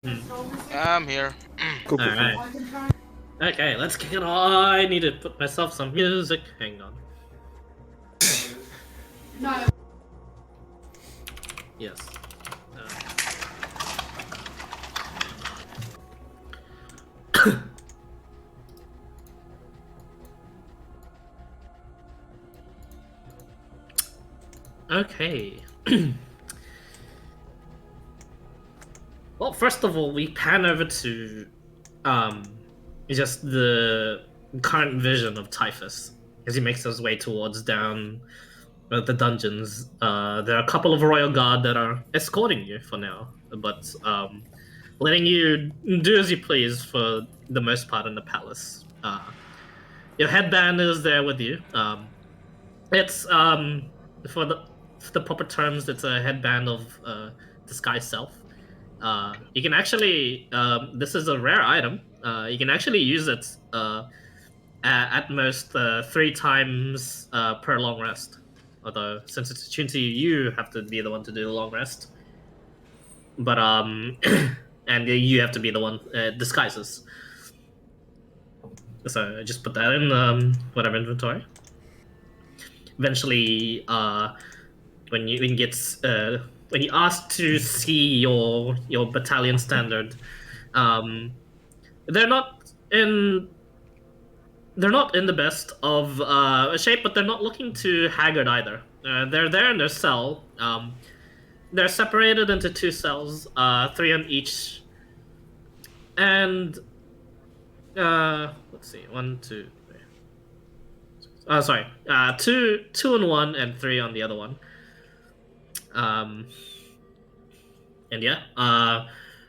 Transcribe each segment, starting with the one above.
I'm here. Cool. Alright. Okay, let's kick it off. I need to put myself some music. Hang on. No. Yes. Okay. Well, first of all, we pan over to just the current vision of Typhus as he makes his way towards down the dungeons. There are a couple of royal guard that are escorting you for now, but letting you do as you please for the most part in the palace. Your headband is there with you. It's for the proper terms, it's a headband of disguise self. You can actually this is a rare item. You can actually use it at most 3 times per long rest. Although since it's attuned to you, you have to be the one to do the long rest. But and you have to be the one disguises. So I just put that in whatever inventory. Eventually, when you when you ask to see your battalion standard, they're not in the best of shape, but they're not looking too haggard either. They're there in their cell. They're separated into 2 cells, 3 on each, and let's see, 1, 2, 3. Sorry, two on one and 3 on the other one. And yeah,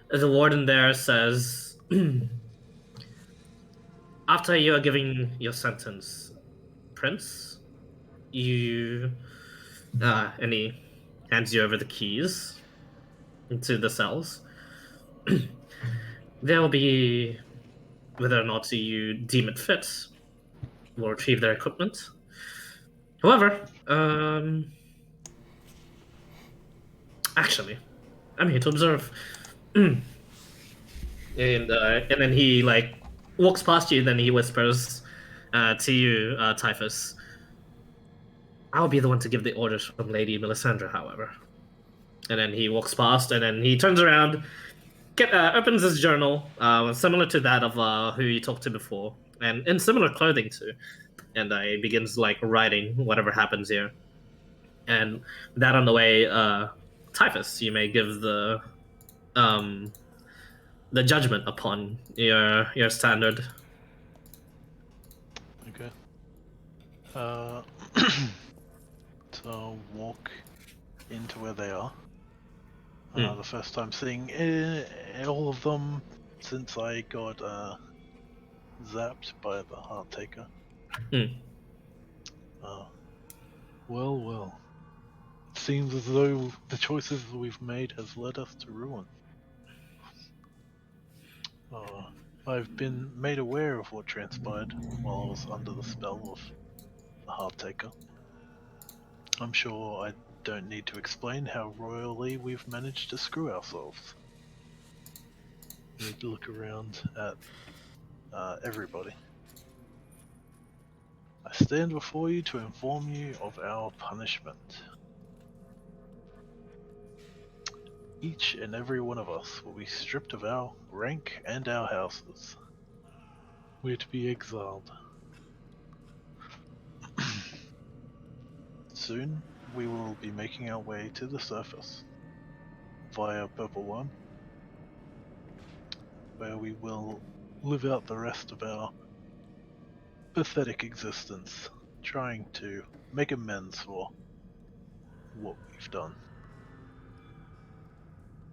the warden there says, after you are giving your sentence, Prince, you and he hands you over the keys into the cells. They'll be, whether or not you deem it fit, will retrieve their equipment. However, actually, I'm here to observe. And then he like walks past you. Then he whispers to you, Typhus. I'll be the one to give the orders from Lady Melisandre, however. And then he walks past, and then he turns around, opens his journal, similar to that of who you talked to before, and in similar clothing too. And he begins like writing whatever happens here. And with that on the way, Typhus, you may give the judgment upon your standard. Okay. So I'll walk into where they are. The first time seeing all of them since I got zapped by the Heart Taker. Well. It seems as though the choices we've made has led us to ruin. I've been made aware of what transpired while I was under the spell of the Heart Taker. I'm sure I don't need to explain how royally we've managed to screw ourselves. We need to look around at everybody. I stand before you to inform you of our punishment. Each and every one of us will be stripped of our rank and our houses. We're to be exiled. Soon, we will be making our way to the surface via Purple Worm, where we will live out the rest of our pathetic existence, trying to make amends for what we've done.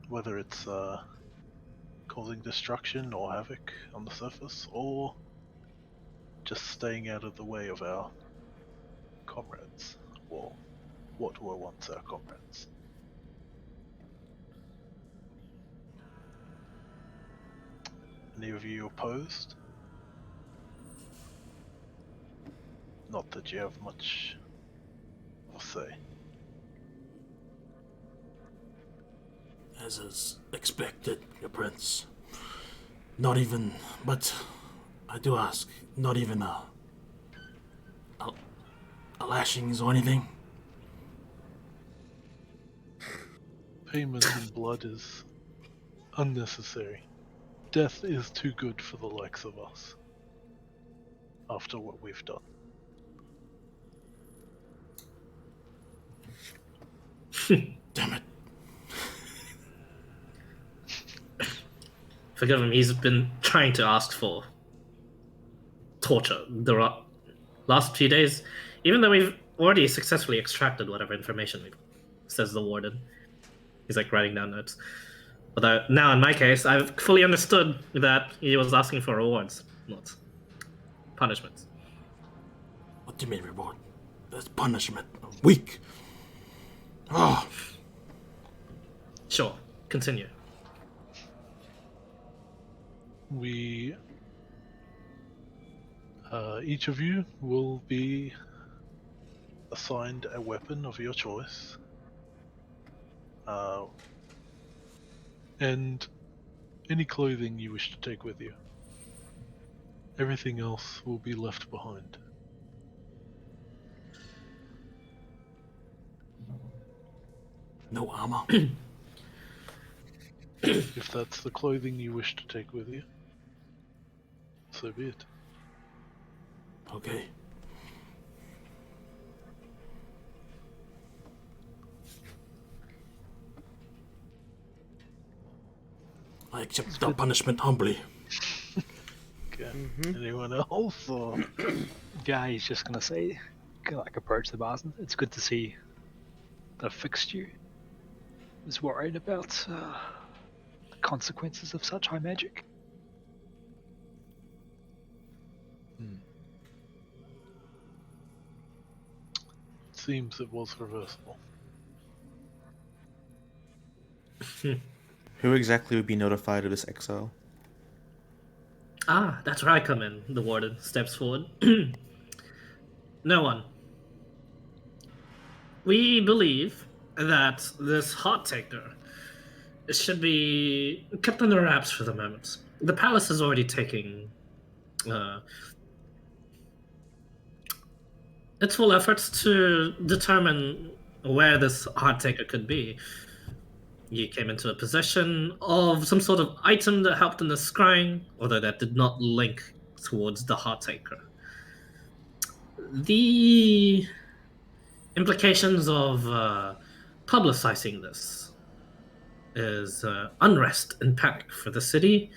Whether it's causing destruction or havoc on the surface, or just staying out of the way of our comrades, or what were once our comrades. Any of you opposed? Not that you have much to say. as is expected, your prince. Not even, but I do ask, not even a lashings or anything? Payment in blood is unnecessary. Death is too good for the likes of us. After what we've done. Damn it. Forgive him, he's been trying to ask for torture the last few days, even though we've already successfully extracted whatever information we says the warden. He's like writing down notes. But now, in my case, I've fully understood that he was asking for rewards, not punishments. What do you mean reward? That's punishment. Weak. Oh. Sure, continue. We, each of you will be assigned a weapon of your choice. And any clothing you wish to take with you. Everything else will be left behind. No armor. If that's the clothing you wish to take with you, so be it. Okay. I accept the punishment humbly. Okay. Anyone else? Or? Yeah, he's just gonna say, like, approach the bars. It's good to see that I fixed you. I was worried about the consequences of such high magic. Seems it was reversible. Who exactly would be notified of this exile? Ah, that's where I come in. The warden steps forward. No one. We believe that this heart taker should be kept under wraps for the moment. The palace is already taking its full efforts to determine where this heart taker could be. You came into a possession of some sort of item that helped in the scrying, although that did not link towards the heart taker. The implications of publicizing this is unrest and panic for the city,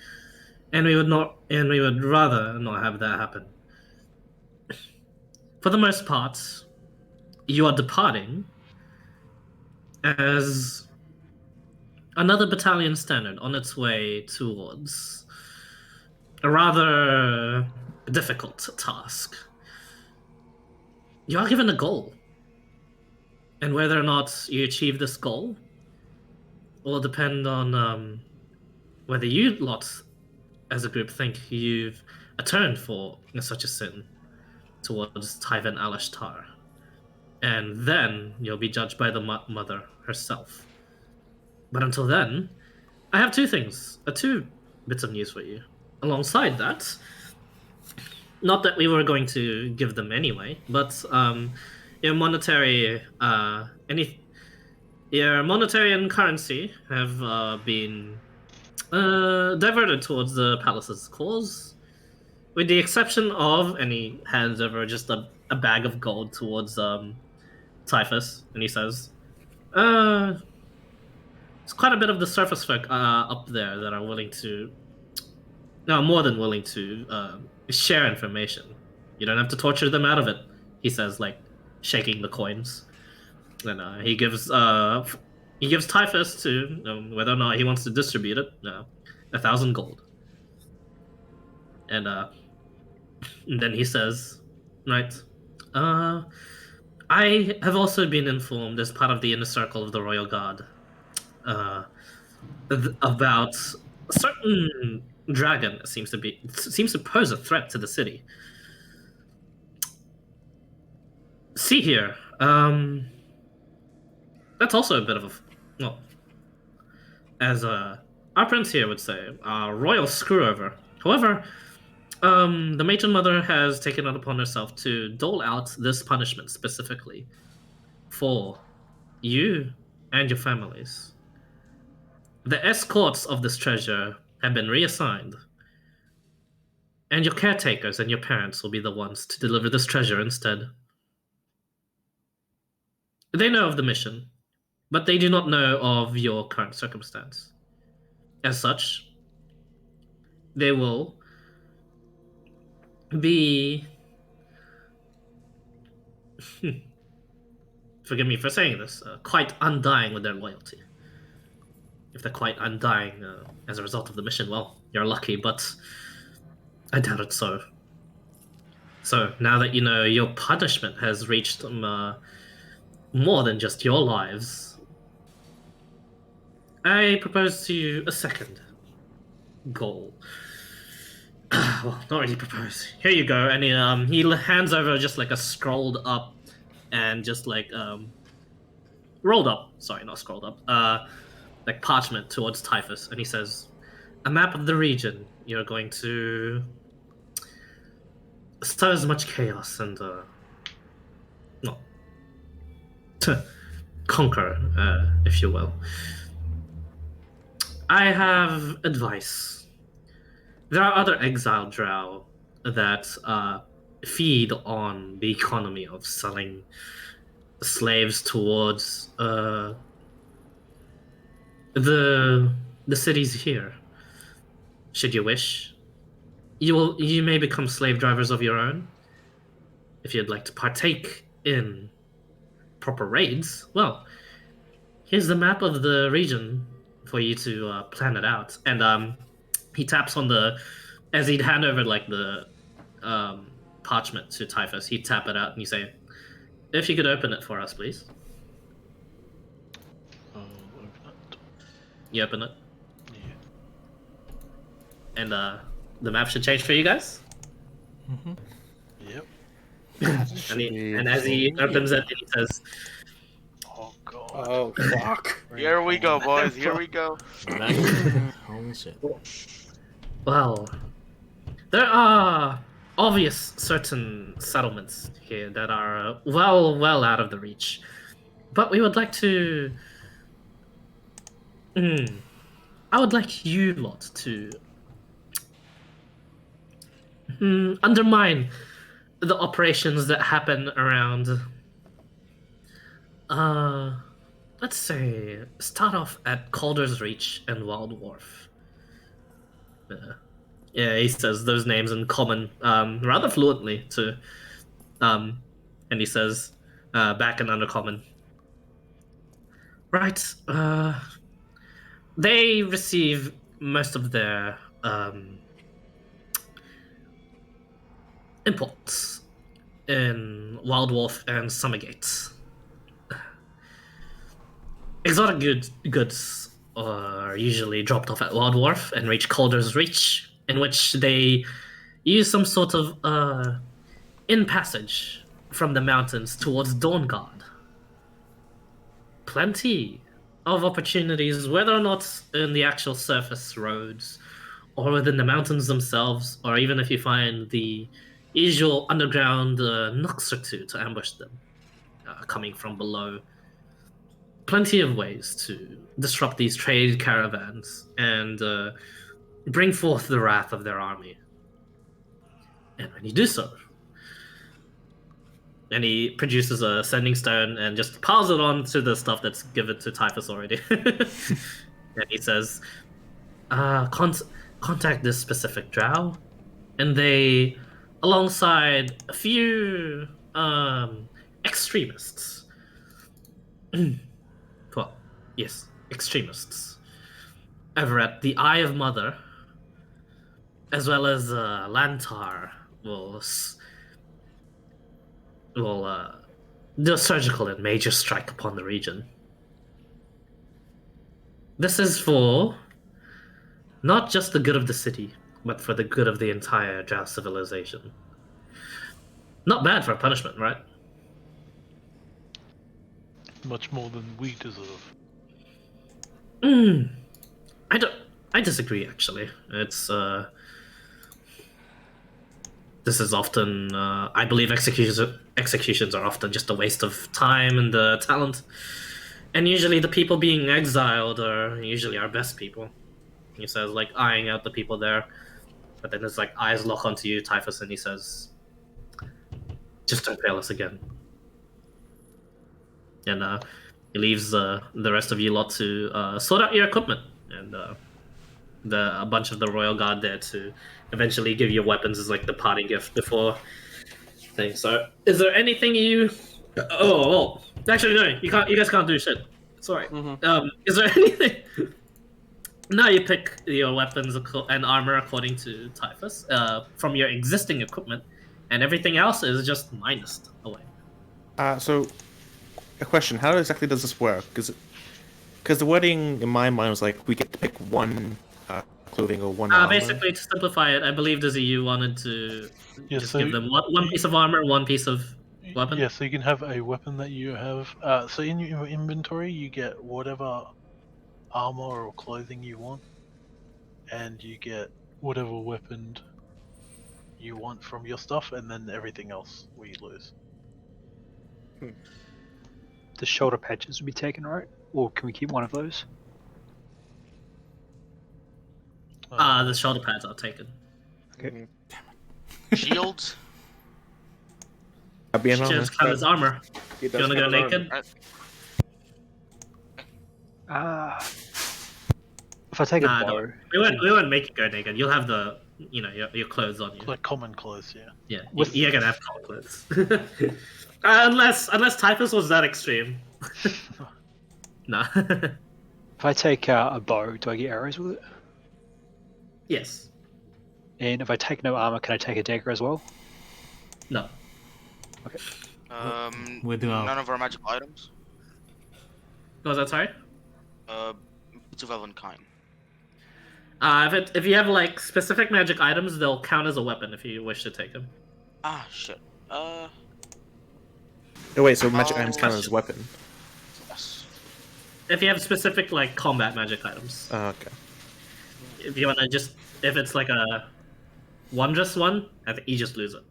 and we would rather not have that happen. For the most part, you are departing as another battalion standard on its way towards a rather difficult task. You are given a goal, and whether or not you achieve this goal will depend on whether you lot as a group think you've atoned for such a sin towards Tai'ven Alashtar. And then you'll be judged by the mother herself. But until then, I have two bits of news for you. Alongside that, not that we were going to give them anyway, but your monetary your monetary and currency have been diverted towards the palace's cause, with the exception of, and he hands over just a bag of gold towards Typhus, and he says, "There's quite a bit of the surface folk up there that are willing to, no, more than willing to share information. You don't have to torture them out of it," he says, like shaking the coins, and he gives Typhus to whether or not he wants to distribute it 1,000 gold, and then he says, "Right, I have also been informed as part of the inner circle of the Royal Guard about a certain dragon that seems to pose a threat to the city. See here, that's also a bit of a as our prince here would say, a royal screwover. However, the matron mother has taken it upon herself to dole out this punishment specifically for you and your families. The escorts of this treasure have been reassigned, and your caretakers and your parents will be the ones to deliver this treasure instead. They know of the mission, but they do not know of your current circumstance. As such, they will be... forgive me for saying this, quite undying with their loyalty. If they're quite undying as a result of the mission, well, you're lucky, but I doubt it so. So, now that you know your punishment has reached more than just your lives, I propose to you a second goal. Well, not really propose. Here you go, and he hands over just like a scrolled up and just like rolled up. Sorry, not scrolled up. Like parchment towards Typhus, and he says, "A map of the region. You're going to stir as much chaos and no, to conquer, if you will. I have advice. There are other exiled Drow that feed on the economy of selling slaves towards the cities here. Should you wish, you may become slave drivers of your own. If you'd like to partake in proper raids, well, here's the map of the region for you to plan it out." And he taps on as he'd hand over like the parchment to Typhus, he'd tap it out and you say, "If you could open it for us, please." Open it. You open it, Yeah. and the map should change for you guys. Yep. And as he opens it, he says, Oh god. Oh, fuck. Here we go, boys. Here we go. Holy shit. "Well, there are obvious certain settlements here that are well out of the reach, but we would like to... I would like you lot to undermine the operations that happen around... let's say, start off at Calder's Reach and Wild Wharf." Yeah, he says those names in common rather fluently too. And he says back in Undercommon. Right, they receive most of their imports in Wild Wolf and Summergate. Exotic goods are usually dropped off at Wild Wharf and reach Calder's Reach, in which they use some sort of in passage from the mountains towards Dawnguard. Plenty of opportunities, whether or not in the actual surface roads, or within the mountains themselves, or even if you find the usual underground nooks or two to ambush them coming from below. Plenty of ways to disrupt these trade caravans and bring forth the wrath of their army. And when you do so, and he produces a sending stone and just piles it on to the stuff that's given to Typhus already. And he says, contact this specific Drow, and they, alongside a few extremists, well, yes, extremists, over at the Eye of Mother, as well as Lantar, will do a surgical and major strike upon the region. This is for not just the good of the city, but for the good of the entire Drow civilization. Not bad for a punishment, right? Much more than we deserve. I disagree. Actually, it's this is often I believe executions are often just a waste of time and talent, and usually the people being exiled are usually our best people. He says like eyeing out the people there, but then his like eyes lock onto you, Typhus, and he says, "Just don't fail us again." And he leaves the rest of you lot to sort out your equipment, and a bunch of the royal guard there to eventually give you weapons as like the party gift before thing. So, is there anything you? Oh, actually, no. You can't. You guys can't do shit. Sorry. Is there anything? Now you pick your weapons and armor according to Typhus from your existing equipment, and everything else is just minused away. So, a question: how exactly does this work? Because the wording in my mind was like we get to pick one clothing or one armor. Basically, to simplify it, I believe Dizzy, you wanted to just so give them one piece of armor, one piece of weapon. Yeah, so you can have a weapon that you have. So in your inventory, you get whatever armor or clothing you want, and you get whatever weapon you want from your stuff, and then everything else we lose. The shoulder patches will be taken, right? Or can we keep one of those? The shoulder pads are taken. Okay. Shields. That'd be an armor. Just count as armor. He You does wanna go have an armor. naked? If I take a Nah, bow, no. We won't make you go naked. You'll have the your clothes on you. Like common clothes, yeah. Yeah, With- you're gonna have common clothes. Unless Typhus was that extreme. Nah. if I take a bow, do I get arrows with it? Yes. And if I take no armor, can I take a dagger as well? No. We do our- None of our magical items. Was that sorry? Boots of Elven kind. If you have like specific magic items, they'll count as a weapon if you wish to take them. Ah, shit. Oh wait, so magic Oh, items count as a weapon. Yes. If you have specific like combat magic items. Oh, okay. If you wanna if it's like a wondrous one, I think you just lose it.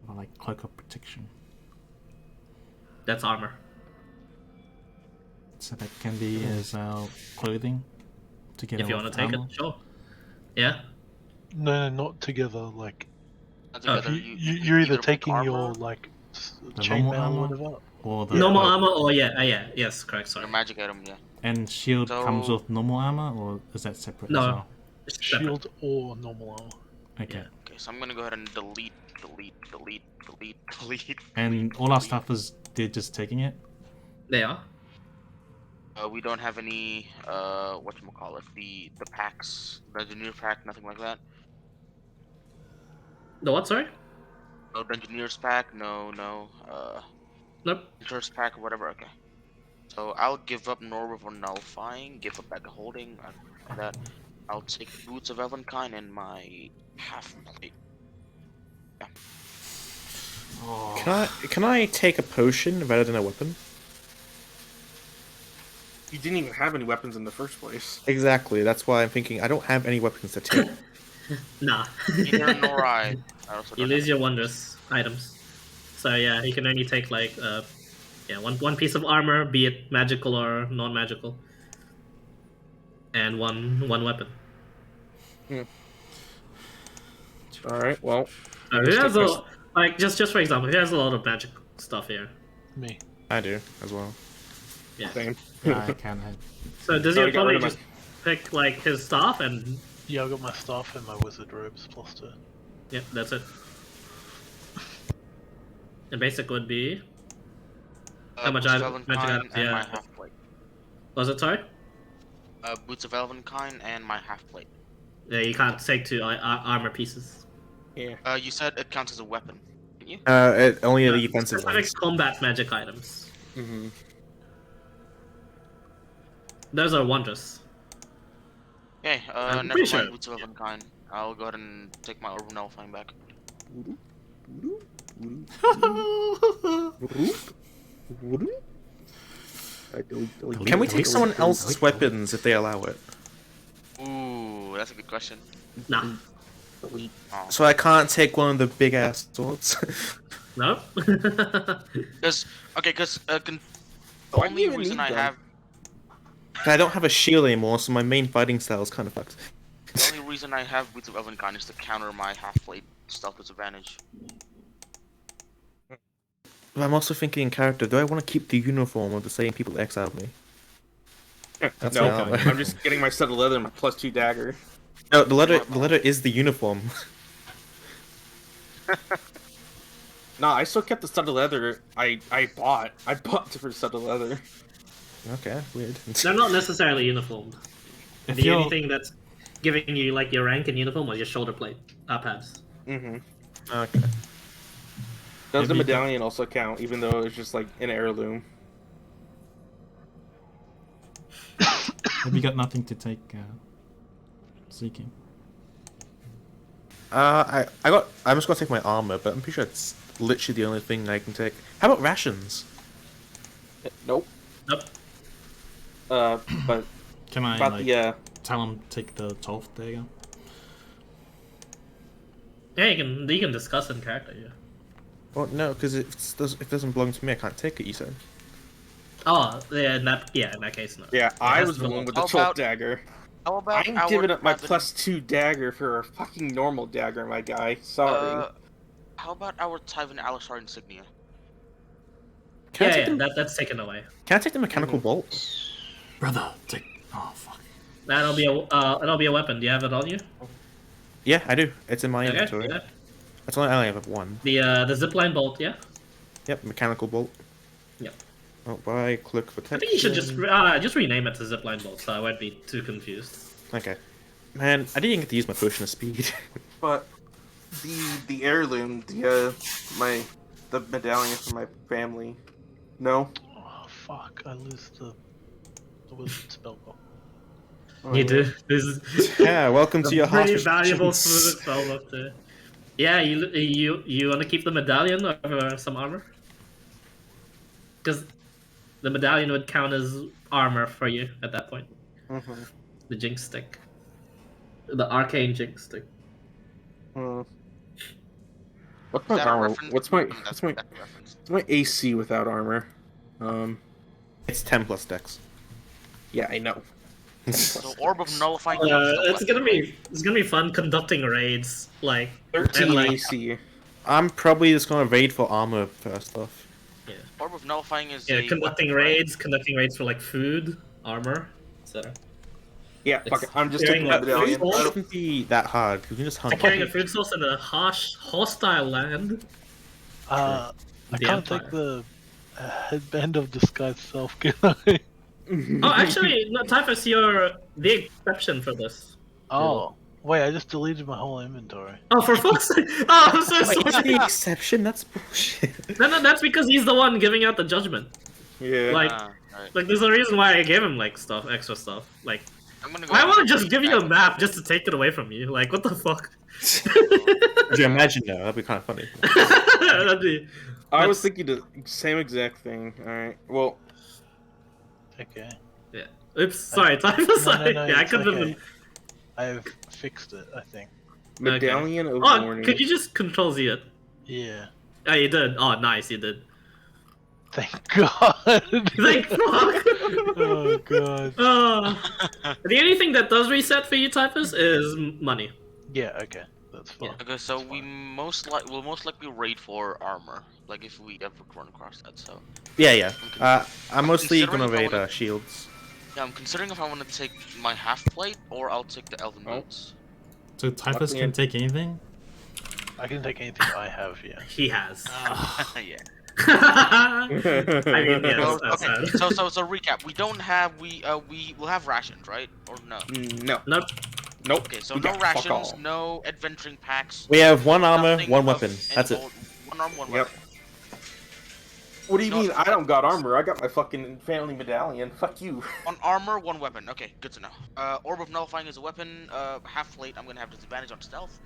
Or like cloak of protection. That's armor. So that can be as our clothing together. If you with want to take armor. it, sure. Yeah. No, not together. Like Not Oh, together, you're either pick taking armor, your like The chainmail normal or armor? whatever. Or the Normal cloak. armor or yes, correct, sorry. your magic item, yeah. And shield comes So- with normal armor, or is that separate No. as well? It's separate. Shield or normal armor. Okay. Yeah. Okay, so I'm gonna go ahead and delete. And all our stuff is they're just taking it. They are. We don't have any whatchamacallit, the packs, the engineer pack, nothing like that. The what, sorry? No engineer's pack, no Nope. interest pack or whatever. Okay. So I'll give up Norway for nullifying, give up bag of holding, that. I'll take boots of Elvenkind and my half plate. Can I take a potion rather than a weapon? You didn't even have any weapons in the first place. Exactly. That's why I'm thinking I don't have any weapons to take. Nah. Neither nor I. I also You don't lose have- your wondrous items. So yeah, you can only take like one piece of armor, be it magical or non-magical, and one weapon. All right. Well, So who has just for example, who has a lot of magic stuff here? Me. I do as well. Yeah. same. I can have. So does Oh, he you got probably rid of just pick like his staff and Yeah, I got my staff and my wizard robes plus 2. yeah, that's it. The basic would be how much Boots of magic Elvenkind items? and my Yeah. half plate. Was it sorry? Boots of Elvenkind and my half plate. Yeah, you can't take two armor pieces. Yeah. You said it counts as a weapon, didn't you? Only the defensive Specific ones. combat magic items. Mm-hmm. Those are wondrous. Okay, I'm never pretty mind sure. Boots of Elvenkind. I'll go ahead and take my Orb Nullifying back. Can we take someone else's weapons if they allow it? Ooh, that's a good question. Nah. Oh. So I can't take one of the big ass swords. No. Because the Why do you only even reason need I them? have I don't have a shield anymore, so my main fighting style is kind of fucked. the only reason I have Boots of Elvenkind is to counter my half-blade stealth disadvantage. But I'm also thinking in character, do I want to keep the uniform of the same people that exiled me? That's No, my armor. I'm just getting my set of leather and my +2 dagger. No, the letter is the uniform. Nah, I still kept the set of leather I bought. I bought different set of leather. Okay, weird. They're not necessarily uniformed. If The you're only thing that's giving you like your rank and uniform was your shoulder plate pads. Mm-hmm. Okay. Does the Maybe you medallion also count, even though it's just like an heirloom? have you got nothing to take seeking? I'm just gonna take my armor, but I'm pretty sure it's literally the only thing I can take. How about rations? Nope. Nope. But Can I about like the tell him take the 12th dagger? Yeah, you can discuss in character. Yeah. Well, no, because if it doesn't belong to me, I can't take it. You said. Oh, yeah. In that case, no. yeah, It I has was to the belong one with to- the How 12th about- dagger. How about I'm our giving up my Tai'ven- +2 dagger for a fucking normal dagger, my guy. Sorry. How about our Tai'ven Alashtar insignia? Can I take Yeah, the, that's taken away. Can I take the mechanical bolt? Brother, take. Oh fuck. That'll be a weapon. Do you have it on you? Yeah, I do. It's in my Okay. inventory. Yeah. That's only I only have one. The zipline bolt. Yeah. Yep, mechanical bolt. Yep. Oh, buy click protection. I think you should just rename it to zipline bolt, so I won't be too confused. Okay. Man, I didn't get to use my potion of speed. But the heirloom, the medallion from my family. No. Oh fuck! I lose the wizard spell book. Oh, You yeah. do. This is Yeah, welcome to your pretty harsh valuable restrictions. spell up there. Yeah, you want to keep the medallion over some armor? Because the medallion would count as armor for you at that point. Mhm. The jinx stick, the arcane jinx stick. Hmm. What's Is my that a armor? reference? What's my That's what's my a reference. what's my AC without armor? It's 10 plus dex. Yeah, I know. So Orb of Nullifying. It's gonna be fun conducting raids like 13 and, like, AC. I'm probably just gonna raid for armor first off. Orb of Nullifying is yeah, a conducting weapon, right? raids for like food, armor, etc. Yeah, fuck it. I'm just Carrying taking the a medallion. food I source? don't- Shouldn't be that hard. You can just hunt. Carrying a food source in a harsh, hostile land. I The can't Empire. take the headband of disguise self, can I? Oh, actually, no, Typhus, you're the exception for this. Oh, wait! I just deleted my whole inventory. Oh, for fuck's sake! Oh, I'm so Wait, is sorry. the exception? That's bullshit. No, that's because he's the one giving out the judgment. Yeah. Like, Alright. like there's a reason why I gave him like extra stuff. Like, I'm gonna go I ahead want and to just give you a back map up. just to take it away from you. Like, what the fuck? Could you imagine though? That'd be kind of funny. That'd be. I was thinking the same exact thing. Alright. Well, Okay. Yeah. Oops. Sorry, Typhus. No, Sorry. no, Yeah, I it's couldn't okay. have. I've fixed it, I think. Medallion of Oh, Warning. could you just control Z it? Yeah. Oh, you did. Oh, nice. You did. Thank God. Thank fuck. Oh God. The only thing that does reset for you, Typhus, is money. Yeah. Okay. That's fine. Yeah. Okay, so we'll most likely raid for armor, like if we ever run across that. So Yeah. I'm mostly considering gonna if I raid wanna- shields. yeah, I'm considering if I want to take my half plate or I'll take the elven Oh. boots. So Typhus Luckily, can take anything? I can take anything I have. Yeah. He has. Yeah. I mean, yes, Well, that's okay. sad. So recap. We don't have we will have rations, right? Or no? No. Nope. Nope. Okay, so We no got fuck rations, all. no adventuring packs. We have one armor, nothing one of weapon. any That's it. gold- One armor, one Yep. weapon. What do you No, mean? I don't got armor. I got my fucking family medallion. Fuck you. One armor, one weapon. Okay, good to know. Orb of Nullifying is a weapon. Half plate, I'm gonna have disadvantage on stealth.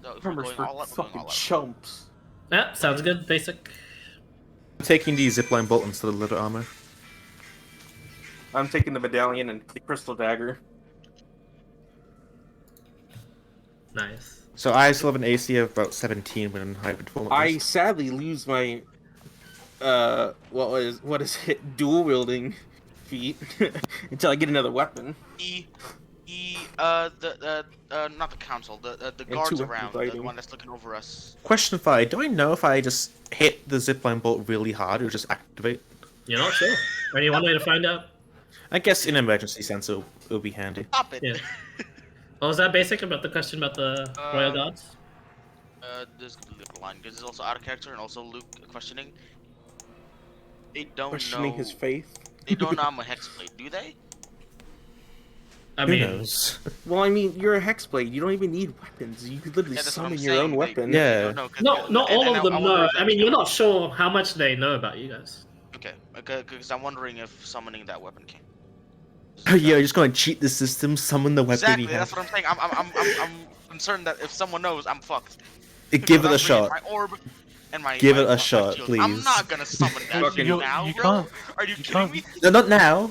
So if we're Armor's going for all out, we're going fucking all out. chumps. Yeah, sounds good. Basic. I'm taking the zipline bolt instead of leather armor. I'm taking the medallion and the crystal dagger. Nice. So I still have an AC of about 17 when in hybrid form. I sadly lose my what is it, dual wielding feat until I get another weapon. Not the council, the two guards weapons around, fighting. the one that's looking over us. Question 5: do I know if I just hit the zipline bolt really hard or just activate? You're not sure. Only one way to find out. I guess in an emergency sense it'll be handy. Stop it. Yeah. What was that basic about the question about the Royal Guards? This is completely blind because it's also out of character and also Luke questioning. They don't Questioning know his faith. They don't know I'm a hexblade, do they? I Who mean, knows? Well, I mean, you're a hexblade. You don't even need weapons. You could literally Yeah, that's what summon I'm your own saying. They weapon. Yeah. don't know, 'cause- not all and of them I know. wonder if I that mean, you're not counts. sure how much they know about you guys. Okay, because I'm wondering if summoning that weapon can. Yeah, you're just going to cheat the system, summon the weapon Exactly, you that's have. what I'm saying. I'm concerned that if someone knows, I'm fucked. Give it Because a I'm shot. bringing My orb and my Give it a my shot, shield. please. I'm not gonna summon that Fucking- shit now, you bro. can't- Are you you kidding can't- me? No, not now.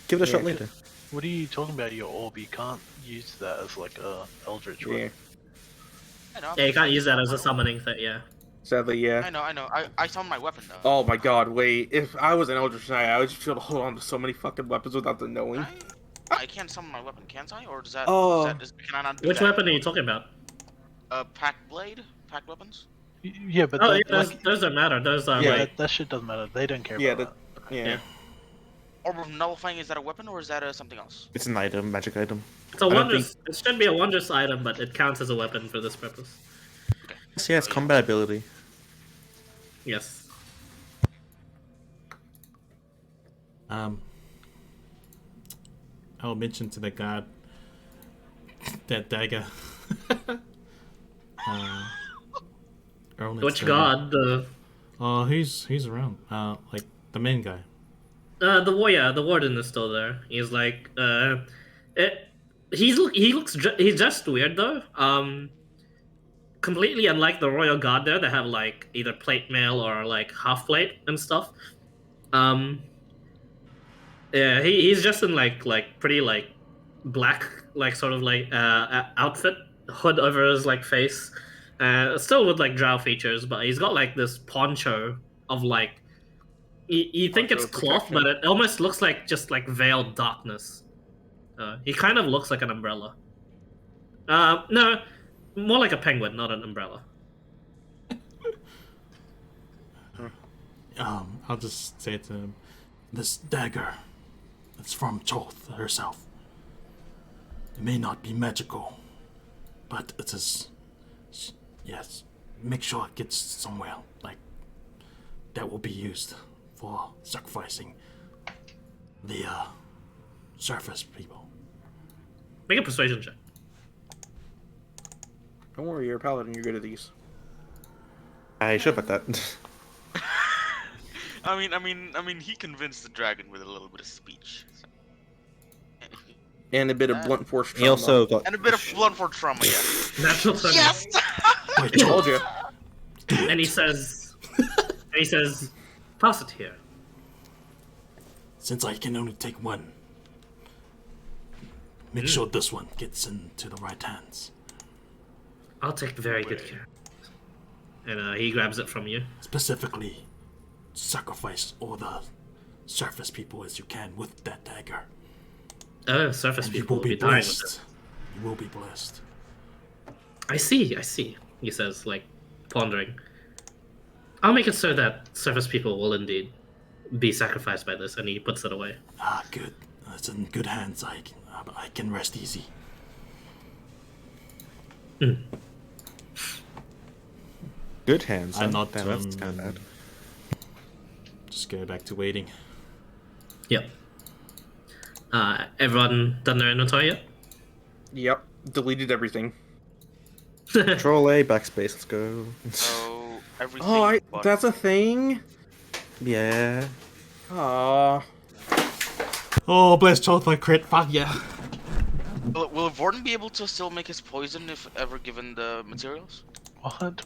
Give it a Yeah. shot later. What are you talking about? Your orb? You can't use that as like a eldritch Yeah. weapon. I know, I'm Yeah, you just can't use that as a my orb. summoning thing. Yeah. Sadly, yeah. I know. I summon my weapon though. Oh my god, wait. If I was an Eldritch Knight, I would just be able to hold on to so many fucking weapons without them knowing. I can't summon my weapon, can't I? Or does that? Oh. Can I not do Which that? weapon are you talking about? Pack blade, pack weapons. Yeah, but Oh, that, yeah, like, those don't matter. Those are Yeah, like. that shit doesn't matter. They don't care Yeah, about Yeah. Orb of nullifying, is that a weapon or is that something else? It's an item, magic item. It's a I don't wondrous. It should be a wondrous item, but it counts as a weapon for this purpose. So yeah, it's combat ability. Yes. I'll mention to the god that dagger. Earl Which next god? he's around. Like the main guy. The warrior, the warden is still there. He's like, he's just weird though. Completely unlike the royal guard there, they have like either plate mail or like half plate and stuff. Yeah, he's just in like pretty like black like sort of like outfit, hood over his like face, still with like drow features, but he's got like this poncho of like. You think it's Poncho cloth, protection. but it almost looks like just like veiled darkness. He kind of looks like an umbrella. No, more like a penguin, not an umbrella. I'll just say to him, this dagger, it's from Toth herself. It may not be magical, but it is. Yes, make sure it gets somewhere like that will be used for sacrificing the surface people. Make a persuasion check. Don't worry, you're a paladin. You're good at these. I should have bet that. I mean, he convinced the dragon with a little bit of speech. So. And a bit of blunt force trauma. He also got. And a bit of blunt force trauma, yeah. Natural 20. Yes! I Told you. And he says, pass it here. Since I can only take one, make sure this one gets into the right hands. I'll take very good care. And he grabs it from you. Specifically, sacrifice all the surface people as you can with that dagger. Oh, surface And you people will will be be dying with it. blessed. You will be blessed. I see, he says, like, pondering. I'll make it so that surface people will indeed be sacrificed by this, and he puts it away. Ah, good. It's in good hands. I can rest easy. Good hands. I'm huh? not, Damn, that's kind of bad. Just go back to waiting. Yep. Everyone done their inventory yet? Yep. Deleted everything. Control A, backspace. Let's go. So, everything. Oh, but- that's a thing? Yeah. Aww. Oh, bless Toth, my crit. Fuck yeah. Will Vorten be able to still make his poison if ever given the materials? What?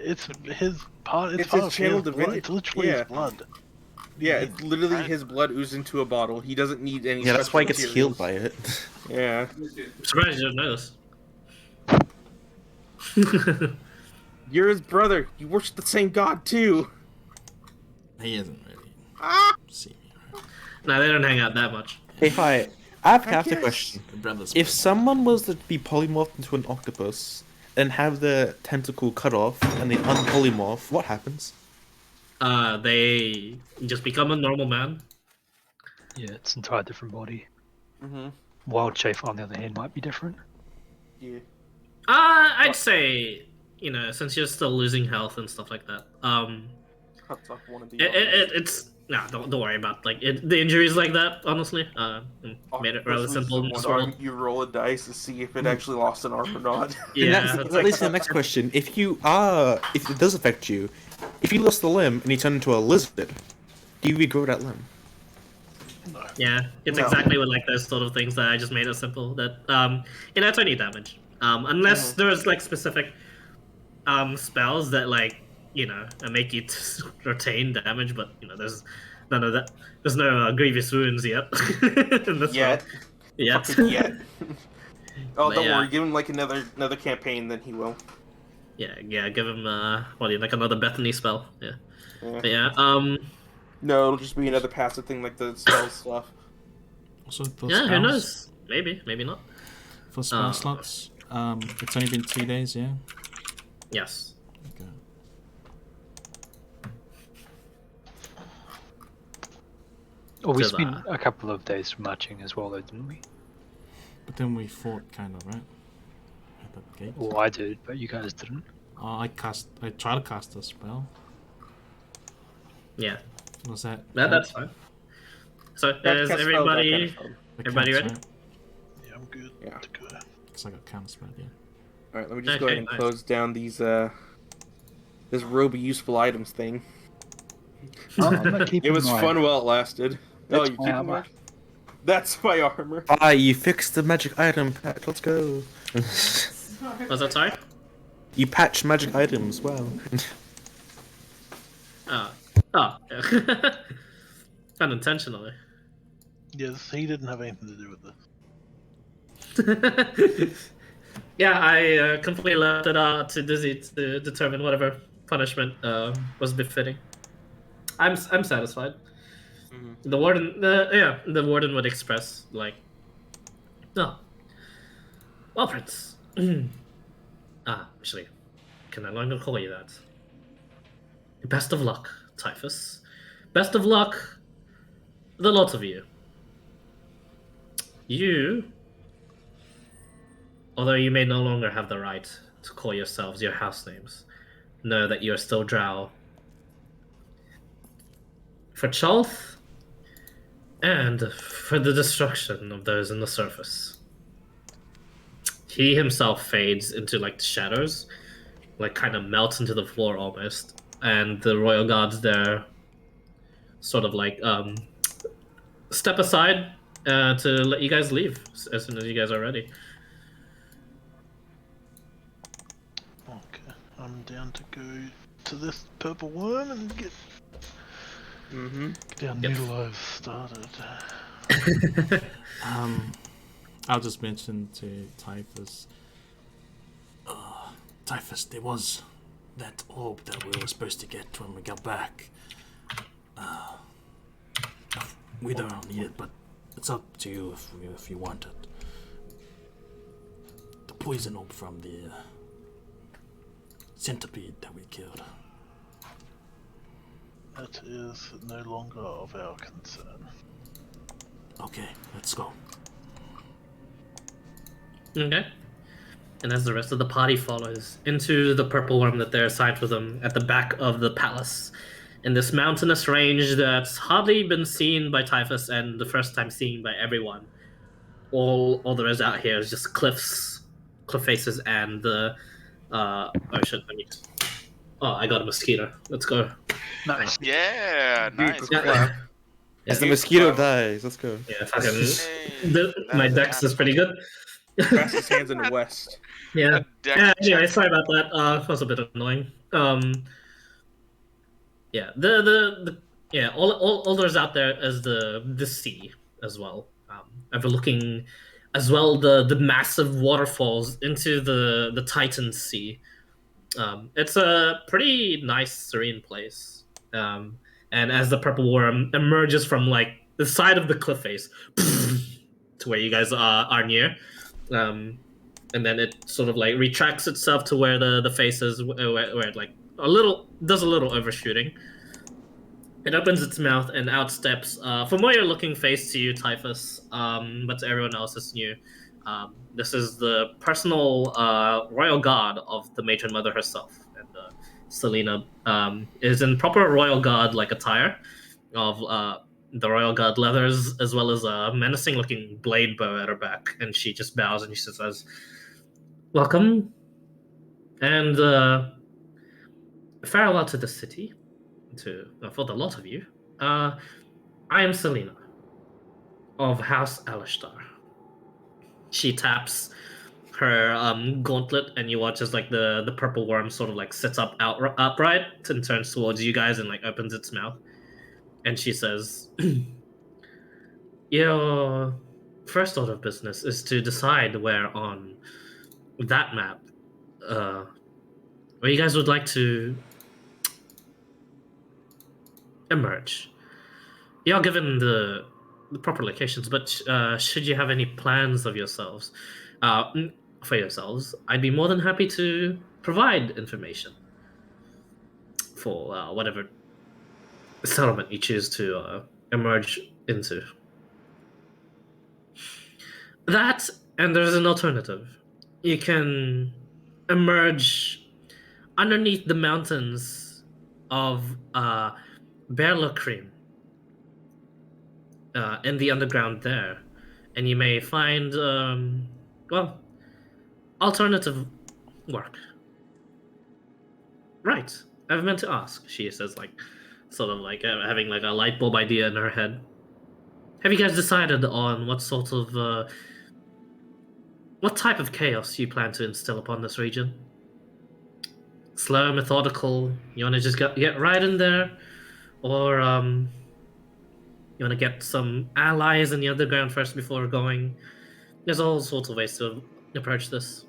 It's his part. It's part his of channel blood. divinity. It's literally Yeah. his blood. Yeah, it's literally Right. his blood oozed into a bottle. He doesn't need any Yeah, that's special why he gets materials. healed by it. Yeah. I'm surprised you didn't know this. You're his brother. You worship the same god too. He isn't really. Ah! See me, right? No, they don't hang out that much. If I have a guess. question. The brothers. If someone was to be polymorphed into an octopus and have the tentacle cut off and they unpolymorph, what happens? They just become a normal man. Yeah, it's an entire different body. Mm-hmm. Wild Chafe, on the other hand, might be different. Yeah. I'd say, since you're still losing health and stuff like that, Cuts off one of the. it's don't worry about the injuries like that. Honestly, made it rather simple in this world. You roll a dice to see if it actually lost an arm or not. Yeah, And that leads to the next question. If it does affect you, if you lost the limb and you turn into a lizard, do you regrow that limb? yeah, it's No. exactly with those sort of things that I just made it simple. That it's only damage. Unless there's specific spells that make you retain damage, but there's none of that. There's no grievous wounds yet. in this Yet. world. Yet. Yet. Oh, But don't yeah. worry. Give him another campaign, then he will. Yeah. Give him another Bethany spell. Yeah. Yeah. But yeah. No, it'll just be another passive thing like the spell stuff. Also, for Yeah. Who spells- knows? Maybe not. For spell slots, it's only been 2 days, yeah? Yes. Okay. Oh, we To spent the- a couple of days marching as well, though, didn't we? But then we fought, kind of, right? At the gate. Well, I did, but you guys didn't. I tried to cast a spell. Yeah. Was that? That's fine. So is That everybody kind of fun. everybody ready? Right? Yeah, I'm good Yeah. to go. Because I got counter spell, yeah. All right, let me just go Okay, ahead and nice. close down these this robe of useful items thing. I'm not keeping It was my- fun while it lasted. Oh, That's you my keeping armor. that? That's my armor. You fixed the magic item patch. Let's go. Was that sorry? You patched magic items. Wow. Oh. Unintentionally. Yes, he didn't have anything to do with this. Yeah, I completely left it to Dizzy to determine whatever punishment was befitting. I'm satisfied. Mhm. The warden would express no. Well, Prince. Actually, can I no longer call you that? Best of luck, Typhus. Best of luck, the lot of you. You, although you may no longer have the right to call yourselves your house names, know that you are still Drow. For Chalth, and for the destruction of those in the surface. He himself fades into the shadows, kind of melts into the floor almost, and the royal guards there sort of step aside to let you guys leave as soon as you guys are ready. Okay, I'm down to go to this purple worm and get our Yep. new life started. I'll just mention to Typhus. Typhus, there was that orb that we were supposed to get when we got back. We don't need it, but it's up to you if you want it. The poison orb from the centipede that we killed. That is no longer of our concern. Okay, let's go. Okay. And as the rest of the party follows into the purple worm that they're assigned for them at the back of the palace, in this mountainous range that's hardly been seen by Typhus and the first time seen by everyone. All there is out here is just cliff faces, and the oh shit, I got a mosquito. Let's go. Nice. Yeah, nice. Yeah. As the Yeah. mosquito dies, let's go. Yeah, fucking. Hey, My that's dex is pretty good. Fastest hands in the west. Yeah. Dex Anyway, check. sorry about that. That was a bit annoying. Yeah, the all there's out there is the sea as well, overlooking as well the massive waterfalls into the Titan Sea. It's a pretty nice, serene place. And as the purple worm emerges from like the side of the cliff face to where you guys are near, and then it sort of like retracts itself to where the face is, where it like a little does a little overshooting. It opens its mouth and out steps a familiar looking face to you, Typhus, but to everyone else it's new. This is the personal royal guard of the matron mother herself. And Selena is in proper royal guard like attire of the royal guard leathers, as well as a menacing looking blade bow at her back. And she just bows and she says, "Welcome, and farewell to the city. For the lot of you. I am Selena of House Alashtar." She taps her gauntlet, and you watch as like the purple worm sort of like sits upright and turns towards you guys and like opens its mouth, and she says, "Your first order of business is to decide where on that map, where you guys would like to emerge. You're given the proper locations, but should you have any plans of yourselves, for yourselves, I'd be more than happy to provide information for whatever settlement you choose to emerge into. That, and there's an alternative. You can emerge underneath the mountains of Berlacrim, in the underground there, and you may find alternative work. Right, I've meant to ask, she says, like sort of like having like a light bulb idea in her head. Have you guys decided on what sort of what type of chaos you plan to instill upon this region? Slow, methodical, you want to just get right in there, or you want to get some allies in the underground first before going? There's all sorts of ways to approach this.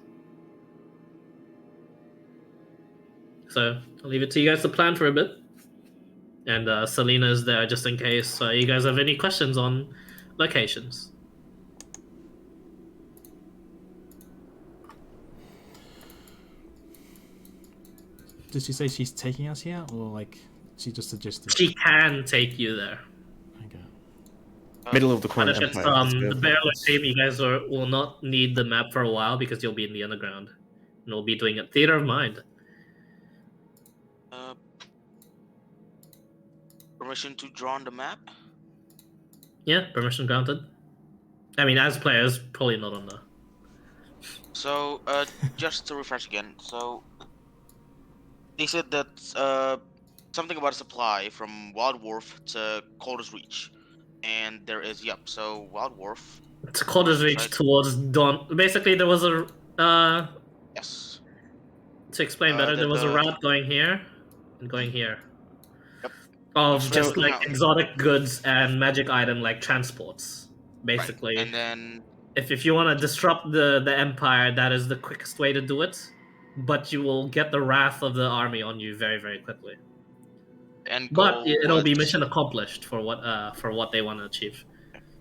So I'll leave it to you guys to plan for a bit. And Selena is there just in case you guys have any questions on locations. Did she say she's taking us here, or like she just suggested? She can take you there. Okay. Middle of the But corner if it's empire. Let's go the for barrel it. team, you guys will not need the map for a while because you'll be in the underground. And we'll be doing a theater of mind. Permission to draw on the map? Yeah, permission granted. I mean, as players, probably not on the... So, just to refresh again, so they said that something about a supply from Wild Wharf to Calder's Reach, and there is so Wild Wharf. It's Calder's Reach towards Dawn. Basically, there was a Yes. to explain better, there was a route going here and going here. Yep. Of just So, like now- exotic goods and magic item like transports, basically. Right. And then If you want to disrupt the Empire, that is the quickest way to do it. But you will get the wrath of the army on you very, very quickly. But it'll be mission accomplished for what they want to achieve,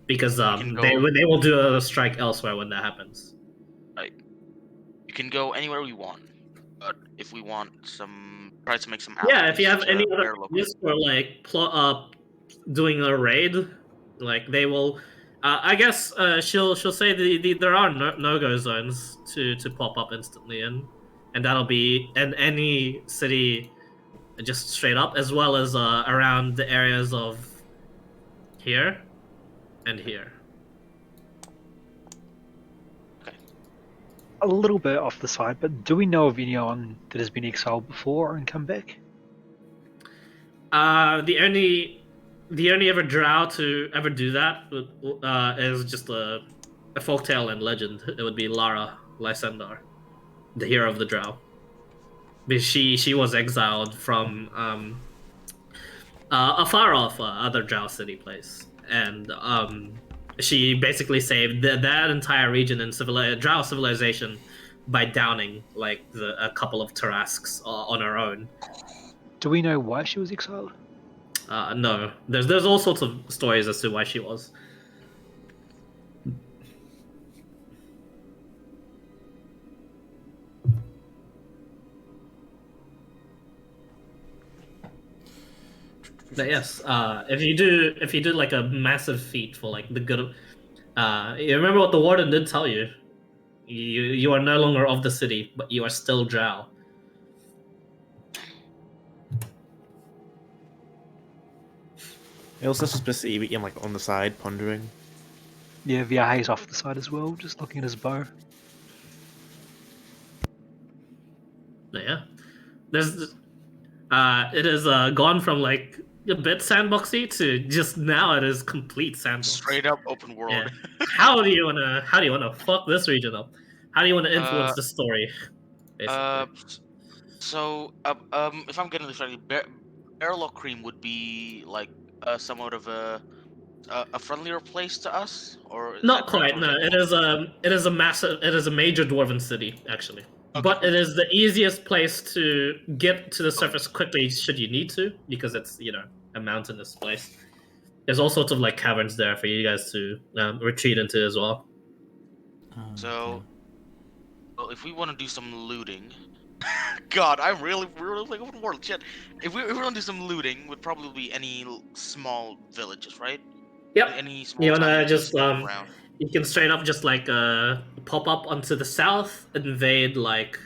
because they will do a strike elsewhere when that happens. Right. You can go anywhere we want, but if we want try to make some. Yeah, if you have any other ideas for like doing a raid, like they will. I guess she'll say there are no-go zones to pop up instantly in, and that'll be in any city, just straight up, as well as around the areas of here and here. Okay. A little bit off the side, but do we know of anyone that has been exiled before and come back? The only ever Drow to ever do that is just a folktale and legend. It would be Lara Lysandar, the hero of the Drow. Because she was exiled from a far off other Drow city place, and She basically saved that entire region and Drow civilization by downing like a couple of Tarasques on her own. Do we know why she was exiled? No, there's all sorts of stories as to why she was. But yes, if you do like a massive feat for like the good of, you remember what the warden did tell you. You are no longer of the city, but you are still Drow. It also just basically eating like on the side, pondering. Yeah, Viahe's off the side as well, just looking at his bow. But yeah, there's it has gone from like a bit sandboxy to just now it is complete sandbox. Straight up open world. Yeah. How do you wanna fuck this region up? How do you wanna influence the story? Basically. So, if I'm getting this right, Airlock Cream would be like somewhat of a friendlier place to us, or is Not that correct, quite. or No, it is a major dwarven city actually. Okay. But it is the easiest place to get to the surface quickly should you need to, because it's a mountainous place. There's all sorts of like caverns there for you guys to retreat into as well. So, well, if we want to do some looting, God, I'm really like open world shit. If we want to do some looting, would probably be any small villages, right? Yep. Any small You wanna towns just around. you can straight up just like pop up onto the south, invade like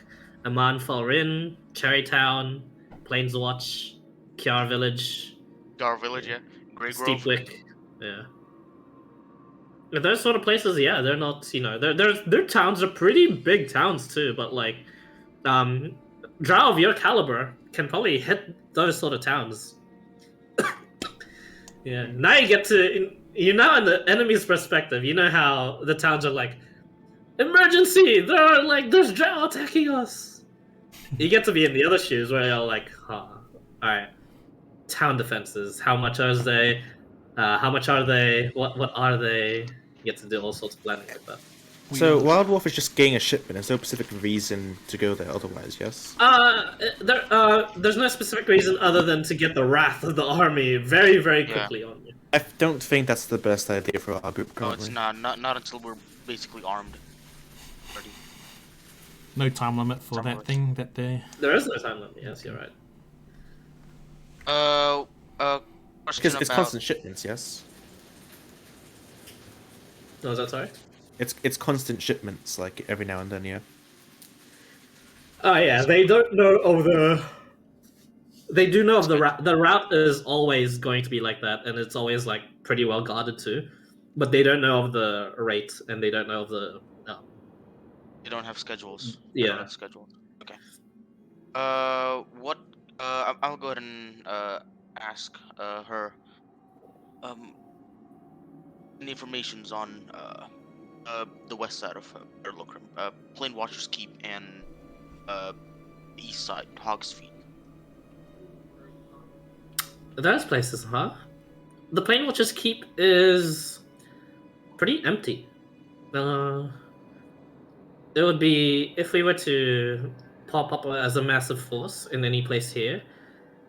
Aman Falrin, Cherrytown, Plainswatch, Kiar Village, Gar Village, yeah. Grey Grove. Steepwick, yeah. But those sort of places, yeah, they're not, their towns are pretty big towns too, but like, Drow of your caliber can probably hit those sort of towns. Yeah, now you get to, you're now in the enemy's perspective. You know how the towns are like, emergency! There's Drow attacking us! You get to be in the other shoes where you're like, alright, town defenses, how much are they? How much are they? What are they? You get to do all sorts of planning like that. So Wild Wolf is just getting a shipment. There's no specific reason to go there otherwise, yes? There's no specific reason other than to get the wrath of the army very, very quickly on you. I don't think that's the best idea for our group No, currently. it's not until we're basically armed. Ready. No time limit for that thing that they. There is no time limit. Yes, you're right. Question Because it's about... constant shipments, yes? No, is that sorry? It's constant shipments, like every now and then, yeah. Oh yeah, they don't know of the. They do know of the route. The route is always going to be like that, and it's always like pretty well guarded too. But they don't know of the rate, and they don't know of the. They don't have schedules. Yeah. They don't have schedules. Okay. What? I'll go ahead and ask her. Any informations on the west side of Erlokrim, Plain Watcher's Keep, and east side, Hog's Feet. Those places, huh? The Plain Watcher's Keep is pretty empty. It would be if we were to pop up as a massive force in any place here,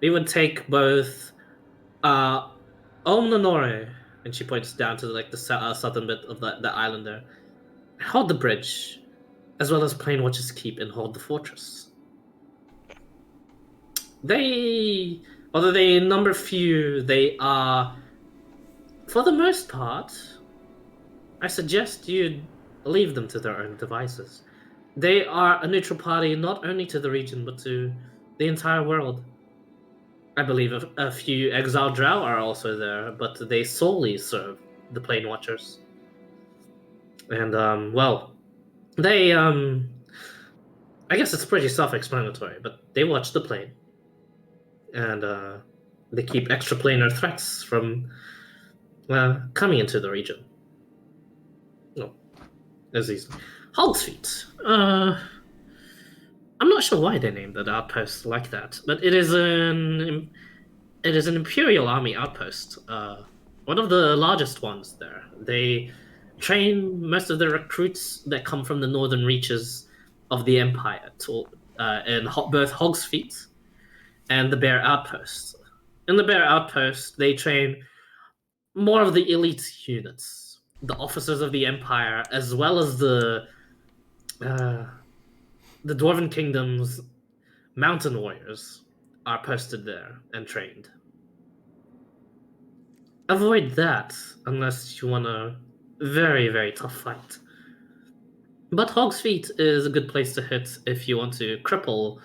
we would take both Omnanore, and she points down to like the southern bit of the island there, hold the bridge, as well as Plain Watcher's Keep and hold the fortress. Although they number few, they are, for the most part, I suggest you leave them to their own devices. They are a neutral party not only to the region, but to the entire world. I believe a few exiled Drow are also there, but they solely serve the Plain Watchers. And, they, I guess it's pretty self-explanatory, but they watch the plane. And, they keep extraplanar threats from, coming into the region. No. There's these Hog's Feet. I'm not sure why they named that outpost like that, but it is an Imperial Army outpost, one of the largest ones there. They train most of the recruits that come from the northern reaches of the Empire in both Hog's Feet and the Bear Outpost. In the Bear Outpost, they train more of the elite units, the officers of the Empire, as well as uh, the Dwarven Kingdom's mountain warriors are posted there and trained. Avoid that unless you want a very, very tough fight. But Hog's Feet is a good place to hit if you want to cripple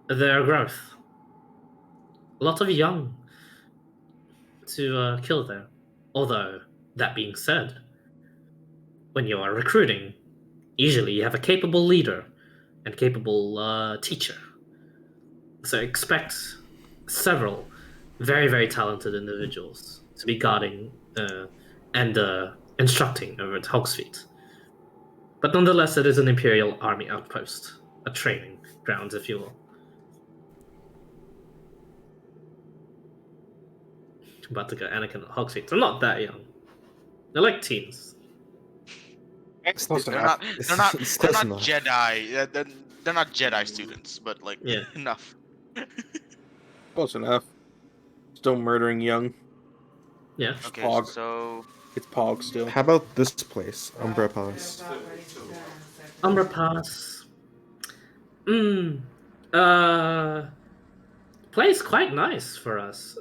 their growth. A lot of young to kill there. Although, that being said, when you are recruiting, usually you have a capable leader and capable teacher. So expect several very, very talented individuals to be guarding and instructing over at Hog's Feet. But nonetheless, it is an Imperial Army outpost, a training ground, if you will. About to go Anakin at Hog's Feet. They're not that young. They're like teens. Close They're enough. not. It's- They're not. it's They're close not enough. Jedi. They're not Jedi students, but like Yeah. enough. Close enough. Still murdering young. Yeah. Okay, Pog. so It's Pog still. How about this place, Umbra Pass? Umbra Pass. Place quite nice for us.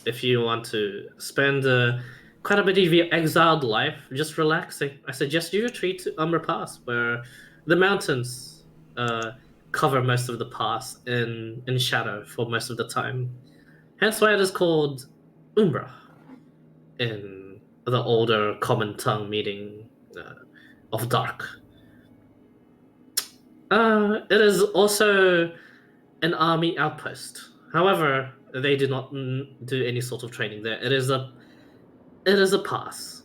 If you want to spend quite a bit of your exiled life just relaxing, I suggest you retreat to Umbra Pass, where the mountains cover most of the pass in shadow for most of the time. Hence why it is called Umbra in the older common tongue meaning of dark. It is also an army outpost. However, they do not do any sort of training there. It is a pass.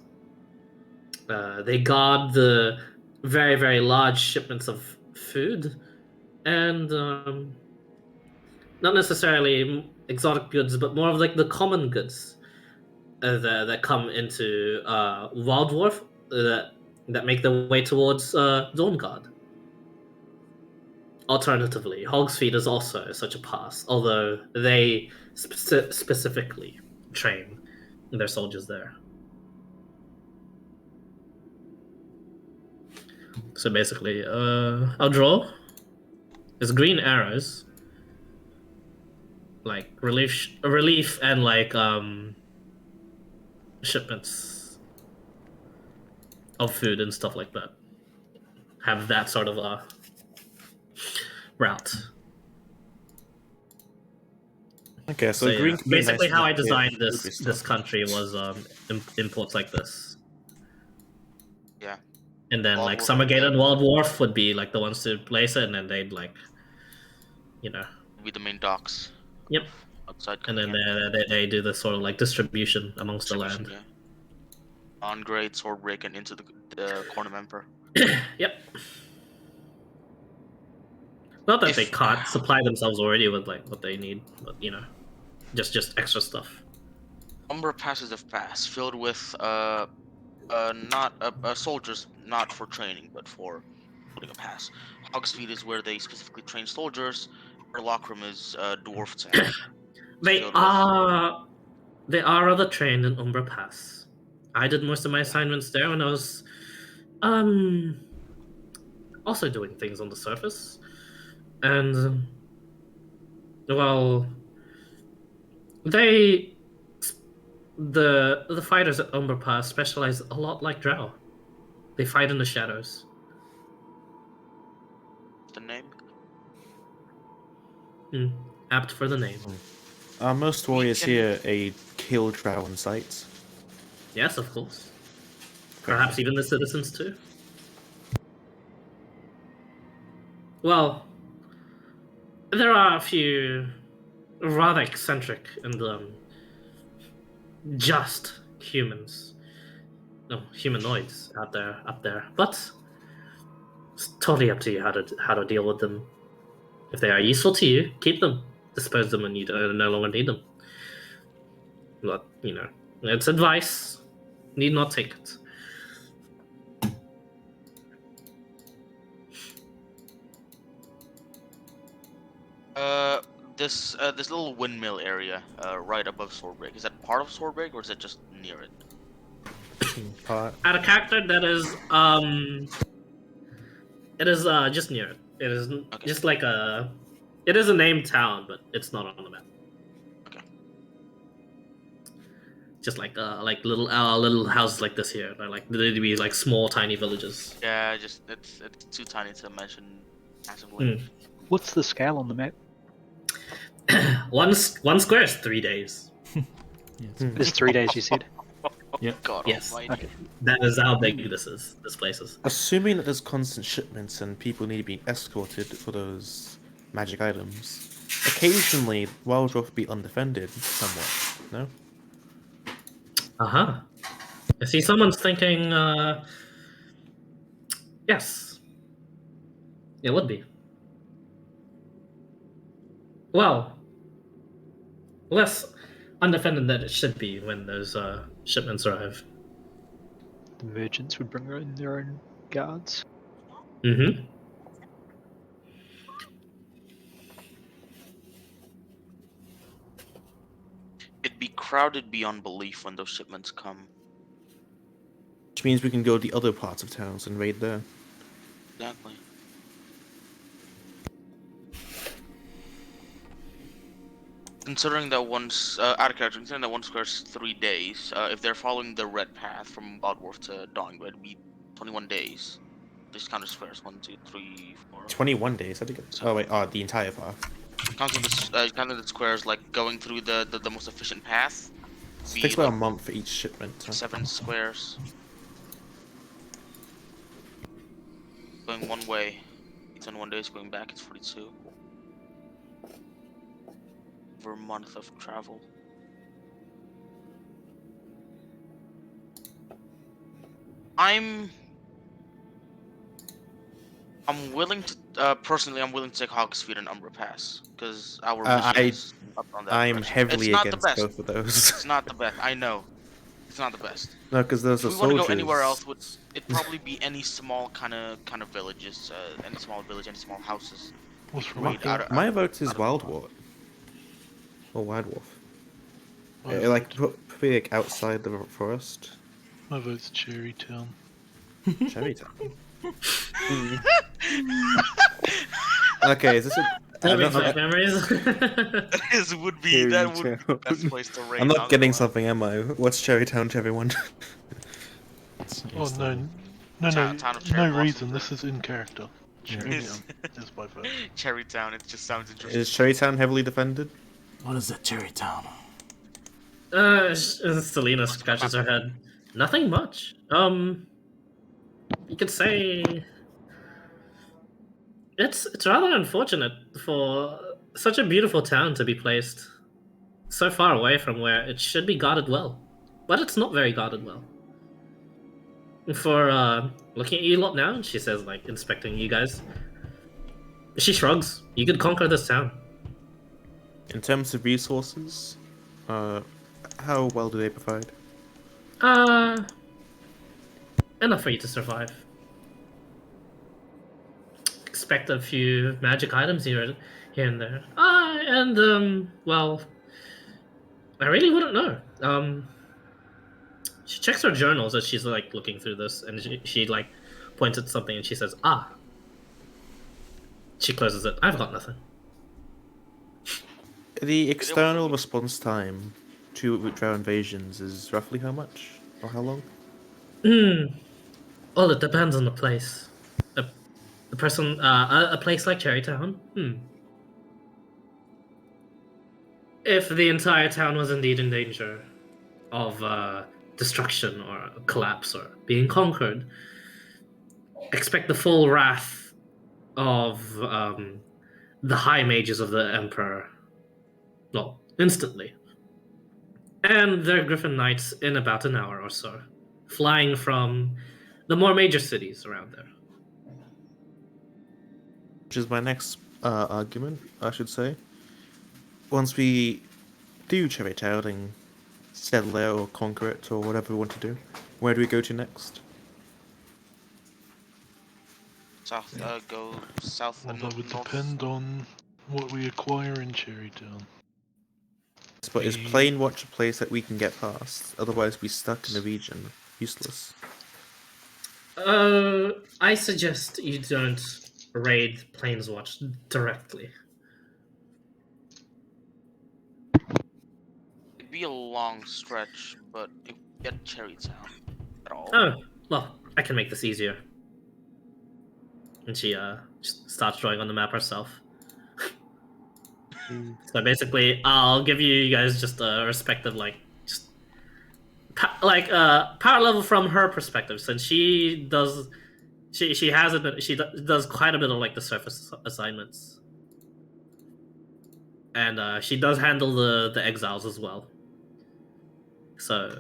They guard the very, very large shipments of food and not necessarily exotic goods, but more of like the common goods that come into Wild Dwarf that make their way towards Dawnguard. Alternatively, Hog's Feet is also such a pass, although they specifically train their soldiers there. So basically, I'll draw is green arrows, like relief, and like shipments of food and stuff like that. Have that sort of a route. Okay, so So, green. yeah, basically, how I designed Yeah, this country was imports like this. yeah. And then Wild like Dwarf Summergate and and Wild Dwarf would be like the ones to place it, and then they'd like, you know, be the main docks. Yep. Outside. and then coming in. they do the sort of like distribution amongst the Distribution, land. yeah. On grade Swordbreak and into the Corn of Emperor. Yep. Not that they If- can't supply themselves already with like what they need, but you know, just extra stuff. Umbra passes a pass filled with not soldiers, not for training, but for holding a pass. Hog's Feet is where they specifically train soldiers. Lockroom is dwarf town. They Filled with- are other trained in Umbra Pass. I did most of my assignments there when I was also doing things on the surface. And well, the fighters at Umbra Pass specialize a lot like Drow. They fight in the shadows. The name. Apt for the name. Are most warriors can- here a kill Drow on sight? Yes, of course. Perhaps even the citizens too. Well, there are a few rather eccentric and just humanoids up there. But it's totally up to you how to deal with them. If they are useful to you, keep them. Dispose them when you no longer need them. But, it's advice. Need not take it. This little windmill area, right above Swordbreak. Is that part of Swordbreak, or is it just near it? Add a character that is it is just near it. It is Okay. just like it is a named town, but it's not on the map. Okay. Just like little houses like this here. They're like they'd be like small tiny villages. Yeah, just it's too tiny to mention massively. What's the scale on the map? One square is 3 days. It's 3 days, you said? God Yes. almighty. Okay. That is how big this place is. Assuming that there's constant shipments and people need to be escorted for those magic items, occasionally Wild Dwarf will be undefended somewhat, no? Uh-huh. I see someone's thinking, yes. It would be. Well, less undefended than it should be when those shipments arrive. The merchants would bring in their own guards. Mm-hmm. It'd be crowded beyond belief when those shipments come. Which means we can go to the other parts of towns and raid there. Exactly. Considering that out of character, considering that one square's 3 days, if they're following the red path from Wildworth to Dawnwood, it'd be 21 days. Just count the squares, 1, 2, 3, 4. 21 days, I think it's... Oh wait, the entire path. Counting the squares, like going through the most efficient path. So it takes about a month for each shipment. Huh? 7 squares. Going one way, 21 days. Going back, it's 42. Over a month of travel. I'm willing to personally. I'm willing to take Hogsfeed and Umbra Pass because our mission is up on that. I'm direction. heavily It's not against the best. both of those. It's not the best. I know. It's not the best. No, because those If are we want to soldiers. go anywhere else, it'd probably be any small kind of villages, any small village, any small houses. What's Raid wrong? out- My vote is out of- Wild Wart. Or Wild Wolf. My Like, vote- probably like outside the forest. My vote's Cherry Town. Cherry Town. Okay, is this a... That brings back memories. would be Cherry that would be the Town. best place to raid. I'm not getting gonna lie. something, am I? What's Cherry Town to everyone? Oh no, Town of Cherry no Blossom. reason. This is in character. Cherry Is- Town is my vote. Cherry Town. It just sounds interesting. Is Cherry Town heavily defended? What is that Cherry Town? Selena scratches her head. Nothing much. You could say it's rather unfortunate for such a beautiful town to be placed so far away from where it should be guarded well, but it's not very guarded well. For looking at you lot now, she says, like inspecting you guys. She shrugs. You could conquer this town. In terms of resources, how well do they provide? Enough for you to survive. Expect a few magic items here and there. Well, I really wouldn't know. She checks her journals as she's like looking through this, and she like points at something and she says, "Ah." She closes it. I've got nothing. The external response time to Drow invasions is roughly how much? Or how long? Well, it depends on the place. A place like Cherrytown. If the entire town was indeed in danger of destruction or collapse or being conquered, expect the full wrath of the high mages of the Emperor. Well, instantly. And their Griffin Knights in about an hour or so, flying from the more major cities around there. Which is my next argument, I should say. Once we do Cherry Town and settle it or conquer it or whatever we want to do. Where do we go to next? South, go south Well, and that would north. depend on what we acquire in Cherrytown. But is We- Plain Watch a place that we can get past? Otherwise, we stuck in the region. Useless. I suggest you don't raid Planeswatch directly. It'd be a long stretch, but if we get Cherrytown at all, Oh, well, I can make this easier. And she just starts drawing on the map herself. So basically, I'll give you guys just a respective just power level from her perspective, since she does she has it. She does quite a bit of the surface assignments, and she does handle the exiles as well. So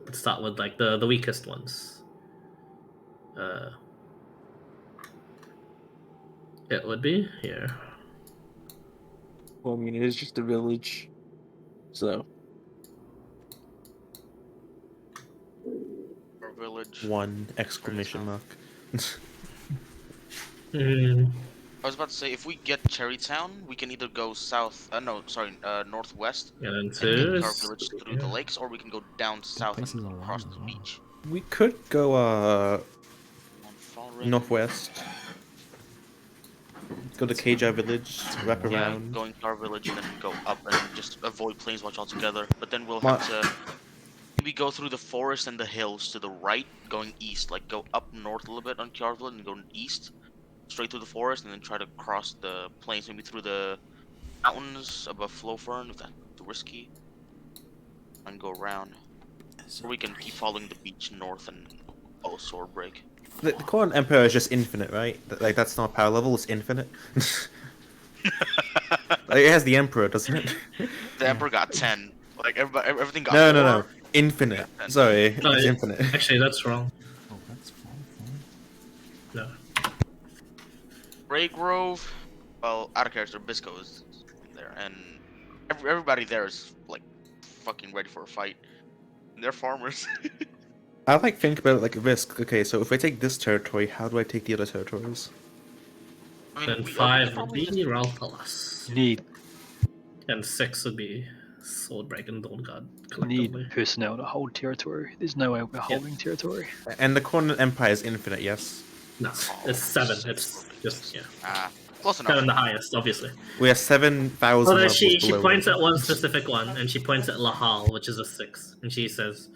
let's start with the weakest ones. It would be here. Well, I mean, it is just a village, so our village. One exclamation mark. I was about to say, if we get Cherrytown, we can either go south. No, sorry, northwest, And and two get our is village through the lakes, or we can go down south places and around across as the well. beach. We could go On Fallen. northwest. Go to Kajai village, wrap Yeah, around. going to our village and then go up and just avoid Planeswatch altogether. But then we'll Ma- have to maybe go through the forest and the hills to the right, going east. Like go up north a little bit on Kiar Village and go east, straight through the forest, and then try to cross the plains, maybe through the mountains above Flowfern, if that's too risky, and go around. Or we can keep following the beach north and follow Swordbreak. The current Emperor is just infinite, right? That's not power level, it's infinite. It has the Emperor, doesn't it? The Emperor got 10. Like everything got No, no, more. no. Infinite. Yeah, Sorry, No, it's infinite. Actually, that's wrong. Oh, that's fine. No. Grove, well, out of character, Bisco is there, and everybody there is like fucking ready for a fight. They're farmers. I think about it like risk. Okay, so if I take this territory, how do I take the other territories? I mean, Then we could 5 would probably be Ralphalas. Need And 6 would be Swordbreak and Dawnguard need collectively. personnel to hold territory. There's no way we're holding territory. And the current Empire is infinite, yes? No, it's 7. It's just, yeah. close enough. 7 the highest, obviously. We are 7,000 Well, then levels she below points it. at one specific one, and she points at Lahal, which is a 6. And she says,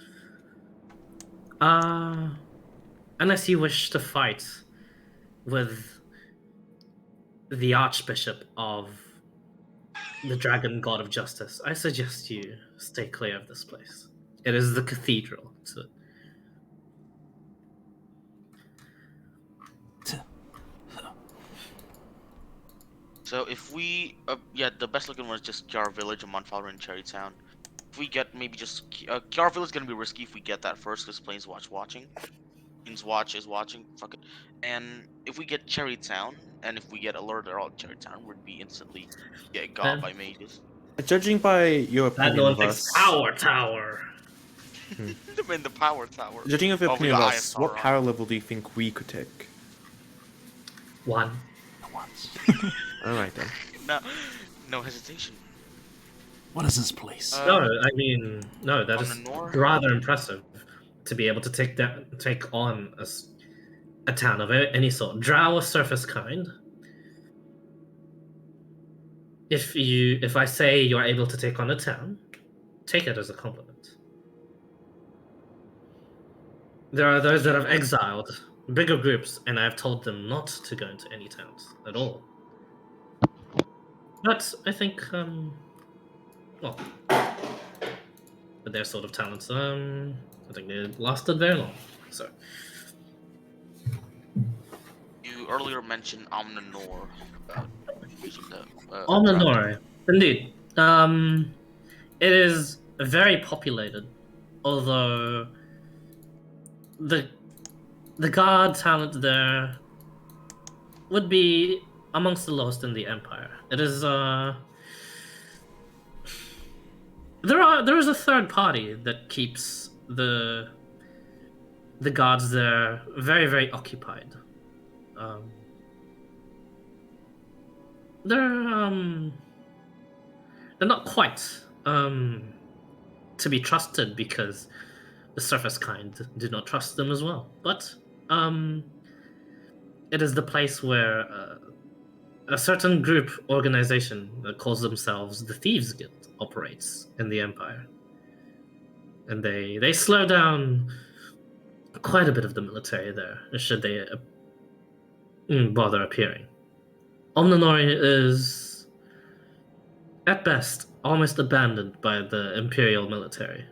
unless you wish to fight with the Archbishop of the Dragon God of Justice, I suggest you stay clear of this place. It is the cathedral. So if we, the best looking one is just Kiar Village and Monfaller and Cherrytown. If we get maybe just Kiar Village is gonna be risky if we get that first because Planeswatch is watching. Fuck it. And if we get Cherrytown, and if we get alerted all Cherrytown, we'd be instantly get got by mages. Judging by your That opinion one of thinks us, Power Tower. I'm in the power tower. judging of your Oh, we opinion of got us, ISR what on. power level do you think we could take? 1. Once. All right then. No hesitation. What is this place? No, I mean, no, that on is the north? rather impressive to be able to take on a town of any sort. Drow or surface kind. If I say you are able to take on a town, take it as a compliment. There are those that have exiled bigger groups, and I have told them not to go into any towns at all. But I think, well, with their sort of talents, I think they lasted very long. So You earlier mentioned Omninor. Omninor, indeed. It is very populated, although the guard talent there would be amongst the lowest in the Empire. It is There is a third party that keeps the guards there very, very occupied. They're not quite to be trusted because the surface kind do not trust them as well. But it is the place where a certain group organization that calls themselves the Thieves Guild operates in the Empire. And they slow down quite a bit of the military there, should they bother appearing. Omnanori is, at best, almost abandoned by the Imperial military.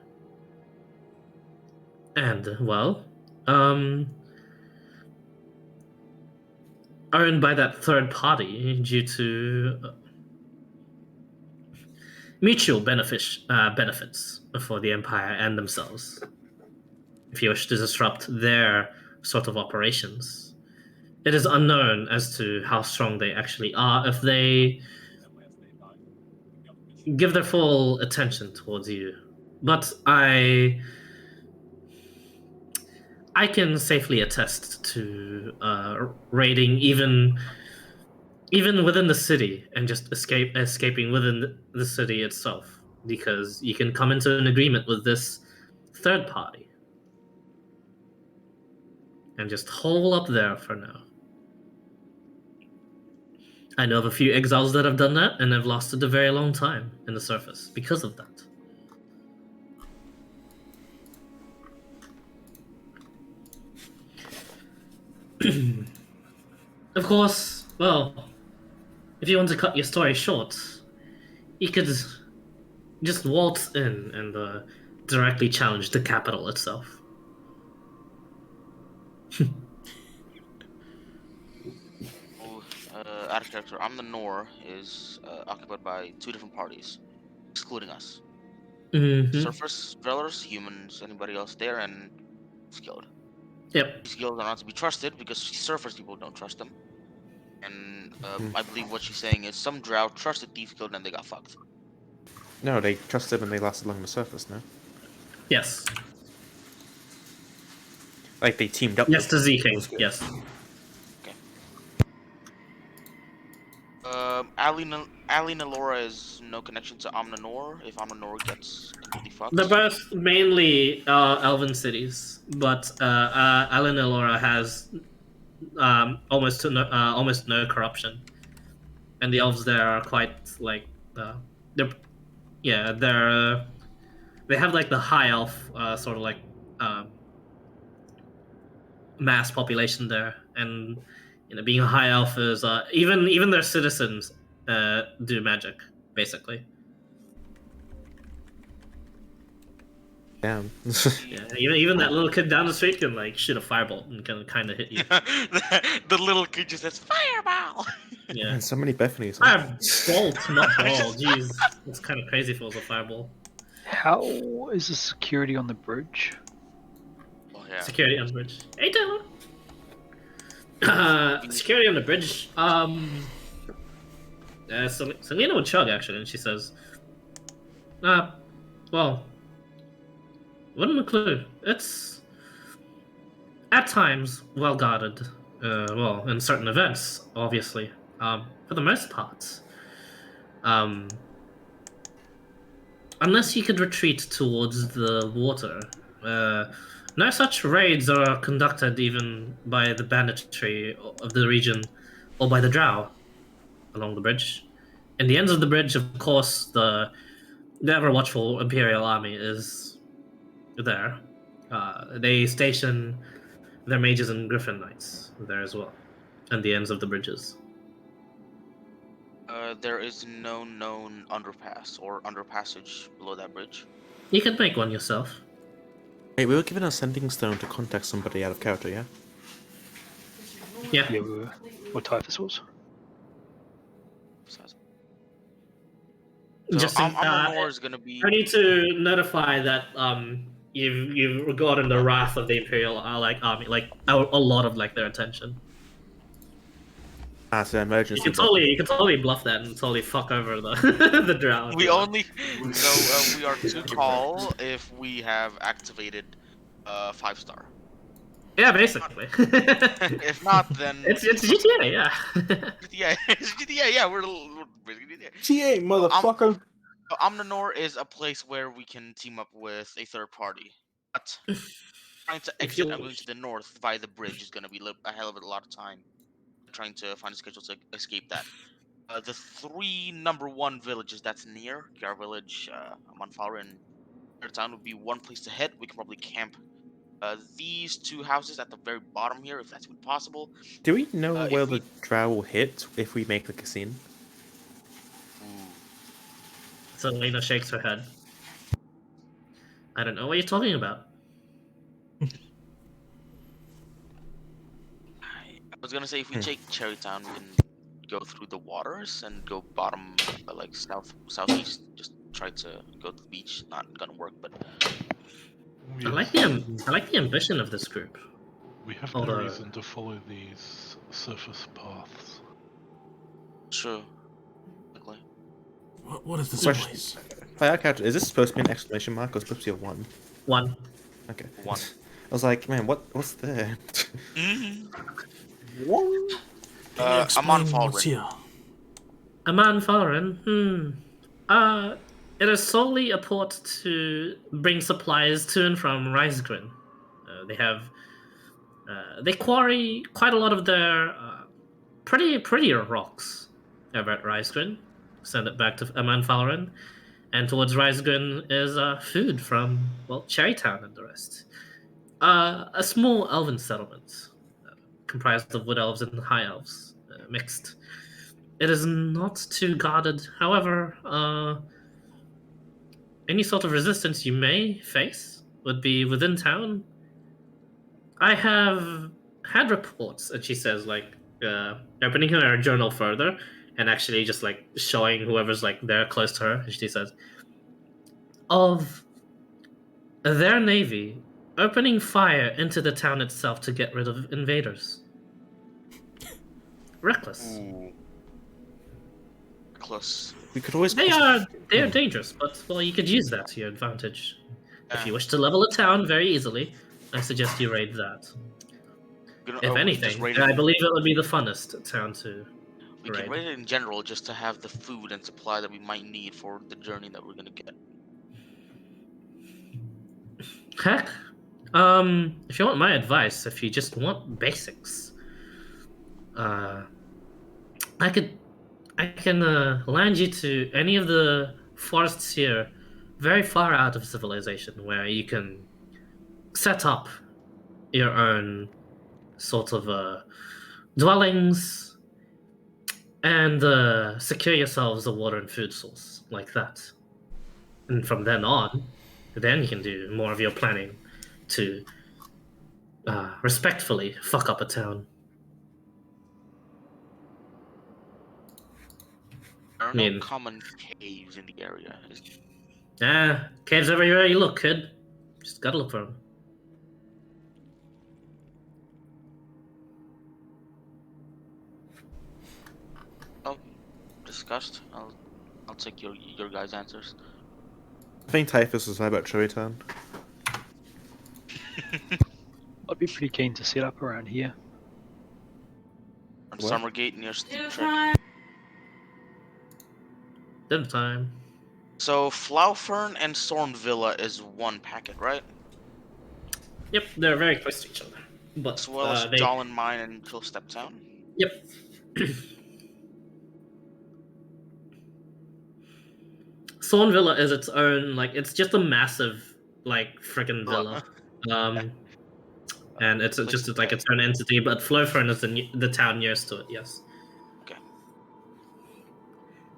And, well, owned by that third party due to mutual benefits for the Empire and themselves. If you wish to disrupt their sort of operations, it is unknown as to how strong they actually are if they give their full attention towards you. But I can safely attest to raiding even within the city and just escaping within the city itself, because you can come into an agreement with this third party and just hole up there for now. I know of a few exiles that have done that and have lasted a very long time in the surface because of that. Of course, well, if you want to cut your story short, you could just waltz in and directly challenge the capital itself. Out of character, Omnanor is occupied by two different parties, excluding us. Mm-hmm. Surface dwellers, humans, anybody else there, and Exiled. Yep. These guilds are not to be trusted because surface people don't trust them. And I believe what she's saying is some Drow trusted Thief Guild and they got fucked. No, they trusted and they lasted along the surface, no? Yes. Like they teamed up. Yes, to Z King. Yes. Ali Nalora is no connection to Omnanor. If Omnanor gets completely fucked. They're both mainly elven cities, but Ali Nalora has almost no corruption, and the elves there are quite like they have like the high elf sort of like mass population there, and being a high elf is even their citizens do magic basically. Damn. Yeah, even that little kid down the street can like shoot a firebolt and can kind of hit you. The little kid just says fireball. Yeah. Man, so many Bethanies. Huh? Firebolt, not ball. Jeez, it's kind of crazy if it was a fireball. How is the security on the bridge? Oh, yeah. Security on the bridge. Hey, Taylor. Security on the bridge. Selena would chug actually, and she says, well, wouldn't a clue. It's at times well guarded. Well, in certain events, obviously. For the most part, unless you could retreat towards the water, no such raids are conducted even by the banditry of the region or by the Drow along the bridge. In the ends of the bridge, of course, the ever-watchful Imperial army is there. They station their mages and griffin knights there as well, and the ends of the bridges. There is no known underpass or underpassage below that bridge. You could make one yourself. Hey, we were given a sending stone to contact somebody out of character, yeah? Yeah. Yeah, we were. What Typhus was? So Just Omnanor is gonna be. I need to notify that you've gotten the wrath of the Imperial army, like a lot of like their attention. So emergency. You can totally bluff that and totally fuck over the the Drow. We only we are too tall if we have activated 5-star. Yeah, basically. If not, then it's GTA, yeah. GTA. It's GTA. Yeah, we're basically GTA. TA, motherfucker. Omninor is a place where we can team up with a third party. But trying to If exit you- and going to the north via the bridge is going to be a hell of a lot of time. Trying to find a schedule to escape that. The 3 #1 villages that's near our village, Amanfara and Town would be one place to hit. We can probably camp these 2 houses at the very bottom here, if that's even possible. Do we know where if we- the Drow will hit if we make the casino? So Lena shakes her head. I don't know what you're talking about. I was gonna say if we take Cherrytown, we can go through the waters and go bottom, like southeast. Just try to go to the beach. Not gonna work, but I like the ambition of this group. We have no Although- reason to follow these surface paths. true. Exactly. What is this Question. place? By our character, is this supposed to be an exclamation mark or supposed to be a 1? One. Okay. 1. I was like, man, what's there? Amon What's Fallen. here? Aman Fallen. It is solely a port to bring supplies to and from Risegrin. They quarry quite a lot of their prettier rocks over at Risegrin. Send it back to Aman Fallen. And towards Risegrin is food from, well, Cherrytown and the rest. A small elven settlement comprised of wood elves and high elves mixed. It is not too guarded. However, any sort of resistance you may face would be within town. I have had reports, and she says, like, opening her journal further and actually just like showing whoever's like there close to her, and she says, of their navy opening fire into the town itself to get rid of invaders. Reckless. Ooh. Close. We could always. They are dangerous, but well, you could use that to your advantage. If you wish to level a town very easily, I suggest you raid that. If anything, I believe it would be the funnest town to we raid. can raid it in general just to have the food and supply that we might need for the journey that we're gonna get. Heck, if you want my advice, if you just want basics, I can land you to any of the forests here, very far out of civilization, where you can set up your own sort of dwellings and secure yourselves a water and food source like that. And from then on, then you can do more of your planning to respectfully fuck up a town. There are mean- no common caves in the area. Caves everywhere you look, kid. Just gotta look for them. Discussed. I'll take your guys' answers. I think Typhus was right about Cherrytown. I'd be pretty keen to set up around here. On What? Summergate near Steep Trek. Dinner time. So Flowfern and Storm Villa is one packet, right? Yep, they're very close to each other. But As well as Dolan Mine and Killstep Town. Yep. Thorn Villa is its own, like, it's just a massive, like, freaking villa. And it's just like its own entity, but Flowfern is the town nearest to it, yes. Okay.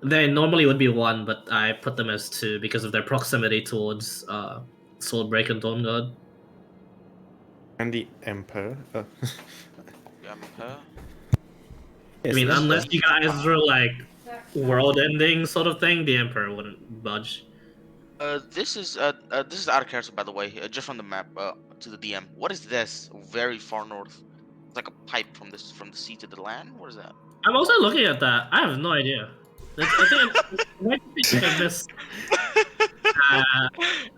They normally would be one, but I put them as two because of their proximity towards Swordbreak and Dawnguard. And the Emperor. Her. I mean, unless you guys were like world-ending sort of thing, the Emperor wouldn't budge. This is out of character, by the way. Just from the map to the DM. What is this? Very far north. It's like a pipe from the sea to the land. What is that? I'm also looking at that. I have no idea. I think it might be like a miss.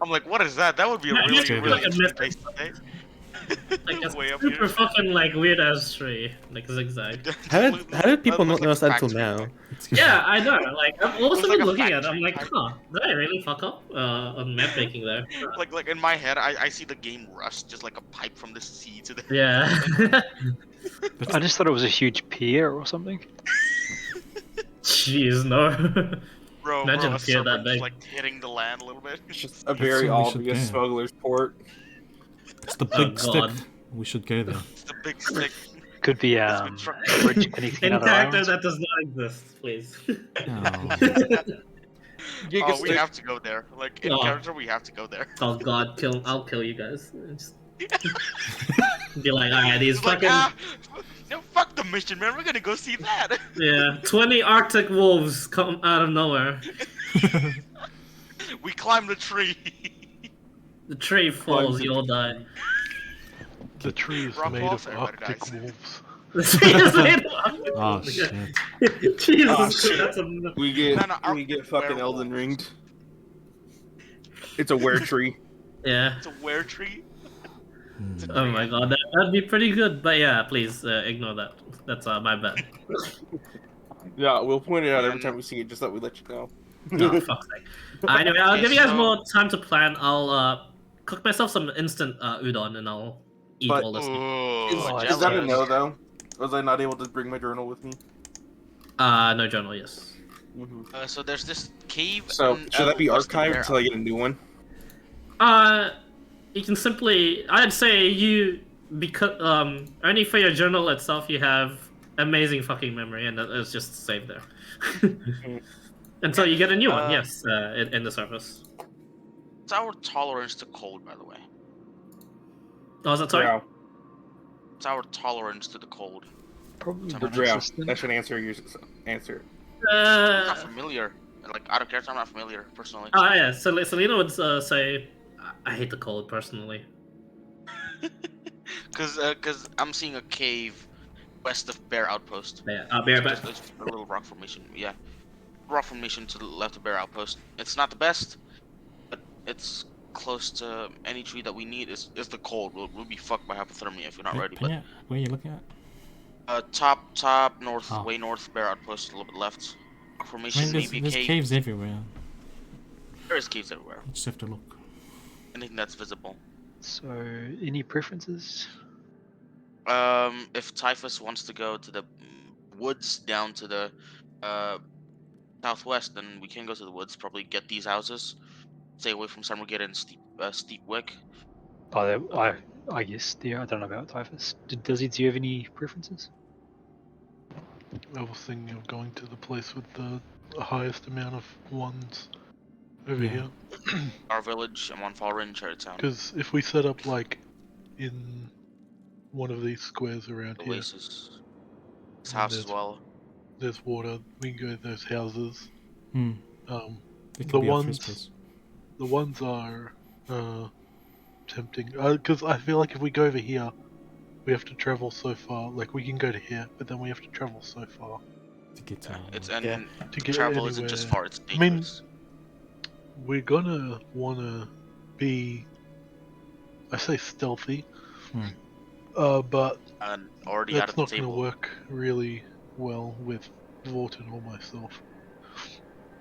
I'm like, what is that? That would be a Yeah, really, it's really like a interesting miss. place to stay. Like a Way up super here. fucking like weird ass tree, like zigzag. How did people not Looks like notice that until factory, now? like- Yeah, I know. Like I've also Looks like been a looking at it. factory I'm like, type. huh, did I really fuck up on map making there? Like in my head, I see the game Rust, just like a pipe from the sea to the. Yeah. I just thought it was a huge pier or something. Jeez, no. Bro, Imagine a a pier that serpent just big. like hitting the land a little bit. It's just a very where we should obvious go. smuggler's port. It's the Oh, big stick. God. We should go there. It's the big stick. Could be It's a been truck- bridge connecting In another character island. that does not exist, please. Oh. Oh, we have to go there. Like in Oh. character, we have to go there. Oh god, I'll kill you guys. Just be like, alright, these It's like, fucking no, fuck the mission, man. We're gonna go see that. yeah, 20 Arctic wolves come out of nowhere. We climb the tree. The tree falls, you'll die. The tree is Rock made off, of everybody Arctic dies. wolves. The tree is made of Arctic Oh wolves. shit. Jesus, Oh, shit. that's a We get No, we get fucking werewolves. Elden Ringed. It's a were tree. yeah. It's a were tree. It's a Oh tree. my god, that'd be pretty good. But yeah, please ignore that. That's my bad. Yeah, we'll point it out every And- time we see it, just that we let you know. Oh, fuck's sake. Anyway, I'll Okay, give you guys so- more time to plan. I'll cook myself some instant udon and I'll eat But- all this. Ooh, Is that a jealous. no though? Was I not able to bring my journal with me? No journal, yes. So there's this cave. So in should that be Western archived Bear until I get a new one? You can simply, I'd say you, because only for your journal itself you have amazing fucking memory and it's just saved there. Until you get a new one, yes, in the service. It's our tolerance to cold, by the way. Oh, is that sorry? Drow. It's our tolerance to the cold. Probably The The not drow. existent. That should answer your answer. I'm not familiar. Like out of character, I'm not familiar personally. Yeah, so Selena would say, I hate the cold personally. Cause I'm seeing a cave west of Bear Outpost. Yeah, I'll be right back. Just a little rock formation. Yeah, rock formation to the left of Bear Outpost. It's not the best, but it's close to any tree that we need. Is the cold? We'll be fucked by hypothermia if we're not ready. Can But you, where are you looking at? top north, Oh. way north, Bear Outpost, a little bit left. Rock I formation, mean, maybe a there's cave. caves everywhere. There is caves everywhere. You just have to look. Anything that's visible. So, any preferences? If Typhus wants to go to the woods down to the southwest, then we can go to the woods. Probably get these houses. Stay away from Summergate and Steep Wick. Oh, I guess. Yeah, I don't know about Typhus. Do you have any preferences? I was thinking of going to the place with the highest amount of ones over Yeah. here. Our village and one Fall Inn, Cherrytown. Because if we set up like in one of these squares around here, Oasis. This house as there's- well. there's water. We can go to those houses. Hmm. The It could be our ones- first place. The ones are tempting. Because I feel like if we go over here, we have to travel so far. Like we can go to here, but then we have to travel so far To get to. It's Yeah. and to get travel isn't just anywhere. far. It's I mean, dangerous. We're gonna wanna be, I say stealthy, but And already out that's of the not gonna table. work really well with Vorton or myself.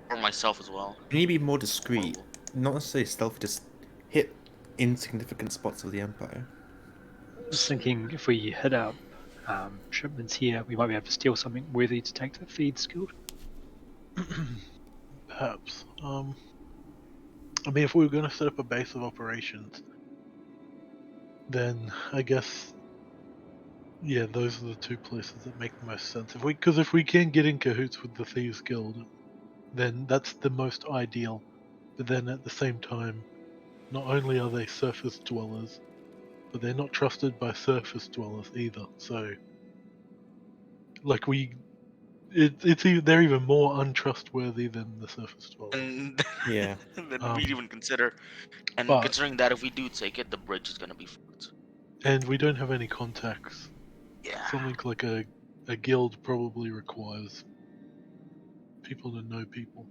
Or myself as well. You need to be more discreet. Not necessarily stealth, just hit insignificant spots of the Empire. Just thinking if we hit out shipments here, we might be able to steal something worthy to take to the Feeds Guild. Perhaps. I mean, if we were gonna set up a base of operations, then I guess, yeah, those are the two places that make the most sense. If we can get in cahoots with the Thieves Guild, then that's the most ideal. But then at the same time, not only are they surface dwellers, but they're not trusted by surface dwellers either. So, like they're even more untrustworthy than the surface dwellers. And Yeah. than we'd even consider. And but- considering that if we do take it, the bridge is gonna be fucked. And we don't have any contacts. Yeah. Something like a a guild probably requires people to know people.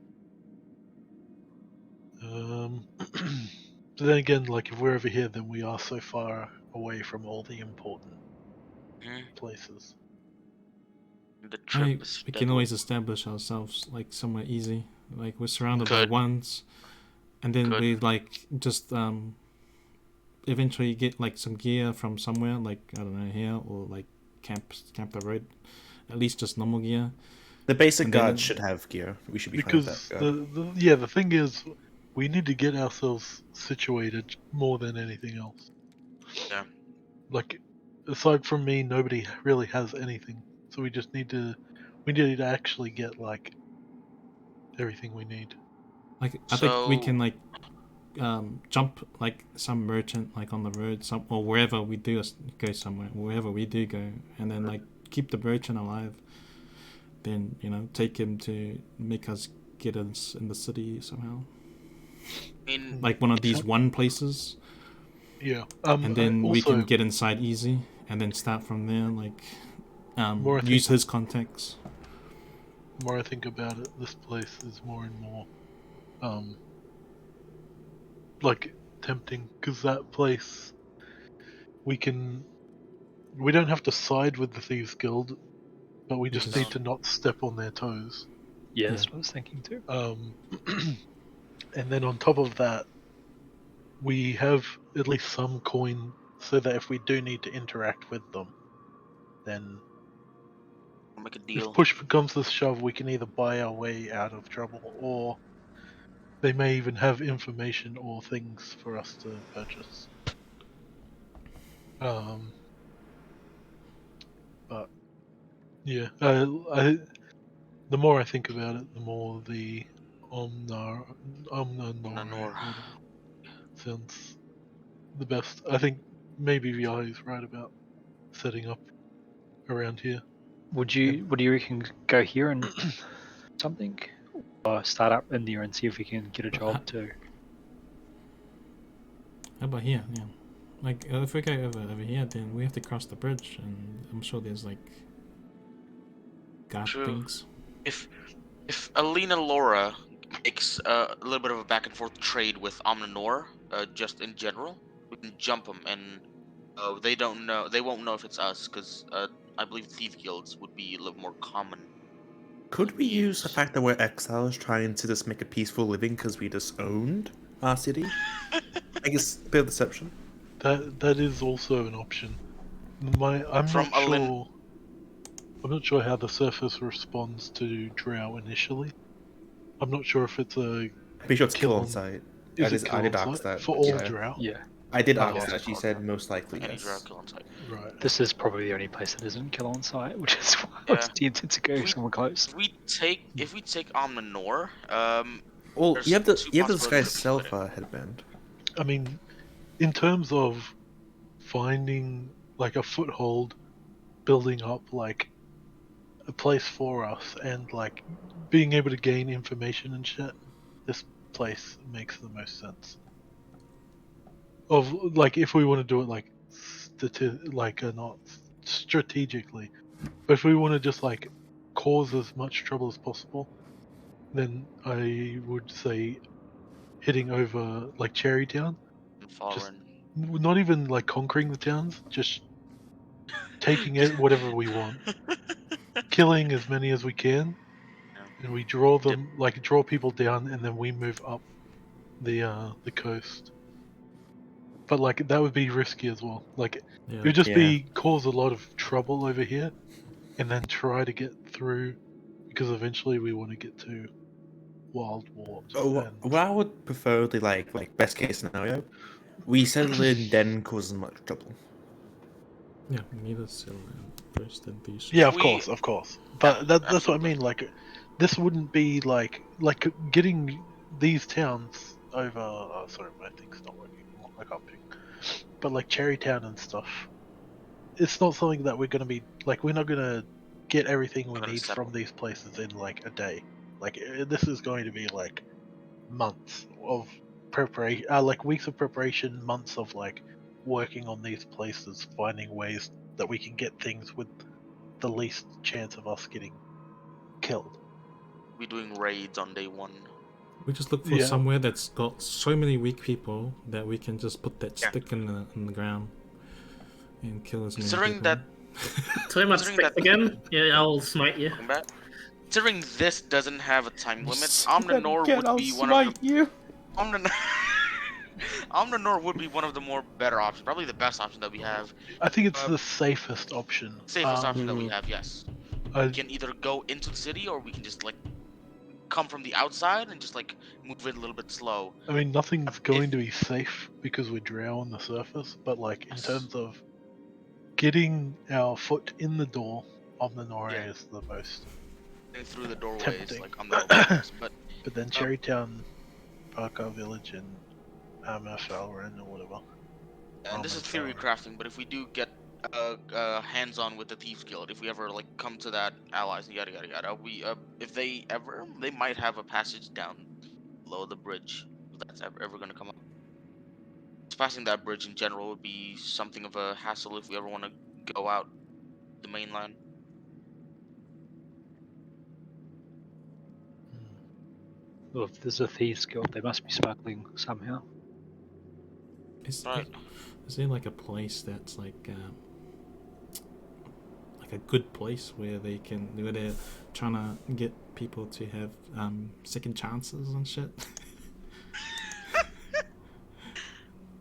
But then again, like if we're over here, then we are so far away from all the important Mhm. places. The trip We is can deadly. always establish ourselves like somewhere easy. Like we're surrounded by Good. ones, and then Good. we like just eventually get like some gear from somewhere, like I don't know here or like camp the road, at least just normal gear. The basic And then guards should have gear. We should be fine with Because that. the thing is, we need to get ourselves situated more than anything else. Yeah. Like, aside from me, nobody really has anything. So we need to actually get like everything we need. Like I think we So can like jump like some merchant like on the road some or wherever we do go somewhere wherever we do go, and then like keep the merchant alive, then take him to make us get us in the city somehow, in like one of these one places, Yeah. and then we Also, can get inside easy and then start from there, like More I use think- his contacts. the more I think about it, this place is more and more, like tempting because that place we don't have to side with the Thieves Guild, but we just just- need to not step on their toes. Yeah, Yeah. that's what I was thinking too. And then on top of that, we have at least some coin so that if we do need to interact with them, then We'll make a if deal. push comes to shove, we can either buy our way out of trouble, or they may even have information or things for us to purchase. But yeah, the more I think about it, the more the Omnar Nanor. whatever sounds the best. I think maybe VI is right about setting up around here. What do you reckon? Go here and something, or start up in there and see if we can get a job too. How about here? Yeah, like if we go over here, then we have to cross the bridge, and I'm sure there's like guard True. things. If Alina Laura makes a little bit of a back and forth trade with Omninor, just in general, we can jump them, and they won't know if it's us, because I believe thief guilds would be a little more common. Could we use the fact that we're exiles trying to just make a peaceful living because we just owned our city? I guess a bit of deception. That is also an option. I'm From not Alin- sure. I'm not sure how the surface responds to Drow initially. I'm not sure if it's a Pretty sure it's kill on on- sight. is I it kill did on ask sight that. for all yeah. Drow. Yeah, I did Oh, ask yeah. that. She said most likely Any Drow yes. kill on site. Right. this is probably the only place that isn't kill on site, which is why I was Yeah. tempted to go We- somewhere close. If we take Omninor, Well, there's you have the two you have the possibilities disguised of splitting. self headband. I mean, in terms of finding like a foothold, building up like a place for us, and like being able to gain information and shit, this place makes the most sense. Of like, if we want to do it like not strategically, but if we want to just like cause as much trouble as possible, then I would say hitting over like Cherry Town. And Just Fallen. not even like conquering the towns, just taking it whatever we want, killing as many as we can, Yeah. and we draw them draw people down, and then we move up the coast. But like that would be risky as well. Like it Yeah. would just Yeah. be cause a lot of trouble over here, and then try to get through, because eventually we want to get to Wild Wart. Oh, and what I would preferably like best case scenario, we settle in then cause as much trouble. Yeah, we need to settle in first and these. yeah, of We- course. But that's what I absolutely. mean. Like, this wouldn't be like getting these towns over. Oh, sorry, my thing's not working anymore. I can't ping. But like Cherrytown and stuff, it's not something that we're gonna be like. We're not gonna get everything we We're gonna need settle. from these places in like a day. Like this is going to be like months of preparation, like weeks of preparation, months of like working on these places, finding ways that we can get things with the least chance of us getting killed. We're doing raids on day 1. We just look for Yeah. somewhere that's got so many weak people that we can just put that Yeah. stick in the ground and kill as many Considering people. that, Tell me about Considering sticks that- again. Yeah, I'll smite you. welcome back. Considering this doesn't have a time limit, Swear to Omninor God, would I'll be one of smite you. Omninor would be one of the more better options, probably the best option that we have. I think it's Uh, the safest option. Safest option that we have, yes. I- We can either go into the city or we can just like come from the outside and just like move it a little bit slow. I mean, nothing's If- going to be safe because we're Drow on the surface, but like in Yes. terms of getting our foot in the door, Omninor Yeah. is the most. Going through the doorways, Tempting. like on the openings. But But then Cherrytown, Parkour Village, and Falren or whatever. and this is theory crafting, but if we do get hands-on with the Thieves Guild, if we ever like come to that, allies and yada yada yada, we if they might have a passage down below the bridge, if that's ever gonna come up. Just passing that bridge in general would be something of a hassle if we ever want to go out the mainland. Well, if there's a thieves guild, they must be smuggling somehow. Right. Is there like a place that's like a good place where they're trying to get people to have second chances and shit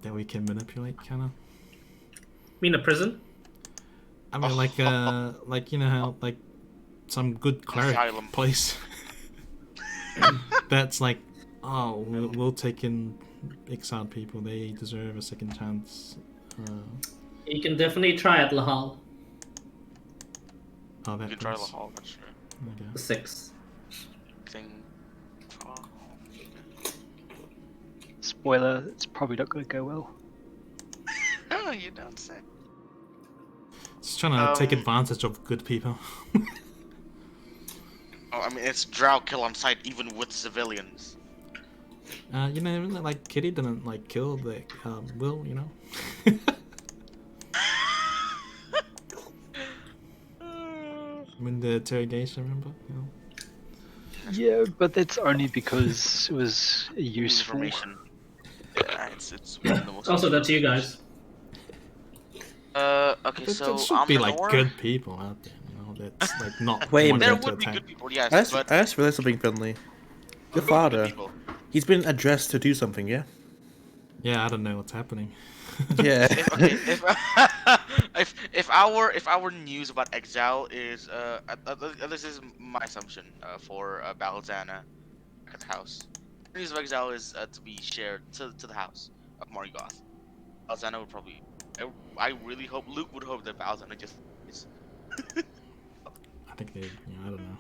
that we can manipulate, kind of? Mean a prison? I mean, like you know how like some good cleric Asylum. place that's like, oh, we'll take in exiled people. They deserve a second chance. You can definitely try at Lahal. Oh, You that can try place. Lahal, that's true. Okay. The 6. Thing. Oh. Spoiler, it's probably not going to go well. Oh, you don't say. Just trying to take Um, advantage of good people. Oh, I mean, it's Drow kill on sight even with civilians. You know, like Kitty didn't like kill the Will, you know. When the interrogation, remember? You know? Yeah, but that's only because it was useful. Information. Yeah, it's one of the most. Also, that's you guys. Okay, There so should be like Omninor- good people out there, you know. That's like not. Wait a wanting There minute. to would be attack. good people, yes, I but just realized something friendly. Your good father, people. he's been addressed to do something, yeah? Yeah, I don't know what's happening. Yeah. If our news about Exile is this is my assumption for Balzana at the house. News of Exile is to be shared to the house of Morgoth. Balzana would probably. I really hope Luke would hope that Balzana just is. I think they. I don't know.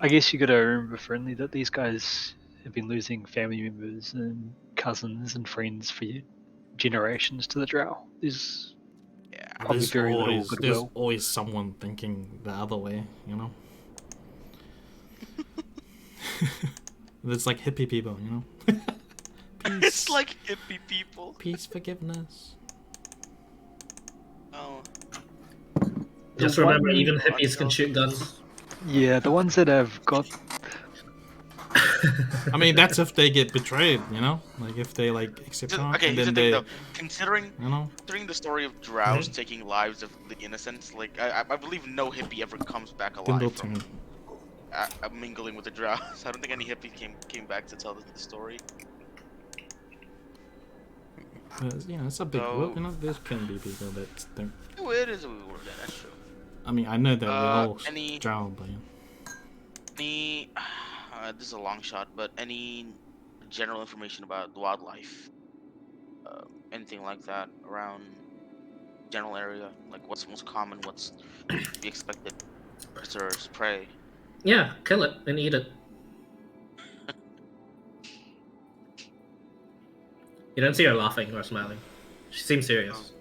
I guess you gotta remember, friendly, that these guys have been losing family members and cousins and friends for generations to the Drow. There's Yeah. probably There's very little always, goodwill. there's always someone thinking the other way, you know. There's like hippie people, you know. It's like hippie people. peace, forgiveness. Oh. Just The remember, one- even hippies can shoot guns. Yeah, the ones that have got I mean, that's if they get betrayed, you know. Like if they like accept wrong, Okay, and here's the then thing they, though. Considering you know. the story of Drows taking lives of the innocents, like I believe no hippie ever comes back alive from Dimbleton. mingling with the Drows. I don't think any hippie came back to tell the story. You know, it's a big So- world. You know, there can be people that don't. Oh, it is a weird world, yeah, that's true. I mean, I know that we're all any- drowned, but yeah. Any, this is a long shot, but any general information about wildlife, anything like that around general area, like what's most common, what's to be expected, predators, prey. Yeah, kill it and eat it. You don't see her laughing or smiling. She seems serious.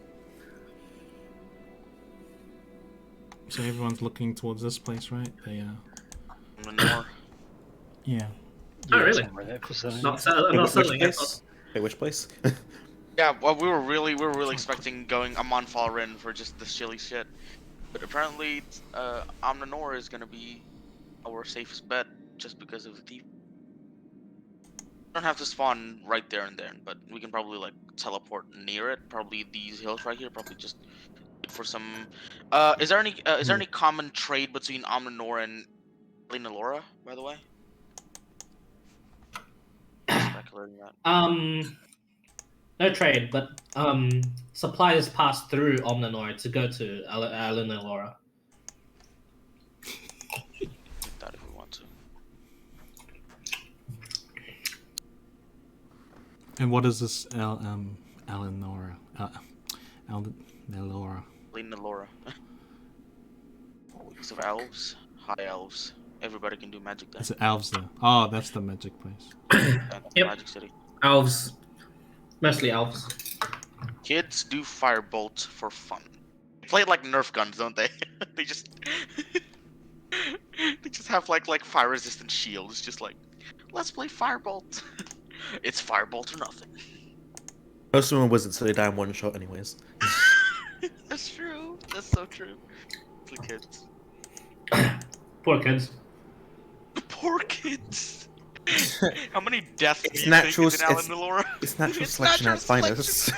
So everyone's looking towards this place, right? They Manure. yeah. Oh, really? somewhere there for some- Not Wait, selling it. place? Wait, which place? Yeah, well, we were really expecting going Amon Fallen for just the chilly shit. But apparently, Omninor is gonna be our safest bet just because of the thief. Don't have to spawn right there and then, but we can probably like teleport near it. Probably these hills right here. Probably just wait for some. Is there any common trade between Omninor and Linalora, by the way? Speculating that. No trade, but supplies pass through Omninor to go to Alinalora. That if we want to. And what is this Alinora? Alinalora. Linalora. Because of elves, high elves. Everybody can do magic there. Is it elves there? Oh, that's the magic place. That's Yep. Magic City. Elves. Mostly elves. Kids do firebolt for fun. They play it like Nerf guns, don't they? They just they just have like fire resistant shields. Just like, let's play firebolt. It's firebolt or nothing. Most of them are wizards, so they die in one shot, anyways. That's true. That's so true. It's the kids. Poor kids. Poor kids. How many deaths It's do you natural. think is in Alan Delora? It's natural It's selection at its natural finest.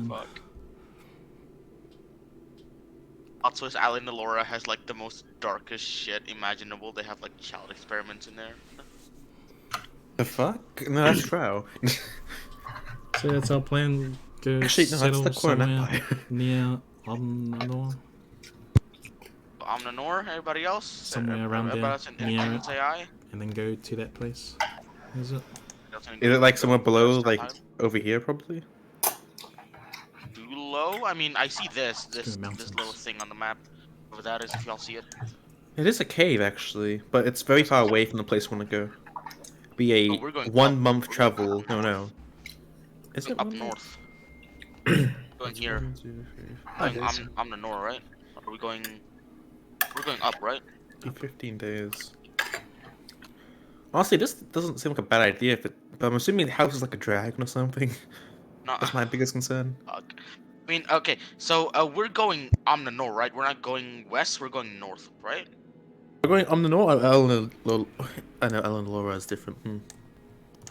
Fuck. Also, Alan Delora has like the most darkest shit imaginable. They have like child experiments in there. The fuck? No, that's Drow. So that's our plan. Go Actually, no, that's settle the Corn somewhere Empire. near Omninor. Omninor, everybody else? Somewhere around there, Everybody else in near it. AI? And then go to that place. Is it? Is it like somewhere below, like over here, probably? Below? I mean, I see this go mountains. little thing on the map. Over that is, if y'all see it. It is a cave, actually, but it's very far away from the place we want to go. Be a Oh, we're going 1 up. month travel. No. Is it Up 1 month? north. Going here. 1, 2, 3, Going Omninor, right? Or are we going... We're going up, right? 15 days. Honestly, this doesn't seem like a bad idea, but I'm assuming the house is like a dragon or something. No, That's my biggest concern. I mean, okay, so we're going Omninor, right? We're not going west, we're going north, right? We're going on the north. I know Ellen Laura is different.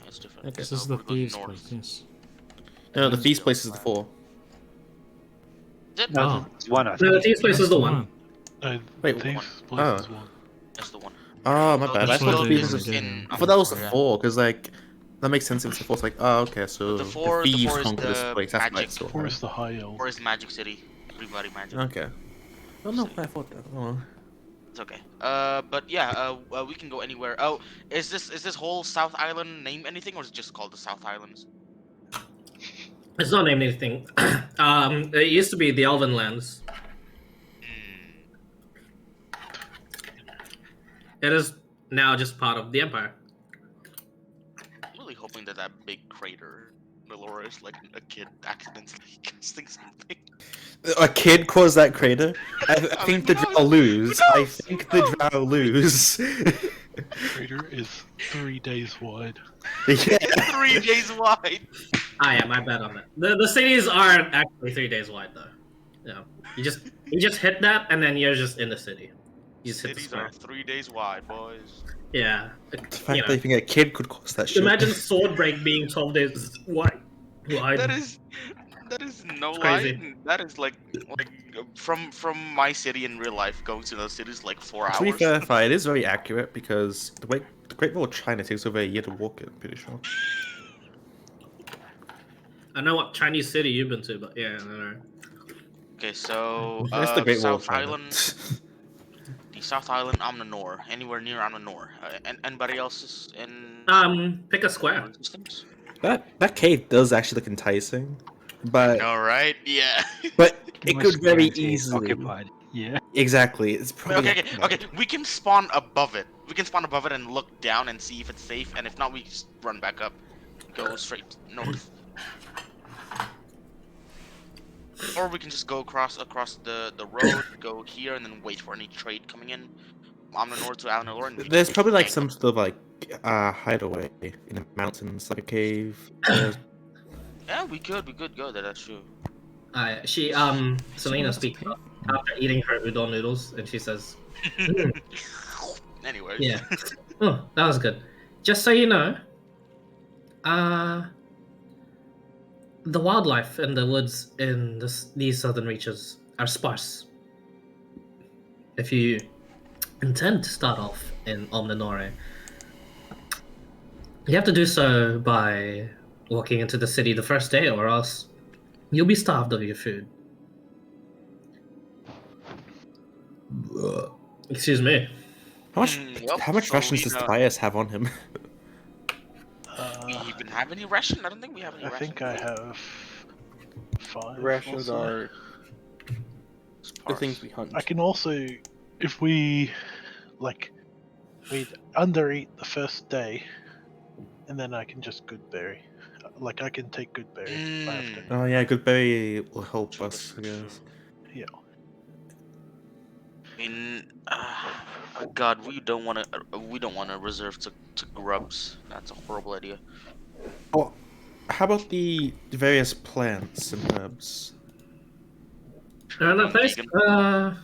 That's different. Okay. This So is the we're going thieves' north. place. Yes. No, the feast place is the 4. Is it? No, Oh. it's one. I No, think. these places That's is the one. No, Wait, Thieves' one. Place is Oh. one. That's the one. Oh, my So bad. I That's thought what the it feast is was. again. I thought that was the Yeah. 4, because like that makes sense if it's the 4. It's like, oh, okay, so The the four thieves is conquer this the place. That's why magic. it's so Or high. is the High Elf? Or is Magic City? Everybody Magic. Okay. Oh no, I thought that. Oh. It's okay. But yeah, we can go anywhere. Oh, is this whole South Island name anything, or is it just called the South Islands? It's not named anything. It used to be the Elven Lands. It is now just part of the Empire. I'm really hoping that that big crater, Melora, is like a kid accidentally casting something. A kid caused that crater. I think the who Drow knows? lose. Who I knows? think Who the Drow lose. Crater is 3 days wide. Yeah. 3 days wide. Ah, yeah, my bad on that. The cities aren't actually 3 days wide though. Yeah, you just hit that and then you're just in the city. You just hit the Cities square. are 3 days wide, boys. Yeah, The you fact know. that you think a kid could cause that shit. Imagine Swordbreak being 12 days wide. That is no It's lie. crazy. That is like from my city in real life going to those cities like 4 hours. To be fair, it is very accurate because the Great Wall of China takes over a year to walk it. I'm pretty sure. I know what Chinese city you've been to, but yeah, I don't know. Okay, so That's the Great Wall of South China. Island, the South Island, Omninor, anywhere near Omninor. And anybody else is in Pick a square. existence? that cave does actually look enticing, but No, right? Yeah. but it Most could very guaranteed easily. occupied. Yeah. Exactly, it's probably. Okay. We can spawn above it. We can spawn above it and look down and see if it's safe. And if not, we just run back up, go straight north. Or we can just go across the road, go here, and then wait for any trade coming in. Omninor to Alinor. And we There's just probably like gang some up. sort of like hideaway in the mountains, like a cave. Yeah, we could go there. That's true. Selena speaks up after eating her udon noodles, and she says, "Hmm, Anyways. yeah, oh, that was good. Just so you know, uh, the wildlife in the woods in these southern reaches are sparse. If you intend to start off in Omninore, you have to do so by walking into the city the first day, or else you'll be starved of your food. Excuse me. Well, How much so rations we does Tobias have on him? we even have any ration? I don't think we have any I ration. think I have 5 Rations or so. are the Sparse. things we hunt. I can also, if we undereat the first day, and then I can just goodberry. Like I can take goodberry if I have to. Oh yeah, Goodberry will help True, us, I that's guess. Yeah. I mean, God, we don't want to reserve to grubs. That's a horrible idea. Oh, how about the various plants and herbs? No, I'm place. vegan.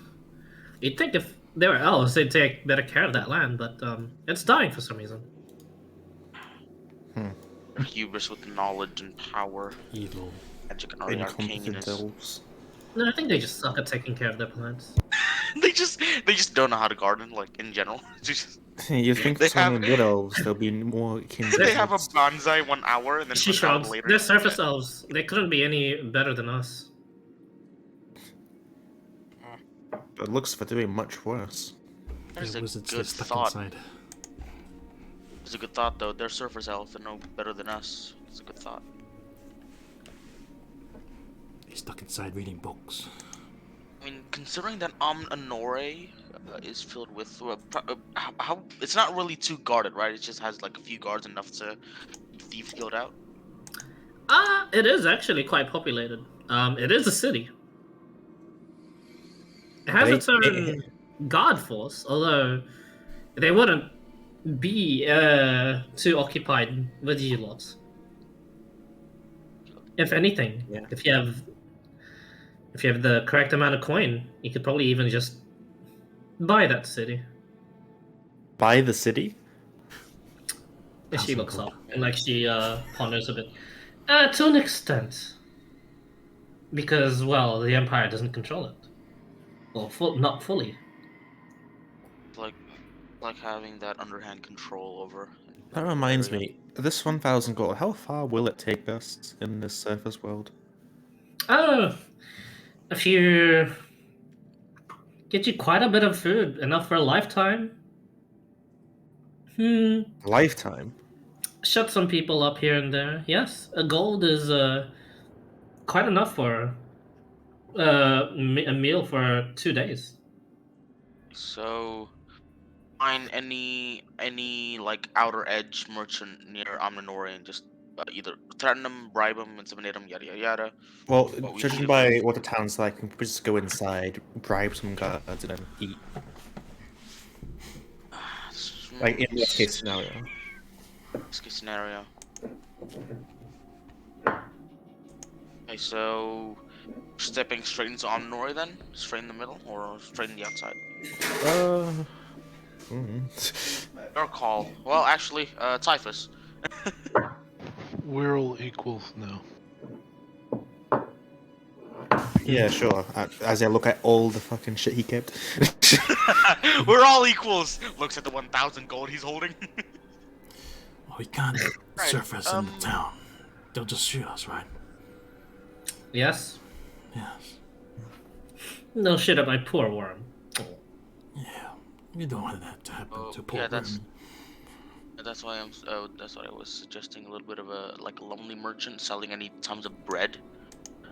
You'd think if they were elves, they'd take better care of that land, but it's dying for some reason. Hubris with knowledge and power, Evil. magic and Incompetent arcaneness. elves. No, I think they just suck at taking care of their plants. they just don't know how to garden, like in general. Just, You'd think They some have- wood elves, they'll be more akin to they have a elves. bonsai 1 hour and then She an hour shrugs. later. They're surface elves. They couldn't be any better than us. But looks for doing much worse. There's The a wizards good get stuck thought. inside. It's a good thought though. They're surface elves. They're no better than us. It's a good thought. He's stuck inside reading books. I mean, considering that Omninore is filled with how it's not really too guarded, right? It just has like a few guards enough to keep thieves killed out. It is actually quite populated. It is a city. It has its own guard force, although they wouldn't be too occupied with you lots. If anything, Yeah. if you have the correct amount of coin, you could probably even just buy that city. By the city? And she Thousand looks gold. up and like she ponders a bit. To an extent, because well, the Empire doesn't control it, well, not fully. Like having that underhand control over. That reminds me, this 1,000 gold, how far will it take us in this surface world? Oh, if you get you quite a bit of food, enough for a lifetime. Lifetime? Shut some people up here and there. Yes, a gold is quite enough for a meal for 2 days. So, find any like outer edge merchant near Omninore and just either threaten them, bribe them, intimidate them, yada yada yada. Well, But we judging leave by with- what the town's like, we can just go inside, bribe some guards, and then eat. Like, in worst case scenario. Worst case scenario. Okay, so stepping straight into Omninore then, straight in the middle, or straight in the outside. Your call. Well, actually, Typhus. We're all equals now. Yeah, sure. As I look at all the fucking shit he kept. We're all equals. Looks at the 1,000 gold he's holding. We can't Right, surface in the town. They'll just shoot us, right? Yes. Yes. No shit at my poor worm. Yeah. You don't want that to happen Oh, to poor yeah, that's- Wormy. That's why that's what I was suggesting. A little bit of a lonely merchant selling any tons of bread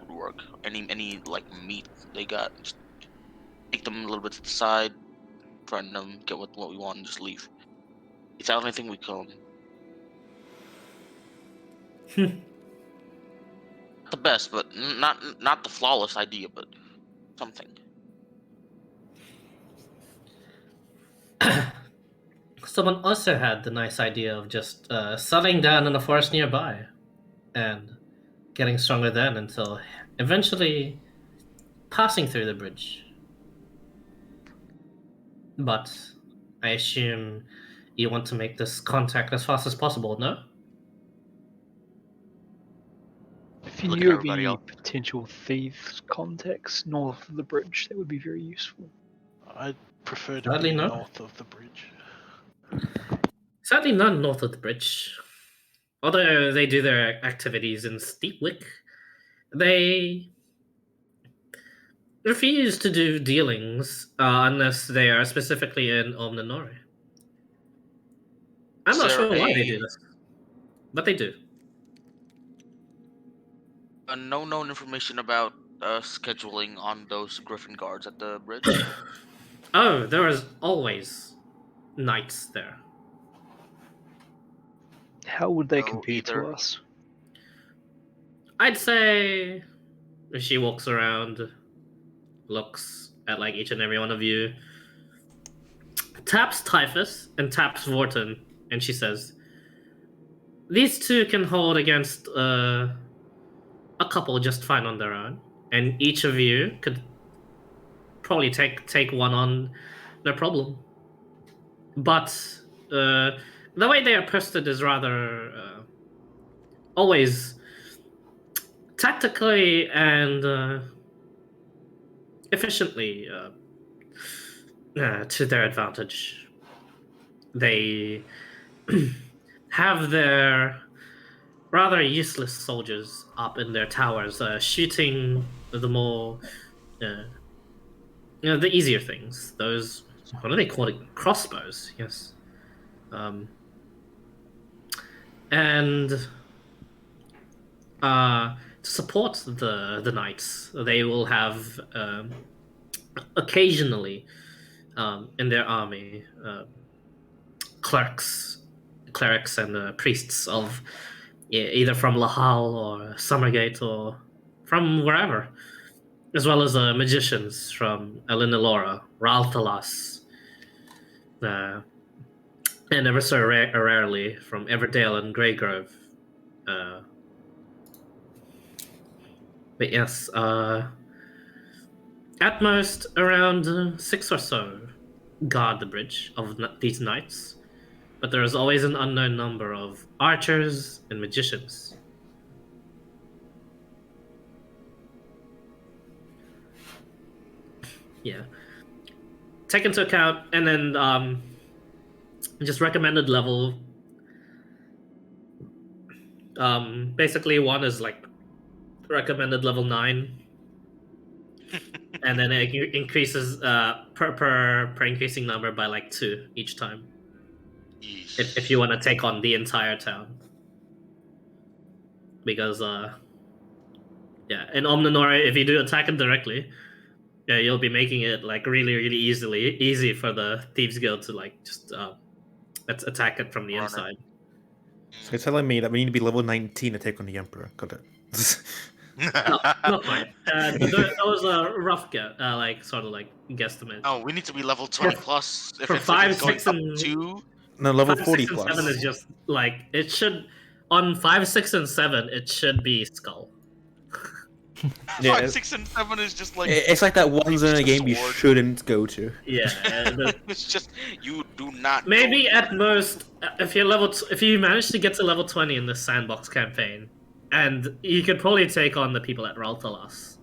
would work. Any like meat they got, just take them a little bit to the side, threaten them, get what we want, and just leave. It's the only thing we kill them. The best, but not the flawless idea, but something. Someone also had the nice idea of just settling down in the forest nearby and getting stronger then until eventually passing through the bridge. But I assume you want to make this contact as fast as possible, no? If you Look at knew of everybody any else. potential thieves' contacts north of the bridge, that would be very useful. I'd prefer to Sadly be no. north of the bridge. Sadly, none north of the bridge. Although they do their activities in Steepwick, they refuse to do dealings unless they are specifically in Omninori. I'm Is not there sure why they a- do this, but they do. No known information about scheduling on those Griffin guards at the bridge? Oh, there is always knights there. How would they No, compare to either. us? I'd say if she walks around, looks at like each and every one of you, taps Typhus and taps Vorton, and she says, "These two can hold against a couple just fine on their own, and each of you could probably take one on, no problem. But the way they are posted is rather always tactically and efficiently to their advantage. They have their rather useless soldiers up in their towers, shooting the more, the easier things. Those, what are they called? Crossbows, yes. And to support the knights, they will have occasionally in their army clerics and priests of either from Lahal or Summergate or from wherever, as well as magicians from Elinalora, Ralthalas, and ever so rarely from Everdale and Greygrove. But yes, at most around 6 or so guard the bridge of these knights, but there is always an unknown number of archers and magicians. Yeah. Take into account, and then just recommended level. Basically, one is like recommended level 9, and then it increases per increasing number by like 2 each time. If you want to take on the entire town, because yeah, in Omninori, if you do attack it directly, yeah, you'll be making it like really easy for the Thieves Guild to like just let's attack it from the Runner. inside. So you're telling me that we need to be level 19 to take on the Emperor. Got it. No, not quite. Those are rough like sort of like guesstimates. Oh, we need to be level 20 plus. If For it's, 5, if it's going 6, up and to No, level 5, 40 6, and plus. 7 is just like it should. On 5, 6, and 7, it should be Skull. Yeah, 5, 6, and 7 is just like it's like that one zone in a just a game you sword. shouldn't go to. Yeah, it's just you do not. maybe go at most if you're if you manage to get to level 20 in this sandbox campaign, and you could probably take on the people at Ralthalas.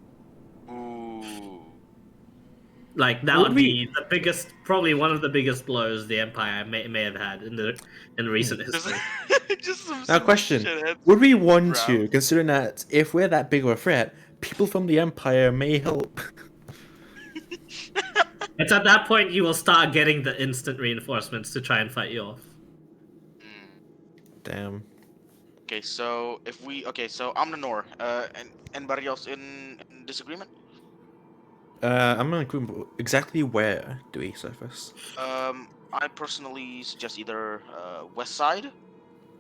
Ooh. Like that Would would we- be the biggest, probably one of the biggest blows the Empire may have had in recent Just, history. just some Now, question: shitheads. would we want Drow. to, considering that if we're that big of a threat, people from the Empire may help? It's at that point you will start getting the instant reinforcements to try and fight you off. Damn. Okay, so if we so Omninor, and anybody else in disagreement? I'm gonna include exactly where do we surface? I personally suggest either west side,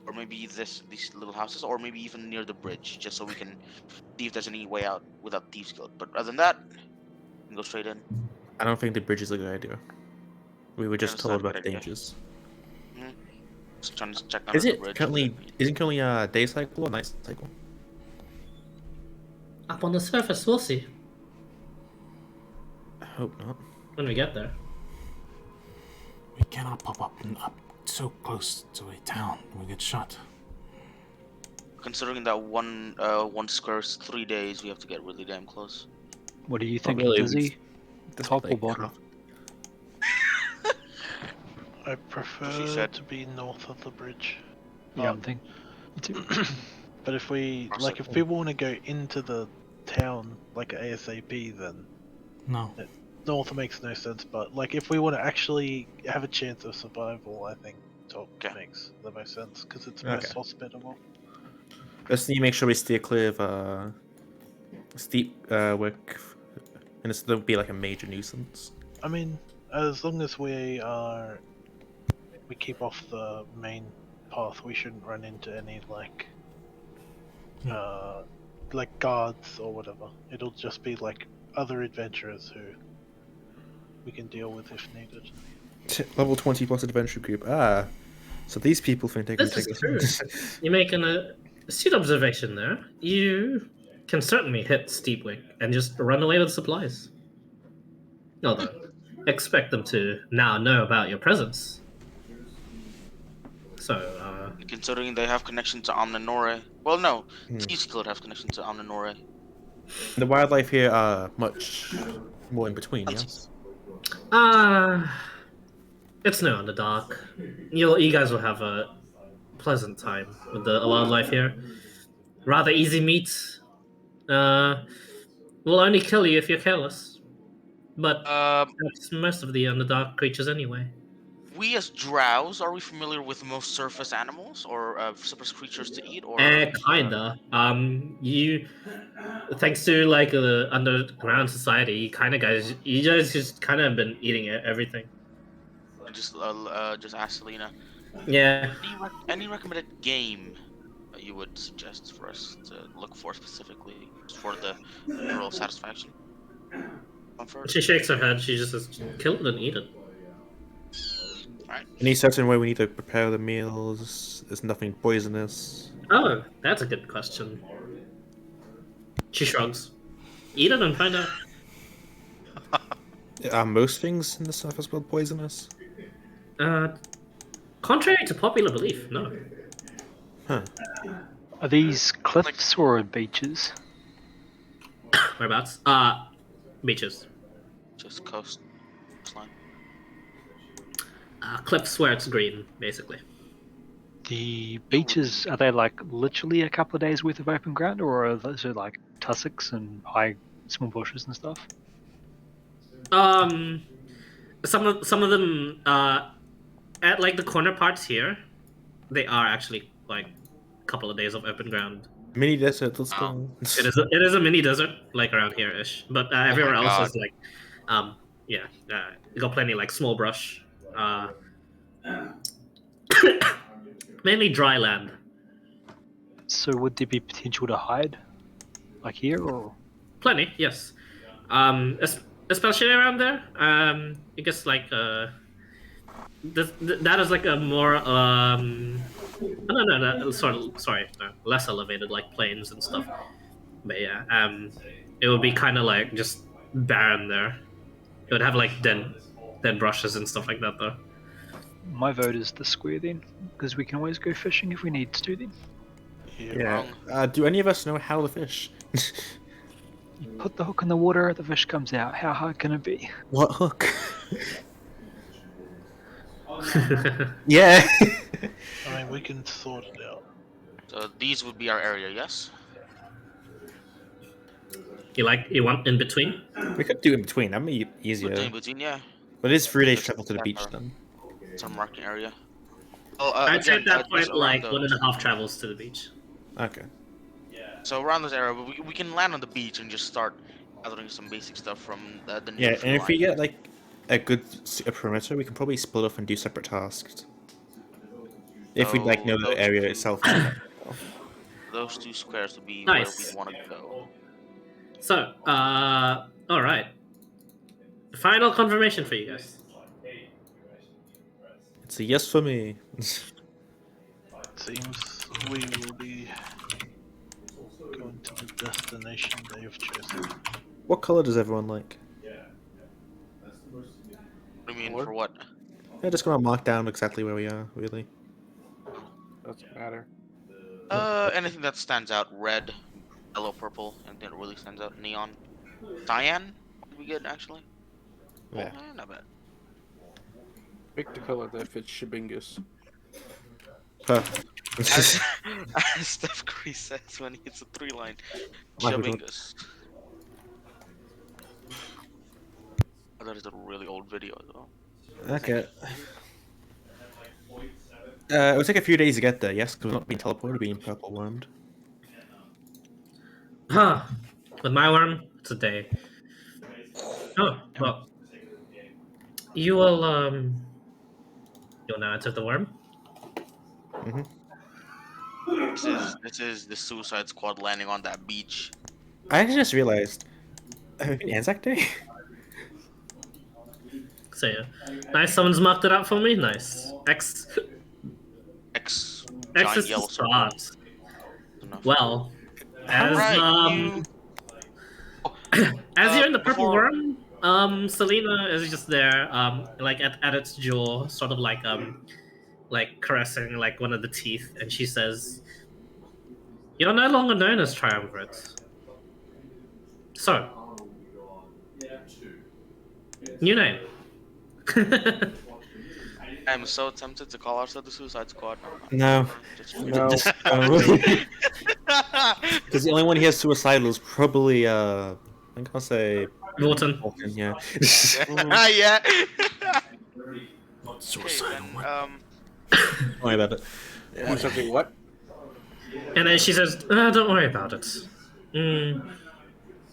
or maybe these little houses, or maybe even near the bridge, just so we can see if there's any way out without Thieves Guild. But other than that, we can go straight in. I don't think the bridge is a good idea. We were just it's told not a about good the idea. dangers. Just trying to check Is under the it bridge. currently? Isn't currently a day cycle or night cycle? Up on the surface, we'll see I hope not. when we get there. We cannot pop up so close to a town. We get shot. Considering that one square is 3 days, we have to get really damn close. What do you Not think, really, Dizzy? This Top or thing, bottom? I prefer said. to be north of the bridge. Yeah, I'm thinking. Me too. But if we Awesome. if people want to go into the town like ASAP, then No. north makes no sense. But like if we want to actually have a chance of survival, I think top Okay. makes the most sense because it's Okay. most hospitable. Just need to make sure we steer clear of steep work, and it's don't be like a major nuisance. I mean, as long as we keep off the main path, we shouldn't run into any like guards or whatever. It'll just be like other adventurers who we can deal with if needed. Level 20 plus adventure group. So these people think they can This take is us. true. You're making a astute observation there. You can certainly hit Steepwick and just run away with supplies. Although, expect them to now know about your presence. So, Considering they have connection to Omninore. Well, no, Hmm. T-Skilled have connection to Omninore. The wildlife here are much more in between, That's- yes? it's no Underdark. You guys will have a pleasant time with the wildlife here. Rather easy meat. Will only kill you if you're careless. But that's most of the Underdark creatures anyway. We as Drows, are we familiar with most surface animals or surface creatures to eat? Or Kinda. You, thanks to like the underground society, you guys just kind of been eating everything. just ask Selena. Yeah. Any recommended game you would suggest for us to look for specifically for the general satisfaction? Comfort? She shakes her head. She just says, "Kill it and eat it." Alright. Any certain way we need to prepare the meals? There's nothing poisonous. Oh, that's a good question. She shrugs. Eat it and find out. Are most things in the surface world poisonous? Contrary to popular belief, no. Huh. Are these cliffs or beaches? Whereabouts? Beaches. Just coastline. Cliffs where it's green, basically. The beaches, are they like literally a couple of days worth of open ground, or are those like tussocks and high small bushes and stuff? Some of them at like the corner parts here, they are actually like a couple of days of open ground. Mini desert, let's go. It is a mini desert like around here ish, but everywhere else God. is like you got plenty like small brush, mainly dry land. So would there be potential to hide, like here, or? Plenty, yes. Especially around there. I guess like that is like a more less elevated like plains and stuff. But yeah, it would be kind of like just barren there. It would have like dead brushes and stuff like that though. My vote is the square then, because we can always go fishing if we need to then. Yeah. Do any of us know how to fish? You put the hook in the water, the fish comes out. How hard can it be? What hook? Yeah. I mean, we can sort it out. So these would be our area, yes? You want in between? We could do in between. That'd be easier. In between, yeah. But it's 3 days travel to the beach then. Some marking area. Oh, I'd say at that just point like around 1.5 travels to the beach. Okay. So around this area, we can land on the beach and just start gathering some basic stuff from the Yeah, nearby and if we line. get like a good perimeter, we can probably split off and do separate tasks. If we like know the area itself. Those 2 squares would be Nice. where we want to go. So, all right. Final confirmation for you guys. It's a yes for me. Seems we will be going to the destination they have chosen. What color does everyone like? I mean, Or- for what? Yeah, just gonna mark down exactly where we are, really. Doesn't matter. Anything that stands out: red, yellow, purple. Anything that really stands out: neon, cyan would be good actually. Yeah. Not bad. Pick the color that fits Shibingus. Perfect. As, as Steph Curry says when he hits a 3-line, Michael Jordan. Shabingus. That is a really old video though. Okay. It'll take a few days to get there, yes, because we're not being teleported, being purple wormed. Huh. With my worm, it's a day. Oh, well. You will, you'll now enter the worm. This is the Suicide Squad landing on that beach. I actually just realized. Have it been Anzac Day? So yeah. Nice, someone's marked it up for me. Nice. X X X giant is the yellow circle. start. Enough. Well, as Right, as you're in the purple before- worm, Selena is just there, like at its jaw, sort of like caressing like one of the teeth, and she says, "You're no longer known as Triumvirate. So, new name." I'm so tempted to call ourselves the Suicide Squad. No. Just- No. Because the only one he has suicidal is probably, I think I'll say Norton. Vulcan, yeah. yeah. Not Okay, suicidal. then, What? Don't worry about it. Do something what? And then she says, "Don't worry about it.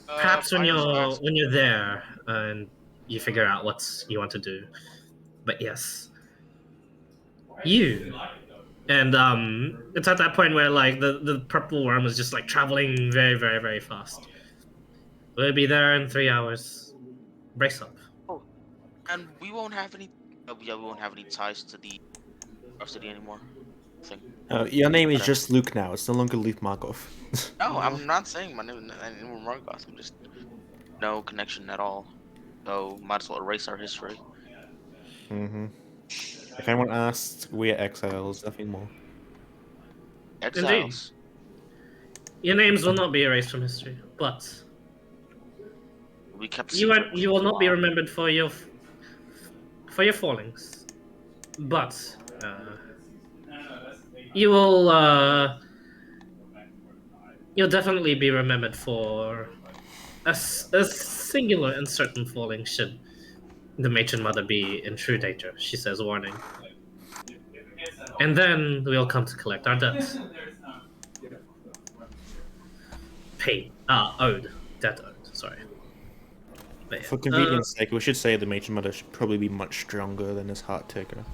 Perhaps when I just you're asked- when you're there and you figure out what you want to do. But yes, you." And it's at that point where like the purple worm is just like traveling very, very, very fast. We'll be there in 3 hours. Brace up. and we won't have any. Yeah, we won't have any ties to the our city anymore. Your name is just Luke now. It's no longer Luke Markov. No, I'm not saying my name is Marcos. I'm just no connection at all. So might as well erase our history. If anyone asks, we're exiles, nothing more. Exiles. Your names will not be erased from history, but We kept you secret you will for a not be while. remembered for your fallings. But you will you'll definitely be remembered for a singular and certain falling should the matron mother be in true danger, she says, warning. And then we'll come to collect our debts. Paid. Owed. Debt owed, sorry. But yeah, For convenience sake, we should say the Matron Mother should probably be much stronger than this Heart Taker.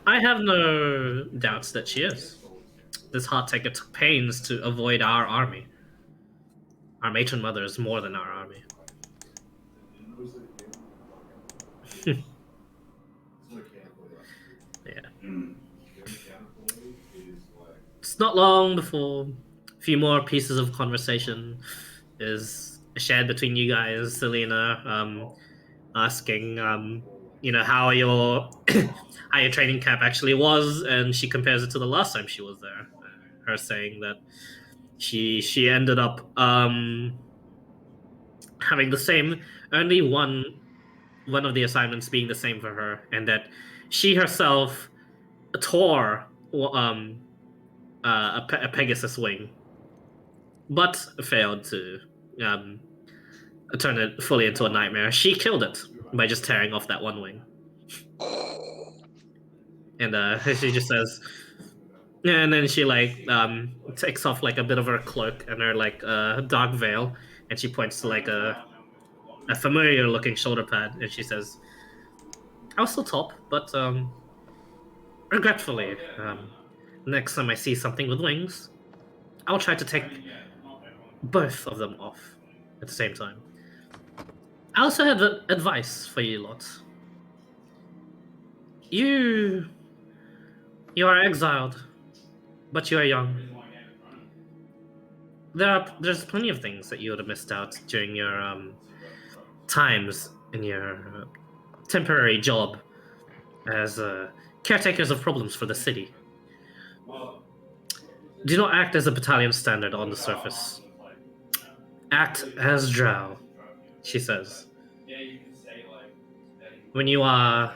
I have no doubts that she is. This Heart Taker took pains to avoid our army. Our matron mother is more than our army. Yeah. It's not long before a few more pieces of conversation is shared between you guys. Selena asking, how your how your training camp actually was, and she compares it to the last time she was there. Her saying that she ended up having the same, only one of the assignments being the same for her, and that she herself tore a Pegasus wing, but failed to turn it fully into a nightmare. She killed it by just tearing off that one wing. And she just says, and then she takes off like a bit of her cloak and her dark veil, and she points to like a familiar looking shoulder pad, and she says, "I was still top, but regretfully, next time I see something with wings, I'll try to take both of them off at the same time. I also have advice for you lot. You are exiled, but you are young. there's plenty of things that you would have missed out during your times in your temporary job as caretakers of problems for the city. Do not act as a battalion standard on the surface. Act as Drow, she says. When you are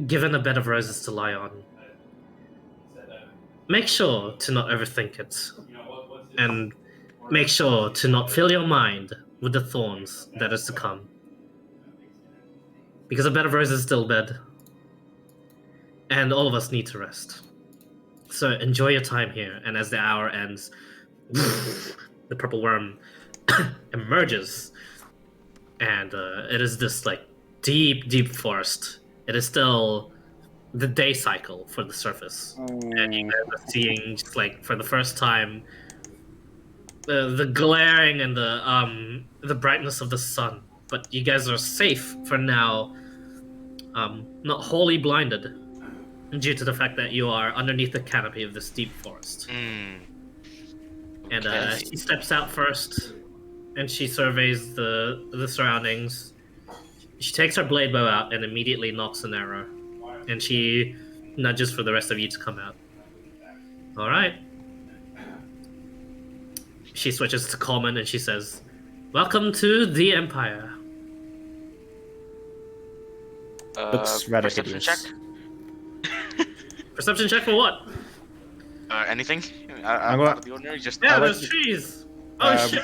given a bed of roses to lie on, make sure to not overthink it. And make sure to not fill your mind with the thorns that is to come. Because a bed of roses is still a bed. And all of us need to rest. So enjoy your time here, and as the hour ends, the purple worm emerges. And it is this like deep forest. It is still the day cycle for the surface. And you guys are seeing just like for the first time the glaring and the brightness of the sun. But you guys are safe for now, not wholly blinded due to the fact that you are underneath the canopy of this deep forest. And she steps out first, and she surveys the surroundings. She takes her blade bow out and immediately knocks an arrow, and she nudges for the rest of you to come out. All right. She switches to common and she says, "Welcome to the Empire." Looks rather Perception hideous. check. Perception check for what? Anything? I'm Out of the ordinary? Just Yeah, like there's to- trees. Oh shit,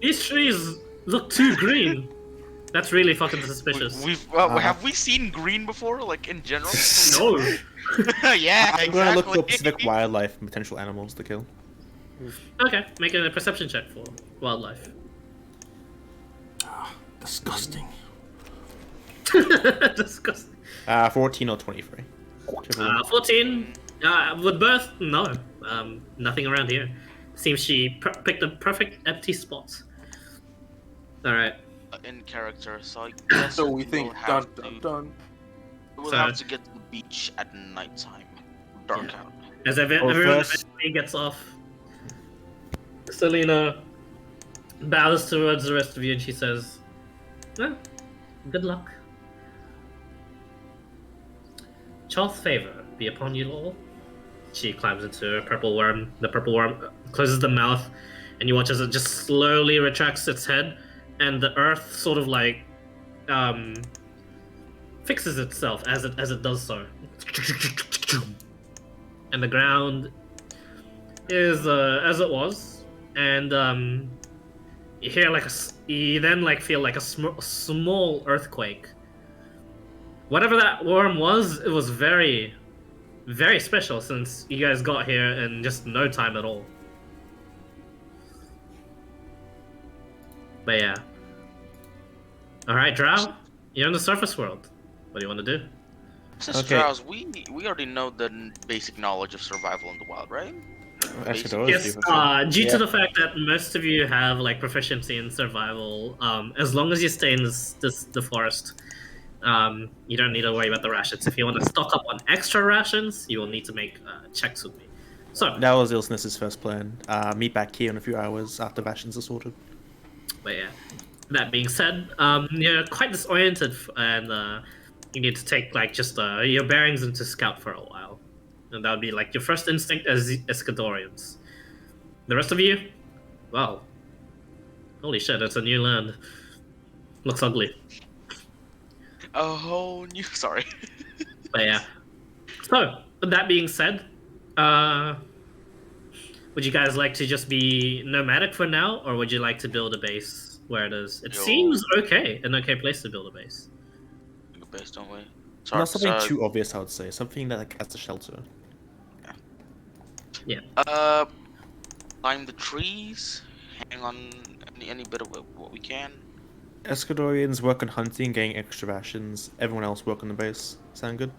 these trees look too green. That's really fucking suspicious. have we seen green before, like in general? No. Yeah, I'm exactly. gonna look for specific wildlife and potential animals to kill. Okay, make a perception check for wildlife. Disgusting. Disgusting. 14 or 23. 14. With both, no. Nothing around here. Seems she picked a perfect empty spot. Alright. In character, so I guess So we think we'll dun. have to get to the beach at nighttime. Dark Yeah. out. As everyone first- eventually gets off, Selena bows towards the rest of you and she says, "Well, good luck. Choth's favor be upon you all." She climbs into a purple worm. The purple worm closes the mouth, and you watch as it just slowly retracts its head, and the earth sort of like fixes itself as it does so. And the ground is as it was, and you hear like you then like feel like a small earthquake. Whatever that worm was, it was very, very special since you guys got here in just no time at all. But yeah. Alright, Drow, you're in the surface world. What do you want to do? Since Okay. Drows, we already know the basic knowledge of survival in the wild, right? Actually, there was Yes, different- due to Yeah. the fact that most of you have like proficiency in survival, as long as you stay in the forest, you don't need to worry about the rations. If you want to stock up on extra rations, you will need to make checks with me. So, That was Ilsness's first plan. Meet back here in a few hours after rations are sorted. but yeah. That being said, you're quite disoriented, and you need to take like just your bearings into scout for a while, and that would be like your first instinct as Escadorians. The rest of you, well, holy shit, it's a new land. Looks ugly. A whole new. Sorry. But yeah. So, with that being said, would you guys like to just be nomadic for now, or would you like to build a base where it is? It Yo. seems okay, an okay place to build a base. Base, don't we? Not something so- too obvious, I would say. Something that like, has a shelter. Climb the trees, hang on any bit of what we can. Escadorians work on hunting, getting extra rations. Everyone else work on the base. Sound good?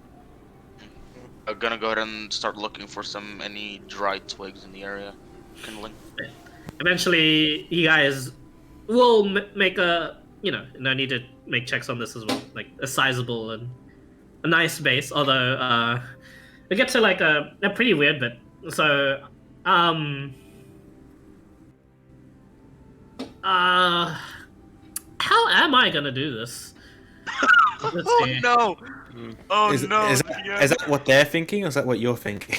I'm gonna go ahead and start looking for any dried twigs in the area. Kindling. Eventually, you guys will make a, no need to make checks on this as well, like a sizable and a nice base, although it gets to like a pretty weird bit. So, How am I gonna do this? Let's Oh see. no! Oh is, no! is, GM. that, is that what they're thinking, or is that what you're thinking?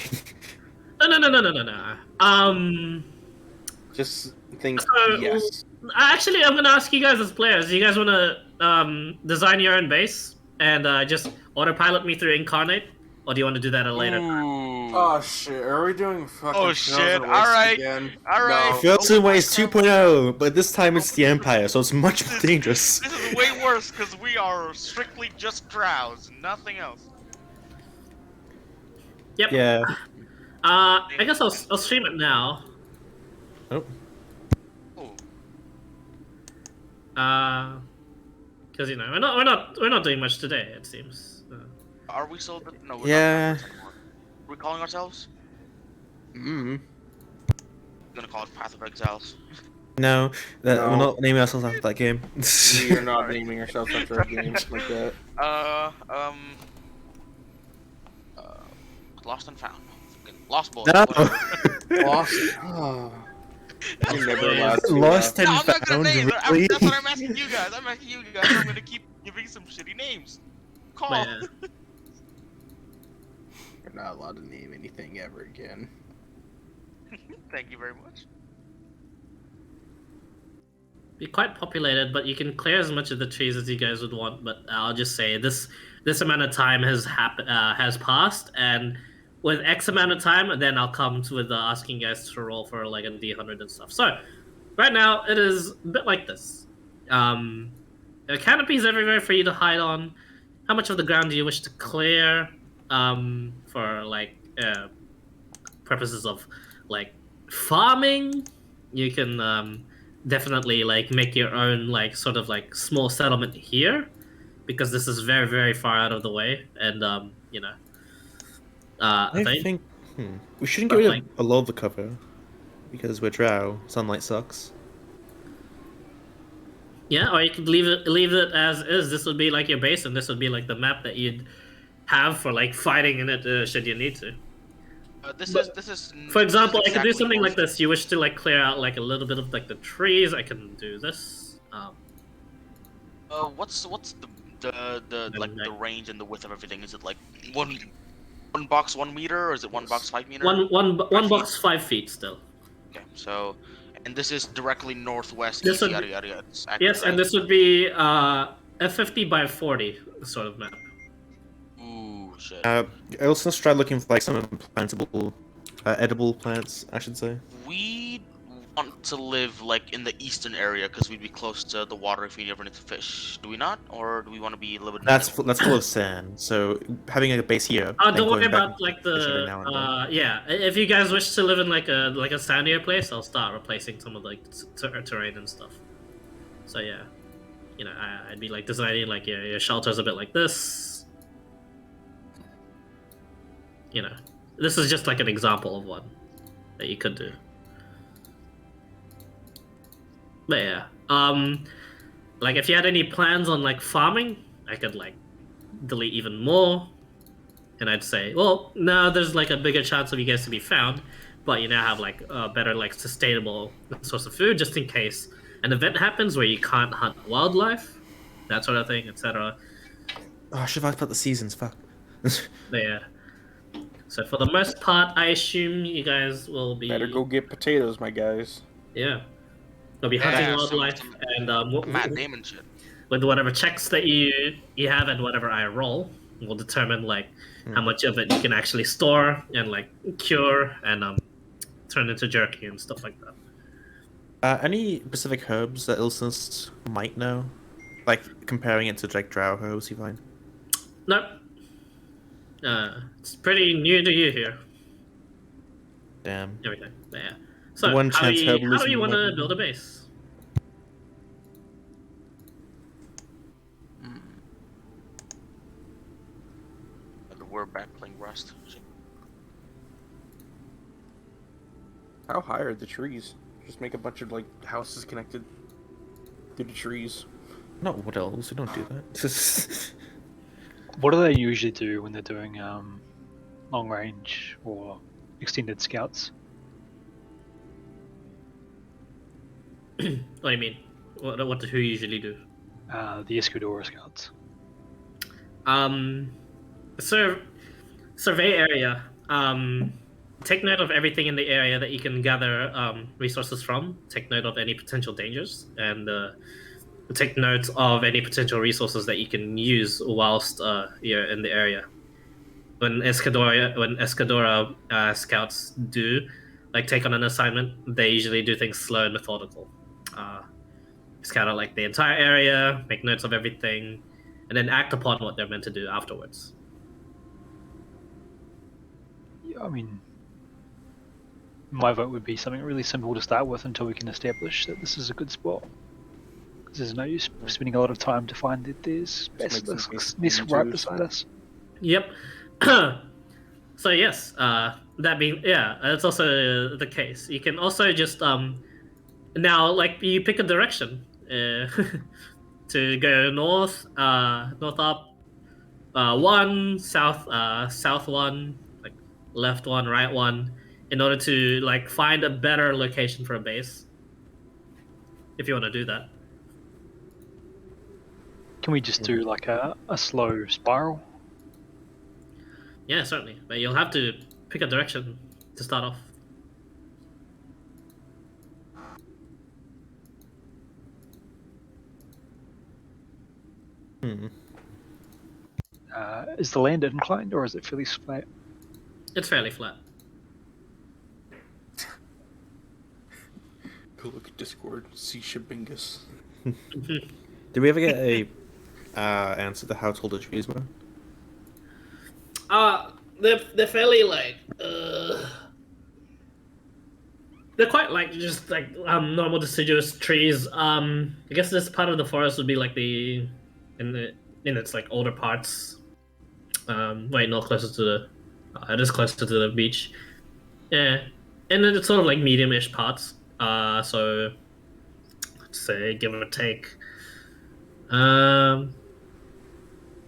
No. Just think So, yes. actually, I'm gonna ask you guys as players. You guys wanna design your own base and just autopilot me through Incarnate, or do you want to do that at a later? Ooh. Oh shit, are we doing fucking Oh, Frozen shit, Waste alright, again? alright. No. Frozen Oh my Waste God. 2.0, but this time it's the Empire, so it's much more dangerous. This is way worse because we are strictly just Drows, nothing else. Yep. Yeah. I guess I'll stream it now. Oh. Ooh. Because we're not doing much today. It seems. Are we still? No, we're Yeah. not anymore. We're calling ourselves. Mm. We're gonna call it Path of Exiles. No, we're No. not naming ourselves after that game. We are not naming ourselves after a game like that. Lost and Found. Fucking Lost Boys. No. whatever. Lost. Oh. You're never allowed to. Lost No, and I'm not gonna found, name it. really? That's what I'm asking you guys. I'm asking you guys. I'm gonna keep giving some shitty names. Call. But, yeah. You're not allowed to name anything ever again. Thank you very much. Be quite populated, but you can clear as much of the trees as you guys would want. But I'll just say this amount of time has passed, and with X amount of time, then I'll come to with asking you guys to roll for like a D100 and stuff. So right now it is a bit like this. Canopies everywhere for you to hide on. How much of the ground do you wish to clear for like purposes of like farming? You can definitely like make your own like sort of like small settlement here, because this is very, very far out of the way, and I think we shouldn't get rid of a lot of the cover, because we're Drow. Sunlight sucks. Yeah, or you could leave it as is. This would be like your base, and this would be like the map that you'd have for like fighting in it should you need to. This is. For example, I could do exactly something what- like this. You wish to like clear out like a little bit of like the trees. I can do this. What's the like And, the range and the width of everything? Is it like one box 1 meter, or is it one box 5 meter? One 5 box 5 feet still. Okay, so and this is directly northwest. This East, would yada be- yada yada. It's accurate, Yes, and right? this would be a 50 by 40 sort of map. Ooh shit. I also tried looking for like some plantable, edible plants, I should say. We want to live like in the eastern area because we'd be close to the water if we ever need to fish. Do we not, or do we want to be a little bit? That's full of sand. So having a base here. then Don't worry going back about like and fish every the now and then. yeah. If you guys wish to live in like a sandier place, I'll start replacing some of the terrain and stuff. So yeah, I'd be like designing like your shelters a bit like this. This is just like an example of one that you could do. But yeah, like if you had any plans on like farming, I could like delete even more, and I'd say, well, now there's like a bigger chance of you guys to be found, but you now have like a better like sustainable source of food just in case an event happens where you can't hunt wildlife, that sort of thing, etc. Oh, I should have asked about the seasons. Fuck. But yeah. So for the most part, I assume you guys will be Better go get potatoes, my guys. yeah. They'll be hunting Yeah, wildlife, some and Matt Damon shit. with whatever checks that you have and whatever I roll will determine like how much of it you can actually store and like cure and turn into jerky and stuff like that. Any specific herbs that listeners might know, like comparing it to like Drow herbs you find? Nope. It's pretty new to you here. Damn. Everything. But yeah. So One how chance do you herbalism want to might- build a base? We're back playing Rust. Shit. How high are the trees? Just make a bunch of like houses connected to the trees. Not what else? We don't do that. What do they usually do when they're doing long range or extended scouts? What do you mean? What do who usually do? The Escudora scouts. Survey area. Take note of everything in the area that you can gather resources from. Take note of any potential dangers, and take note of any potential resources that you can use whilst you're in the area. When Escadora scouts do like take on an assignment, they usually do things slow and methodical. Scout out like the entire area, make notes of everything, and then act upon what they're meant to do afterwards. Yeah, I mean, my vote would be something really simple to start with until we can establish that this is a good spot. Because there's no use spending a lot of time to find that there's basilisks nest right beside us. Yep. So yes, that being that's also the case. You can also just now like you pick a direction to go north, north up, one south one, like left one, right one, in order to like find a better location for a base. If you want to do that. Can we just do like a slow spiral? Yeah, certainly. But you'll have to pick a direction to start off. Is the land inclined or is it fairly flat? It's fairly flat. Go look at Discord. See Shabingus. Did we ever get a answer to how tall the trees were? They're fairly like they're quite like just like normal deciduous trees. I guess this part of the forest would be like in its like older parts. Wait, no, closer to the it is closer to the beach. Yeah, and then it's sort of like medium-ish parts. So let's say give or take,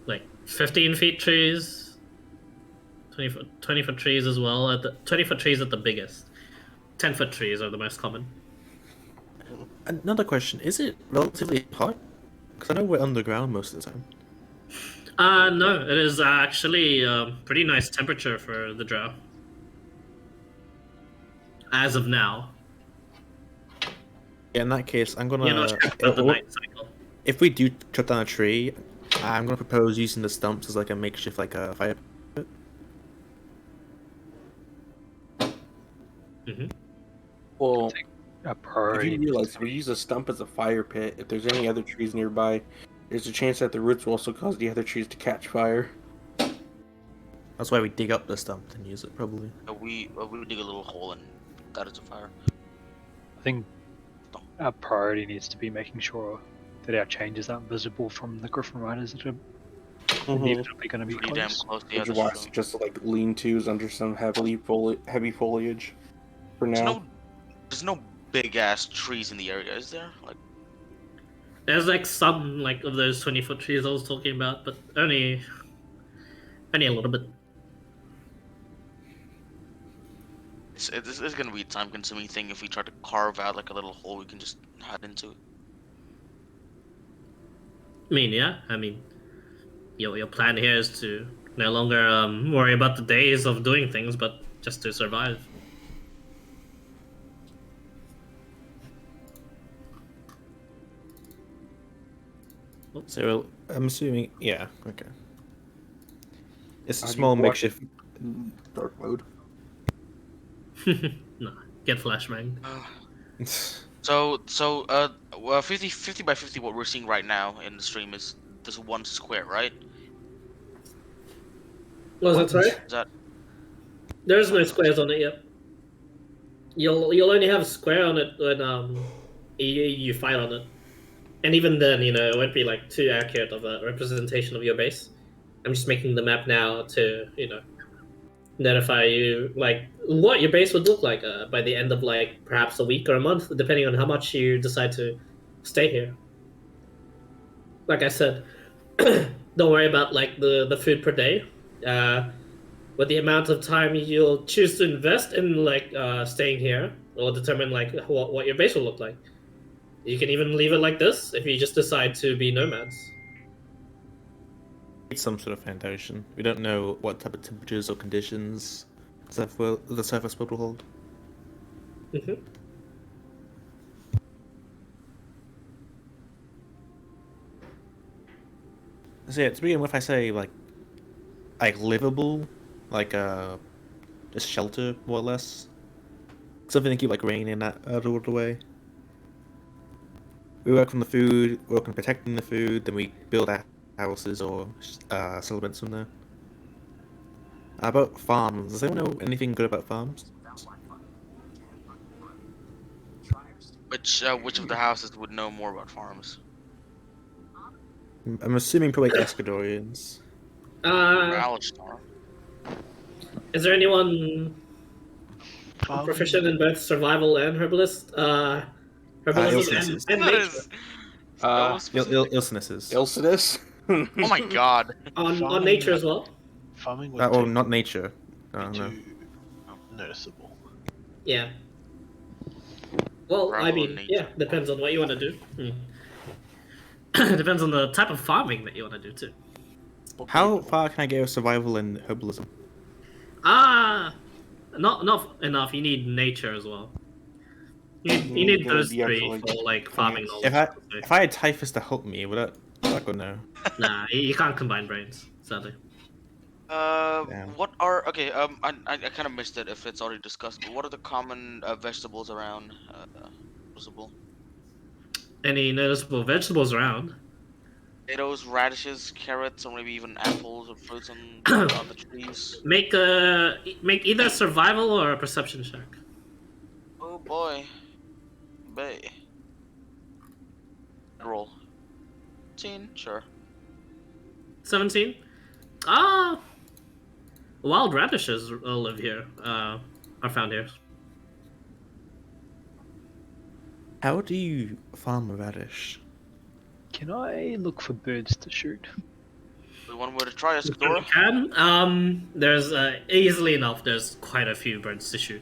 like 15 feet trees, 20 foot trees as well. 20 foot trees at the biggest. 10-foot trees are the most common. Another question: is it relatively hot? Because I know we're underground most of the time. No, it is actually pretty nice temperature for the Drow. As of now. Yeah, in that case, I'm gonna. You're not sure about the night cycle. If we do chop down a tree, I'm gonna propose using the stumps as like a makeshift, like a fire pit. Mm-hmm. Well, A if priority. you realize if we use a stump as a fire pit, if there's any other trees nearby, there's a chance that the roots will also cause the other trees to catch fire. That's why we dig up the stump and use it, probably. We dig a little hole and that is a fire. I think our priority needs to be making sure that our changes aren't visible from the Griffin Riders that are inevitably going to be Pretty damn close. close. Yeah, Which that's is why true. it's just like lean-tos under some heavy foliage for now. There's no big ass trees in the area, is there? Like, There's like some like of those 20-foot trees I was talking about, but only a little bit. it's gonna be a time-consuming thing if we try to carve out like a little hole we can just hide into it. I mean, your plan here is to no longer worry about the days of doing things, but just to survive. So I'm assuming, yeah, okay. It's a How do you small watch makeshift. Dark mode. No, get flashbang. So 50 by 50, what we're seeing right now in the stream is this one square, right? Was that right? Is that There's no squares on it yet. You'll only have a square on it when you fight on it, and even then, it won't be like too accurate of a representation of your base. I'm just making the map now to notify you like what your base would look like by the end of like perhaps a week or a month, depending on how much you decide to stay here. Like I said, don't worry about like the food per day. With the amount of time you'll choose to invest in like staying here will determine like what your base will look like. You can even leave it like this if you just decide to be nomads. Need some sort of foundation. We don't know what type of temperatures or conditions the surface world will hold. Hmm. So yeah, to begin with, I say like livable, like just shelter more or less. Something to keep like rain in that out of the way. We work on the food, work on protecting the food, then we build our houses or settlements from there. About farms, does anyone know anything good about farms? Which of the houses would know more about farms? I'm assuming probably Escadorians. Or Uh, Alashtar? is there anyone Farming. proficient in both survival and herbalism Ilsinises. and That nature? is so specific. Ilsinises. Ilcidus? Oh my god. On nature as well? Farming would Oh, take not nature. be Oh, no. too noticeable. Yeah. Well, I Survival mean, and yeah, nature. depends on what you want to do. Depends on the type of farming that you want to do too. How far can I go with survival and herbalism? Not enough. You need nature as well. You need gonna those be up three for, like, for like farming plants. knowledge. If I had Typhus to help me, would that go no? Nah, you can't combine brains, sadly. Damn. What are okay? I kind of missed it if it's already discussed. But what are the common vegetables around Crucible? Any noticeable vegetables around? Potatoes, radishes, carrots, or maybe even apples or fruits on the trees. Make either a survival or a perception check. Oh boy, bay. Roll. 18, sure. 17. Wild radishes live here. Are found here. How do you farm a radish? Can I look for birds to shoot? One way to try it, You Skadora. can. There's easily enough. There's quite a few birds to shoot.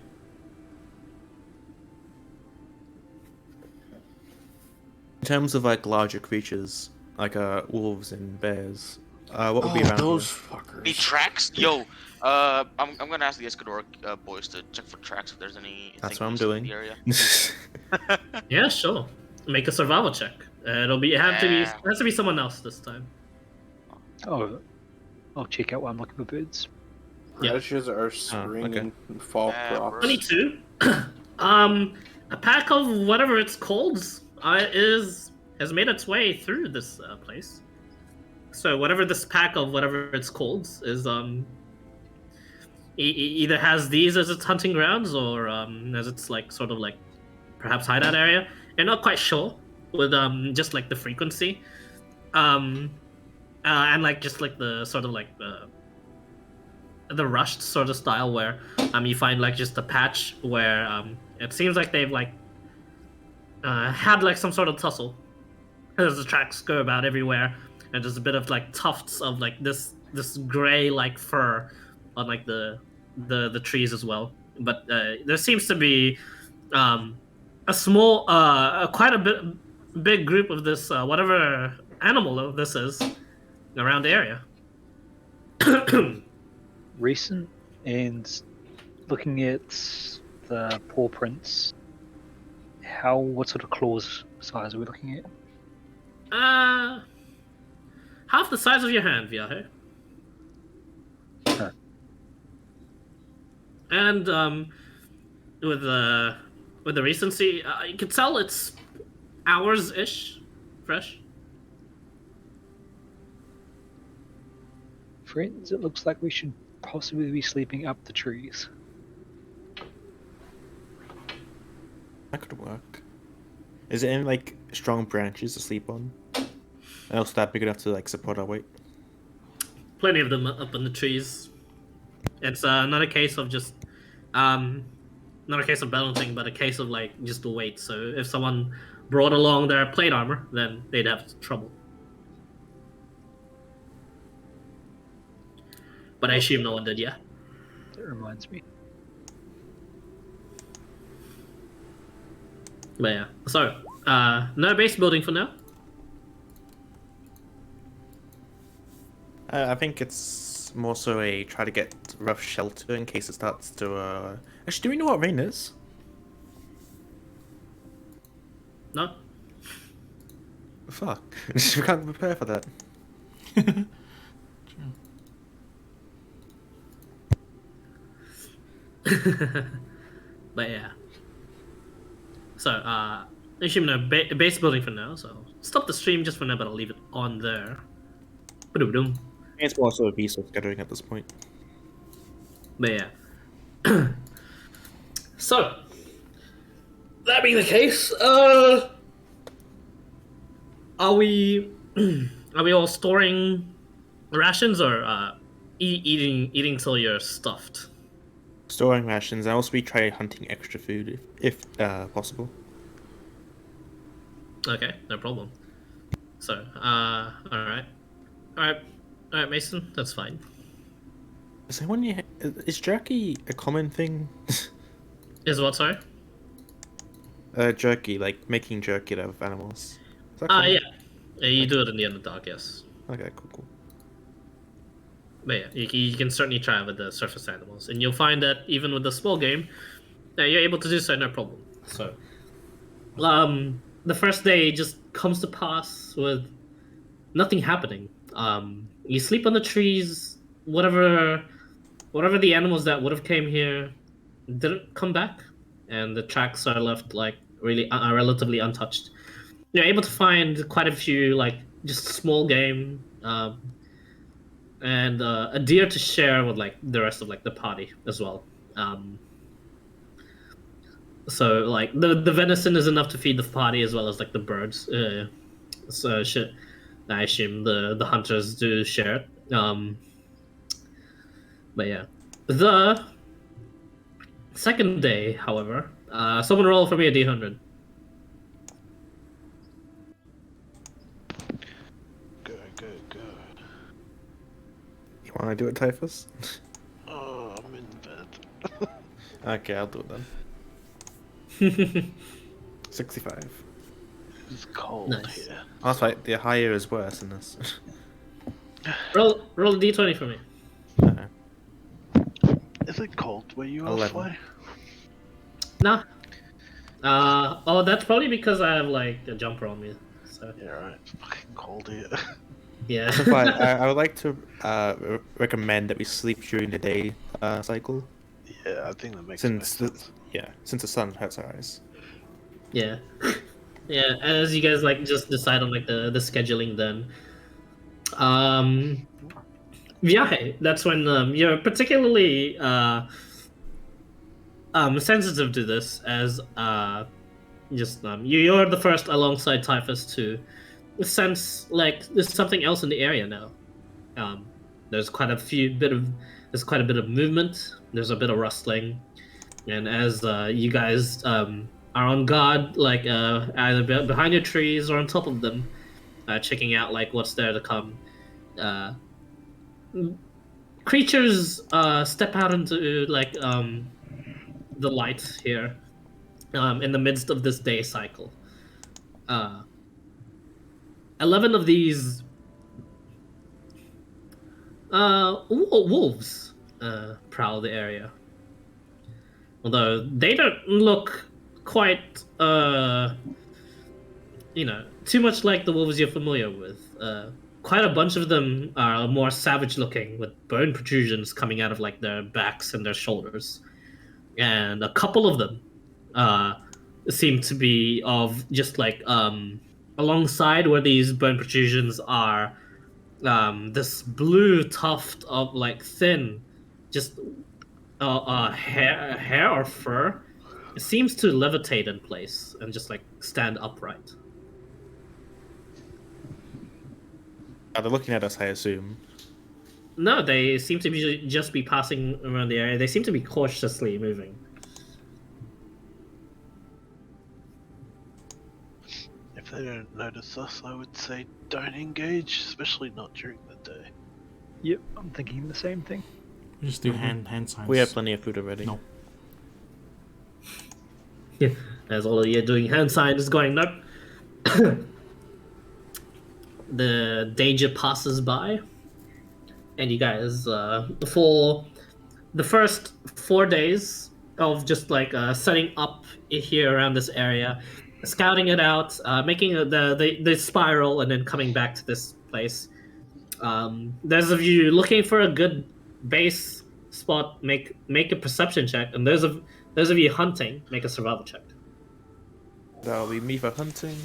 In terms of like larger creatures, like wolves and bears, what would be Oh, around those here? Any fuckers. tracks? Yo, I'm gonna ask the Escador boys to check for tracks if there's any. That's what I'm doing. In the area. Yeah, sure. Make a survival check. It has to be someone else this time. Oh, I'll check out while I'm looking for birds. Yeah. Radishes are spring okay. and fall crops. 22. A pack of whatever it's called has made its way through this place. So whatever this pack of whatever it's called is either has these as its hunting grounds or as its like sort of like perhaps hideout area. You're not quite sure with just like the frequency, and like just like the sort of like the rushed sort of style where you find like just a patch where it seems like they've like had like some sort of tussle. As the tracks go about everywhere, and there's a bit of like tufts of like this gray like fur on like the trees as well. But there seems to be a small, quite a big group of this whatever animal this is around the area. Recent and looking at the paw prints. What sort of claws size are we looking at? Half the size of your hand, Viahe. Huh. And with the recency, you can tell it's hours-ish fresh. Friends, it looks like we should possibly be sleeping up the trees. That could work. Is it in like strong branches to sleep on? And also that big enough to like support our weight? Plenty of them up in the trees. It's not a case of just not a case of balancing, but a case of like just the weight. So if someone brought along their plate armor, then they'd have trouble. But I assume no one did, yeah? That reminds me. But yeah. So No base building for now. I think it's more so a try to get rough shelter in case it starts to. Actually, do we know what rain is? No. Fuck. we can't prepare for that. But yeah. So, assume no base building for now. So stop the stream just for now, but I'll leave it on there. Ba-dum-dum. It's more so a resource gathering at this point. But yeah. So, that being the case, are we are we all storing rations or eating till you're stuffed? Storing rations, and also we try hunting extra food if possible. Okay, no problem. So, all right, Mason, that's fine. Is is jerky a common thing? Is what, sorry? Jerky, like making jerky out of animals. Is that common? Yeah, you do it in the Underdark, yes. Okay, cool. But yeah, you can certainly try with the surface animals, and you'll find that even with the small game, you're able to do so no problem. So, the first day just comes to pass with nothing happening. You sleep on the trees. Whatever the animals that would have came here didn't come back, and the tracks are left like really relatively untouched. You're able to find quite a few like just small game. And a deer to share with like the rest of like the party as well. So like the venison is enough to feed the party as well as like the birds. So I assume the hunters do share it. But yeah, the second day, however, someone roll for me a d100. Go. You want to do it, Typhus? Oh, I'm in bed. Okay, I'll do it then. 65. It's cold Nice. here. Oh, that's right, the higher is worse in this. Roll a d20 for me. Okay. Is it cold where you are, 11. Fly? Nah. Oh, that's probably because I have like a jumper on me. So Yeah, right. It's fucking cold here. yeah. So fine, I would like to recommend that we sleep during the day cycle. Yeah, I think that makes Since the sense. since the sun hurts our eyes. Yeah. Yeah, as you guys like just decide on like the scheduling then. Yeah, that's when you're particularly sensitive to this as you're the first alongside Typhus to sense like there's something else in the area now. There's quite a bit of movement. There's a bit of rustling, and as you guys are on guard, like either behind your trees or on top of them, checking out like what's there to come. Creatures step out into like the light here, in the midst of this day cycle. 11 of these wolves prowl the area. Although they don't look quite, too much like the wolves you're familiar with. Quite a bunch of them are more savage looking, with bone protrusions coming out of like their backs and their shoulders. And a couple of them seem to be of just like alongside where these bone protrusions are, this blue tuft of like thin, just hair or fur. It seems to levitate in place and just like stand upright. They're looking at us, I assume. No, they seem to be just be passing around the area. They seem to be cautiously moving. If they don't notice us, I would say don't engage, especially not during the day. Yep, I'm thinking the same thing. We just do hand signs. We have plenty of food already. No. Yeah, as all of you doing hand signs, going nope. the danger passes by, and you guys, for the first 4 days of just like setting up here around this area, scouting it out, making the spiral, and then coming back to this place. Those of you looking for a good base spot, make a perception check, and those of you hunting, make a survival check. That'll be me for hunting,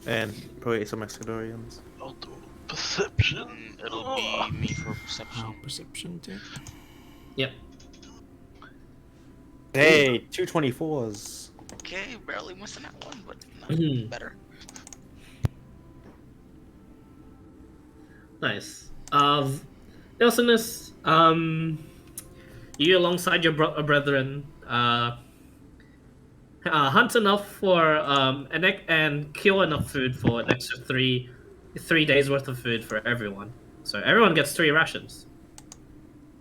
and probably some Escadorians. I'll do perception. It'll be me for perception. How perception check? Yep. Hey, 224s. Okay, barely missing that one, but Mhm. better. Nice. Nelsonis, you alongside your brethren, hunt enough for and kill enough food for an extra three days worth of food for everyone. So everyone gets 3 rations.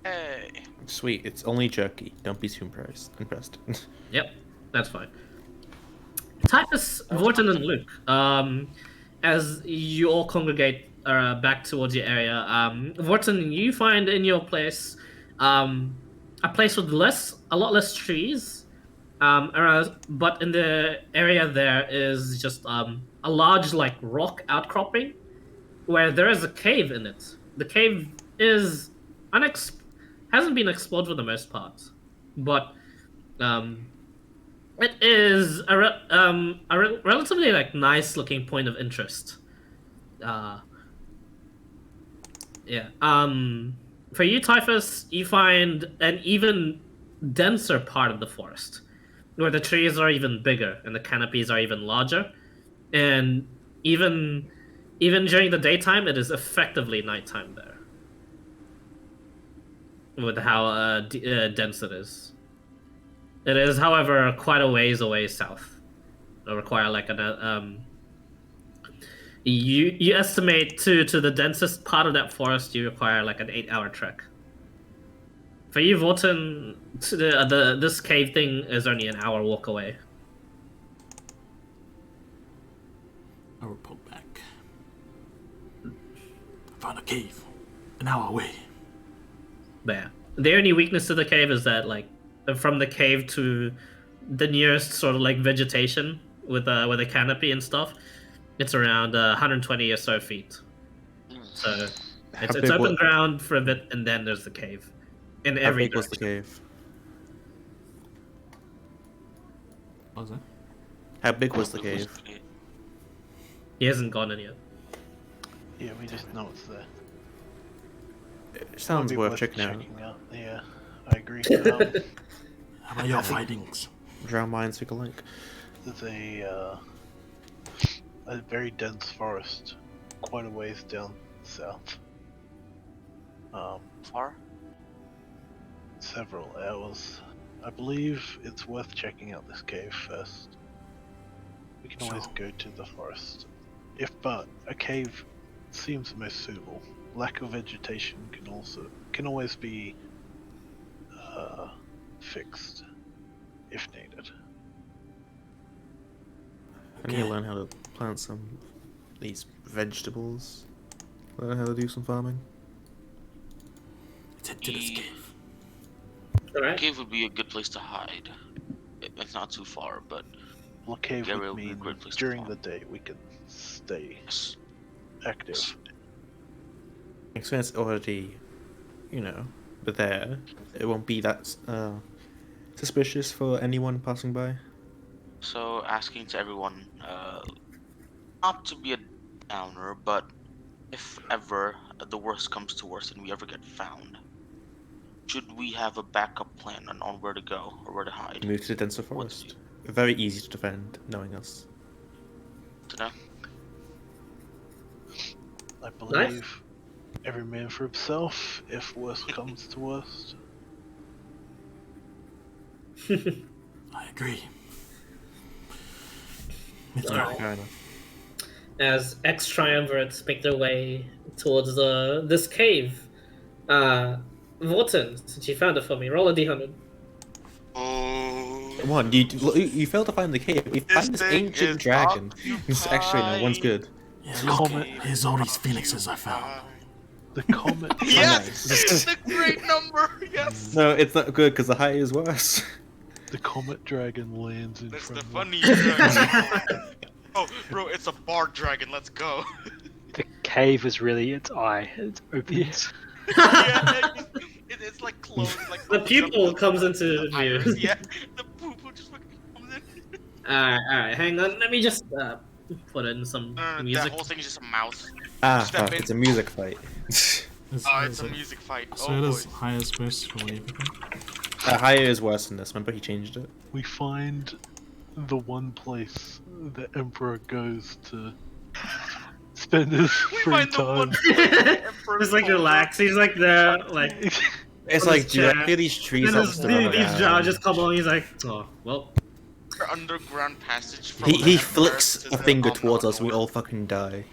Hey. Sweet, it's only jerky. Don't be too impressed. Yep, that's fine. Typhus, Vorton, and Luke, as you all congregate back towards your area, Vorton, you find in your place a place with a lot less trees, around, but in the area there is just a large like rock outcropping where there is a cave in it. The cave is hasn't been explored for the most part, but it is a relatively like nice looking point of interest. Yeah. For you, Typhus, you find an even denser part of the forest, where the trees are even bigger and the canopies are even larger, and even during the daytime, it is effectively nighttime there. With how dense it is. It is, however, quite a ways away south. It'll require like you estimate to the densest part of that forest you require like an 8-hour trek. For you, Vorton, this cave thing is only an hour walk away. I will pull back. I found a cave an hour away. There. The only weakness to the cave is that like from the cave to the nearest sort of like vegetation with a canopy and stuff, it's around 120 or so feet. So it's open ground for a bit, and then there's the cave. In every How big was the direction. cave? What was that? How big was the cave? He hasn't gone in yet. Yeah, we just know it's there. It sounds Might be worth checking out. Yeah, I agree. How about your findings? Drow minds think alike. There's a very dense forest, quite a ways down south. Far? Several hours. I believe it's worth checking out this cave first. We can always Sure. go to the forest. But a cave seems the most suitable. Lack of vegetation can always be fixed if needed. I need to learn how to plant some of these vegetables. Learn how to do some farming. Let's head to this cave. Alright. Cave would be a good place to hide. It's not too far, but Well, a cave Yeah, would it'll be a mean great place to during farm. the day we can stay yes. active. So it's already, there. It won't be that suspicious for anyone passing by. So asking to everyone, not to be a downer, but if ever the worst comes to worst and we ever get found, should we have a backup plan on where to go or where to hide? Move to the denser forest. Very easy to defend, knowing us. To know? I believe every man for himself, if worst comes to worst. I agree. Let's go. Alright. Fair enough. As ex-triumvirates make their way towards this cave, Vorton, since you found it for me, roll a d100. Come on, you failed to find the cave. You find this thing ancient is dragon. Actually, no, one's good. Yeah, The look, comet. here's all these phoenixes I found. The comet. Yes, nice. the great number. Yes. No, it's not good because the high is worse. The comet dragon lands in That's the front of funny dragon. Oh, bro, it's a bard dragon. Let's go. The cave is really its eye. It's obvious. Yeah, it's like closed. Like The opens up pupil the- comes into the iris, view. Yeah, the poo just fucking comes in. Alright, hang on. Let me just put in some That music. whole thing is just a mouth. Ah, Step fuck, in. it's a music fight. It's a music fight. So Oh it boy. is highest versus wave. Higher is worse than this. Remember he changed it. We find the one place the Emperor goes to spend his We free find the time. one. Just like relax. He's like there, like. It's On like, his dude, I chair. hear these trees And all these stood Drow around. just come along. He's like, oh well. Underground passage from He the flicks Empire a to the finger Omnivore. towards us, we all fucking die.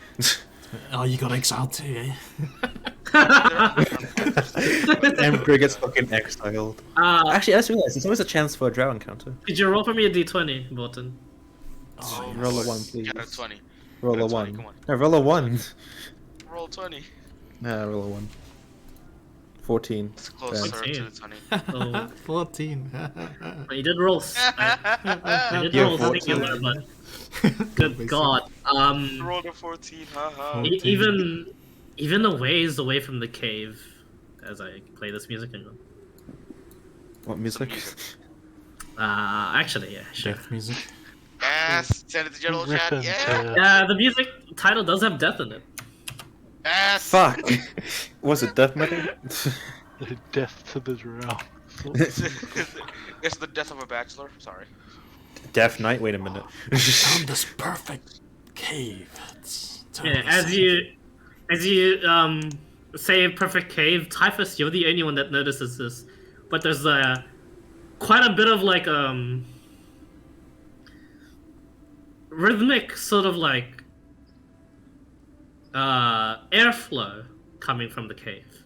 Oh, you got exiled too, eh? Emperor gets fucking exiled. Actually, I just realized there's always a chance for a drow encounter. Could you roll for me a d20, Bolton? Oh, Roll a 1, please. Get a 20. Roll a That's 1. funny, come on. No, roll a 1. Roll 20. Nah, roll a 1. 14. It's closer to 14. the 20. Oh, 14. you did roll. You did Yeah, roll 14. singular, but good god. Rolled a 14, haha. Even a ways away from the cave, as I play this music. What music? Actually, yeah, sure. Death music. Yes! Send it to general chat, Ripping yeah! to- Yeah, the music title does have death in it. Yes! Fuck! Was it death metal? Death to the Drow. It's the death of a bachelor. Sorry. Death Knight? Wait a minute. Found this perfect cave. It's Yeah, totally as you say perfect cave, Typhus, you're the only one that notices this. But there's quite a bit of like rhythmic sort of like airflow coming from the cave.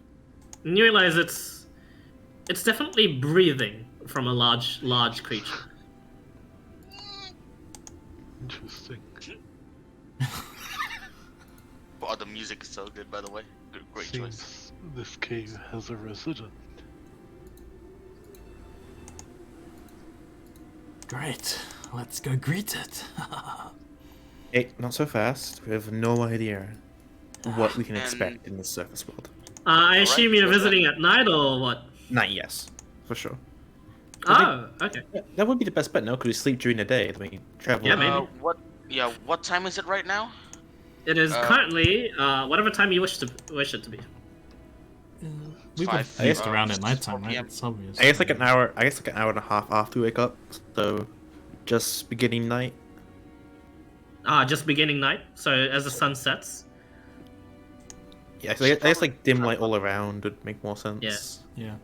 And you realize it's definitely breathing from a large creature. Interesting. Oh, the music is so good, by the way. Great choice. Seems this cave has a resident. Great. Let's go greet it. Hey, not so fast. We have no idea what we can And- expect in the surface world. I assume you're so then- visiting at night or what? Night, yes. For sure. Oh, okay. That would be the best bet, no? Because we sleep during the day, then we travel. Yeah, maybe. What time is it right now? It is currently whatever time you wish it to be. We've been 5, feast around at 4 nighttime, right? PM. It's obvious. I guess like an hour and a half after we wake up. So just beginning night. Just beginning night. So as the sun sets. Yeah, so I guess like dim light all around would make more sense. Yeah.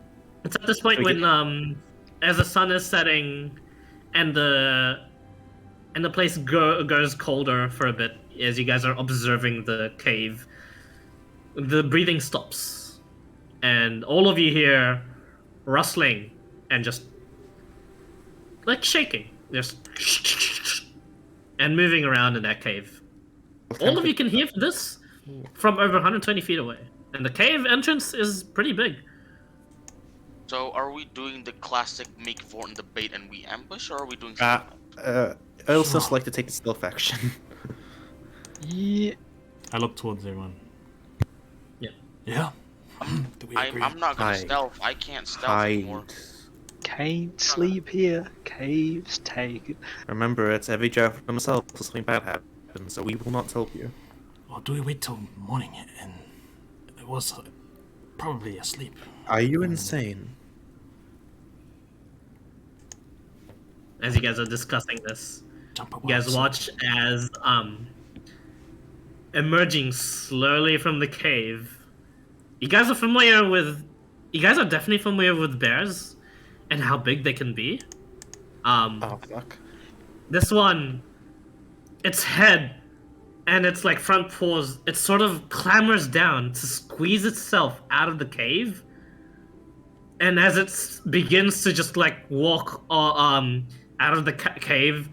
It's at this point So we when as the sun is setting and the place goes colder for a bit as you guys are observing the cave, the breathing stops and all of you hear rustling and just like shaking, just and moving around in that cave. All of you can hear this from over 120 feet away, and the cave entrance is pretty big. So, are we doing the classic make Vorten the bait and we ambush, or are we doing something else? I also like to take the stealth action. Yeah. I look towards everyone. Yeah. Yeah. Do we agree? I'm not gonna Hide. stealth. I can't stealth anymore. Can't sleep here. Caves taken. Remember, it's every drow for themselves if something bad happens, so we will not help you. Or do we wait till morning and it was probably asleep? Are you insane? As you guys are discussing this, Jump you guys watch as emerging slowly from the cave. You guys are definitely familiar with bears and how big they can be. Oh fuck. This one, its head and its like front paws, it sort of clambers down to squeeze itself out of the cave. And as it begins to just like walk out of the cave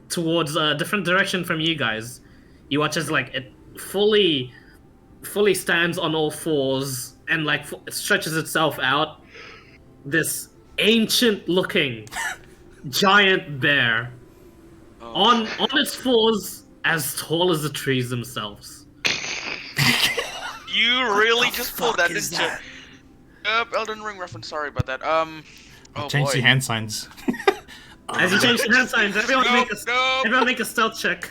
towards a different direction from you guys. You watch as like it fully stands on all fours and like stretches itself out. This ancient-looking giant bear on its fours, as tall as the trees themselves. You really just pulled that, didn't you? Elden Ring reference. Sorry about that. Oh Change boy. the hand signs. As you change the hand signs, everyone make a stealth check.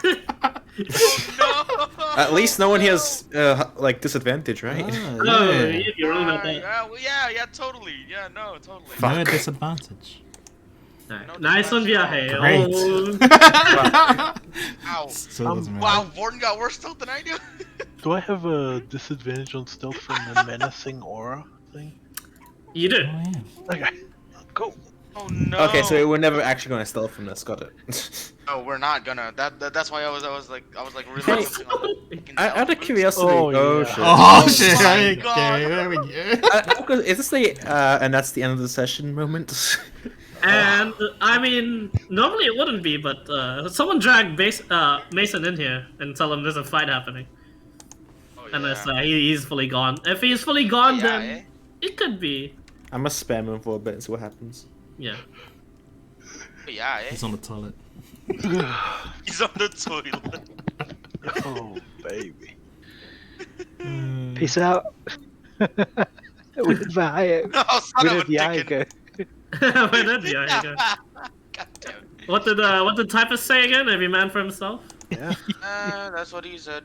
At least no one has like disadvantage, right? No, you're wrong about that. Yeah, totally. Yeah, no, totally. No disadvantage. Right. Nice one, Viaje. Great. Ow. Still doesn't matter. Wow, Vorten got worse stealth than I do. Do I have a disadvantage on stealth from the menacing aura thing? You do. Oh, yeah. Okay, go. Oh no. Okay, so we're never actually going to stealth from this. Got it. No, we're not gonna. That's why I was like really Hey, focusing on the freaking Out stealth of boost. curiosity, Oh, yeah. shit. Oh, Oh shit. my Okay, God. there we go. Is this the and that's the end of the session moment? And I mean, normally it wouldn't be, but someone dragged Mason in here and tell him there's a fight happening, Oh, and yeah. it's he's fully gone. If he's fully gone, Yeah, then it could be. I must spam him for a bit and see what happens. Yeah. Yeah, He's on the toilet. He's on the toilet. Oh, baby. Peace out. With Vio. Oh, son Where of a did Yaya dickhead. go? Where did Viaje go? God damn it. What did Typhus say again? Every man for himself. Yeah. That's what he said.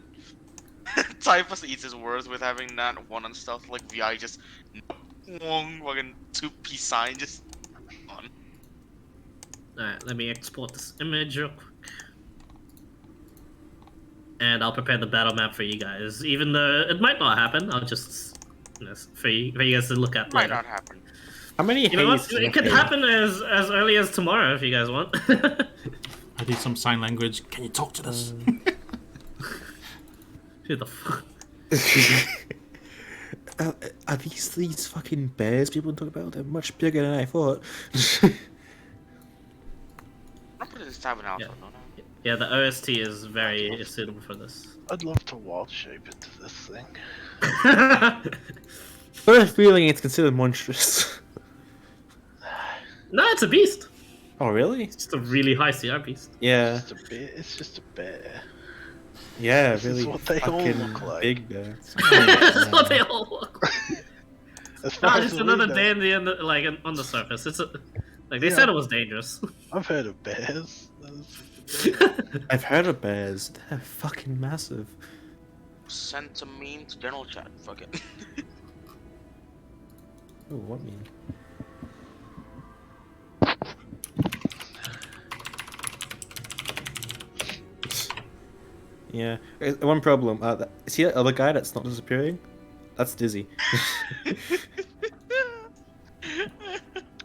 Typhus eats his words with having not one on stealth, like VI just fucking 2 peace sign just on. Alright, let me export this image real quick. And I'll prepare the battle map for you guys. Even though it might not happen, I'll just for you guys to look at Might later. not happen. How many You know what? haze do you It could have? happen as early as tomorrow if you guys want. I did some sign language. Can you talk to us? Who the fuck? Are these fucking bears people talk about? They're much bigger than I thought. I'll put it in Tai'ven also, Yeah. don't I? Yeah, the OST is very suitable for this. I'd love to wild shape into this thing. But I have a feeling it's considered monstrous. No, it's a beast. Oh, really? It's just a really high CR beast. Yeah. It's just a bear. Yeah, This is really what they all fucking look like. big bear. That's what they all look like. As far No, as just the another leader- dandy on the surface. It's like they Yeah. said it was dangerous. I've heard of bears. I've heard of bears. They're fucking massive. Send a meme to general chat. Fuck it. Oh, what mean? Yeah. One problem. See that other guy that's not disappearing? That's Dizzy.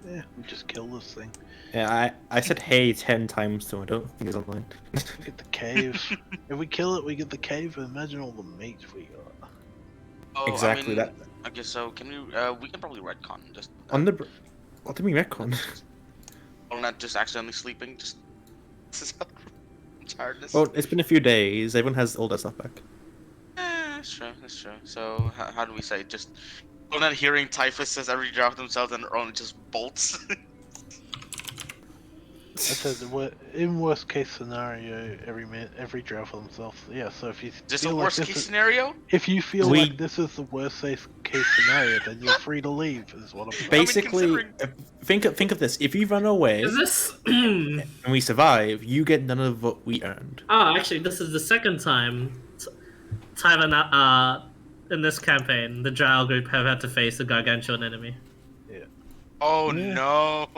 Yeah, we just kill this thing. Yeah, I said hey 10 times to him. I don't think he's online. We get the cave. If we kill it, we get the cave. Imagine all the meat we got. Oh, Exactly that. I guess so. Can we can probably retcon just. On the. What do you mean retcon? Well, not just accidentally sleeping. Just. This is tiredness. Well, it's been a few days. Everyone has all their stuff back. That's true. That's true. So how do we say just? Well, not hearing Typhus says every draft themselves and Ron just bolts. I said in worst case scenario, every drow for themselves. Yeah. So if you Just feel a like worst this case is- scenario. if you feel We- like this is the worst case scenario, then you're free to leave. Is what I'm saying. Basically, considering- think of this. If you run away Is this? and we survive, you get none of what we earned. Oh, actually, this is the second time Tai'ven in this campaign the Drow group have had to face a gargantuan enemy. Oh Yeah. no!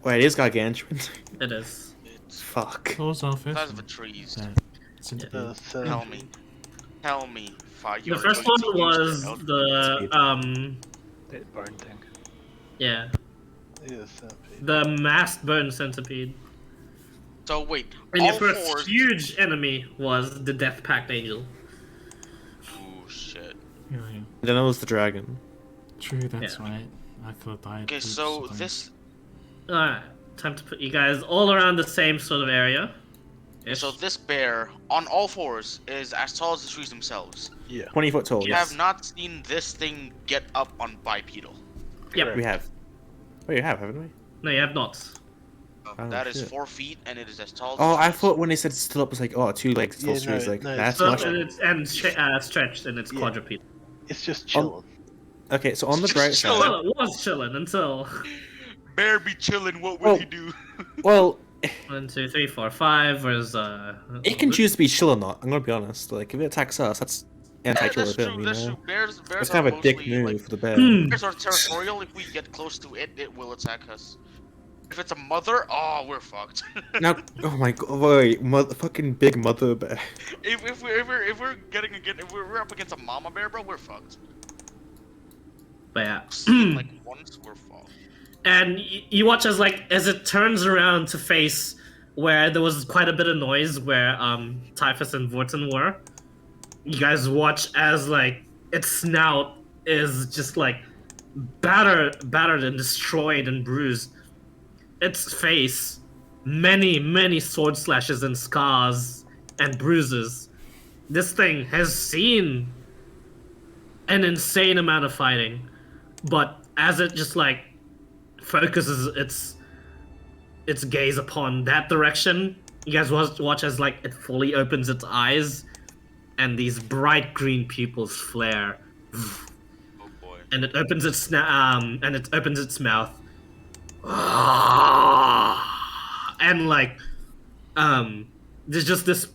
Wait, it is gargantuan. It is. It's Fuck. Close off it. size of a trees. It's in So, Tell me, fire. The first one was the That burn thing. yeah, yeah, centipede. the masked bone centipede. So wait, And all your first fours. huge enemy was the Death Pact Angel. Oh shit. Yeah. Then it was the dragon. True, that's Yeah. right. I could have died. Okay, Oops, so sorry. this. Alright, time to put you guys all around the same sort of area. So this bear, on all fours, is as tall as the trees themselves. Yeah. 20 foot tall. We Yes. have not seen this thing get up on bipedal. Yep. We have. Oh, you have, haven't we? No, you have not. Oh, That is shit. 4 feet, and it is as tall as Oh, the I trees. thought when they said stood up, it was like, oh, 2 legs, tall Yeah, trees. no, Like, no, that's So, much. stretched and it's Yeah. quadrupedal. It's just chilling. Okay, so on the Just bright chilling. side. Well, it was chilling until Bear be chilling, what will Oh. he do? Well, 1, 2, 3, 4, 5. Whereas it can choose to be chill or not. I'm gonna be honest. Like, if it attacks us, that's anti-chill that's of him, true, you that's know? true. Bears It's are kind of a dick mostly, move like, for the bear. bears are territorial. If we get close to it, it will attack us. If it's a mother, oh, we're fucked. Now, oh my god, wait, fucking big mother bear. if we're up against a mama bear, bro, we're fucked. But yeah. Seen, like once, we're fucked. And you watch as it turns around to face where there was quite a bit of noise where Typhus and Vorton were. You guys watch as its snout is just battered and destroyed and bruised. Its face, many sword slashes and scars and bruises. This thing has seen an insane amount of fighting, but as it just focuses its gaze upon that direction, you guys watch as it fully opens its eyes, and these bright green pupils flare, Oh boy. and it opens its mouth, and there's just this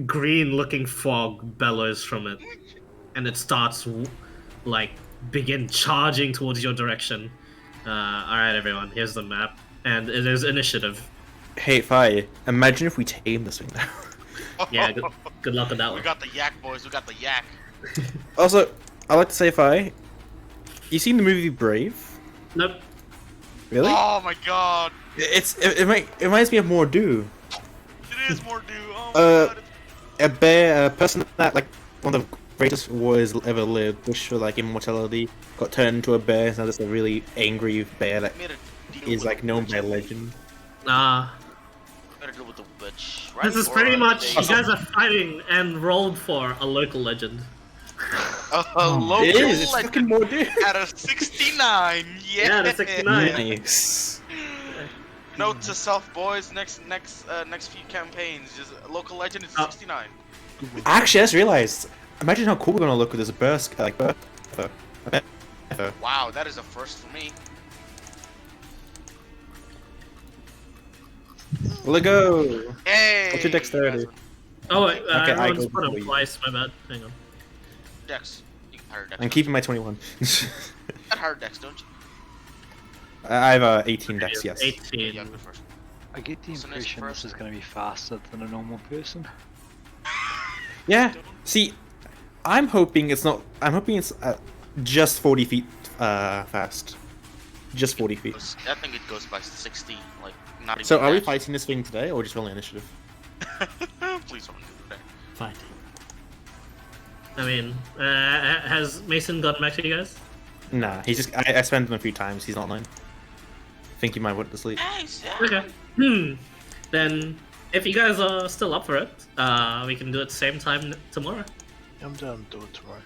green-looking fog bellows from it, and it starts begin charging towards your direction. All right, everyone. Here's the map, and it is initiative. Hey, Fi, imagine if we tame this thing now. Yeah, good luck with that We one. got the yak, boys. We got the yak. Also, I like to say, Fi, you seen the movie Brave? Nope. Really? Oh my god. It reminds me of Mordu. It is more due. Oh my god. A bear, a person that one of the greatest warriors ever lived, wish for immortality, got turned into a bear, and now just a really angry bear that Made a deal is with the known witch. by legend. Made a deal with the witch, right? This is Or, pretty much, they- you guys are fighting and rolled for a local legend. a local It is. It's legend fucking Mordu. at a 69. Yeah. Yeah, that's 69. Nice. Note to self, boys. Next few campaigns, just a local legend is 69. Actually, I just realized. Imagine how cool we're gonna look with this burst, burst. Wow, that is a first for me. Let go. Hey. What's your dexterity? you guys Oh, wait, Okay, I I go just put him before you. twice, my bad. Hang on. were Dex. You got higher dex. I'm keeping my 21. You got higher dex, don't you? I have 18 dex, yes. 18. Yeah, go first. I get the So next impression this first. is going to be faster than a normal person. Yeah. See, I'm hoping it's not. I'm hoping it's just 40 feet fast. Just 40 feet. I think it goes by 60, not even. So are we that. fighting this thing today, or just rolling initiative? Please don't do that. Fighting. I mean, has Mason gotten back to you guys? Nah, he's just. I spent him a few times. He's not online. I think he might went to sleep. Nice. Okay. Then, if you guys are still up for it, we can do it same time tomorrow. I'm down to do it tomorrow.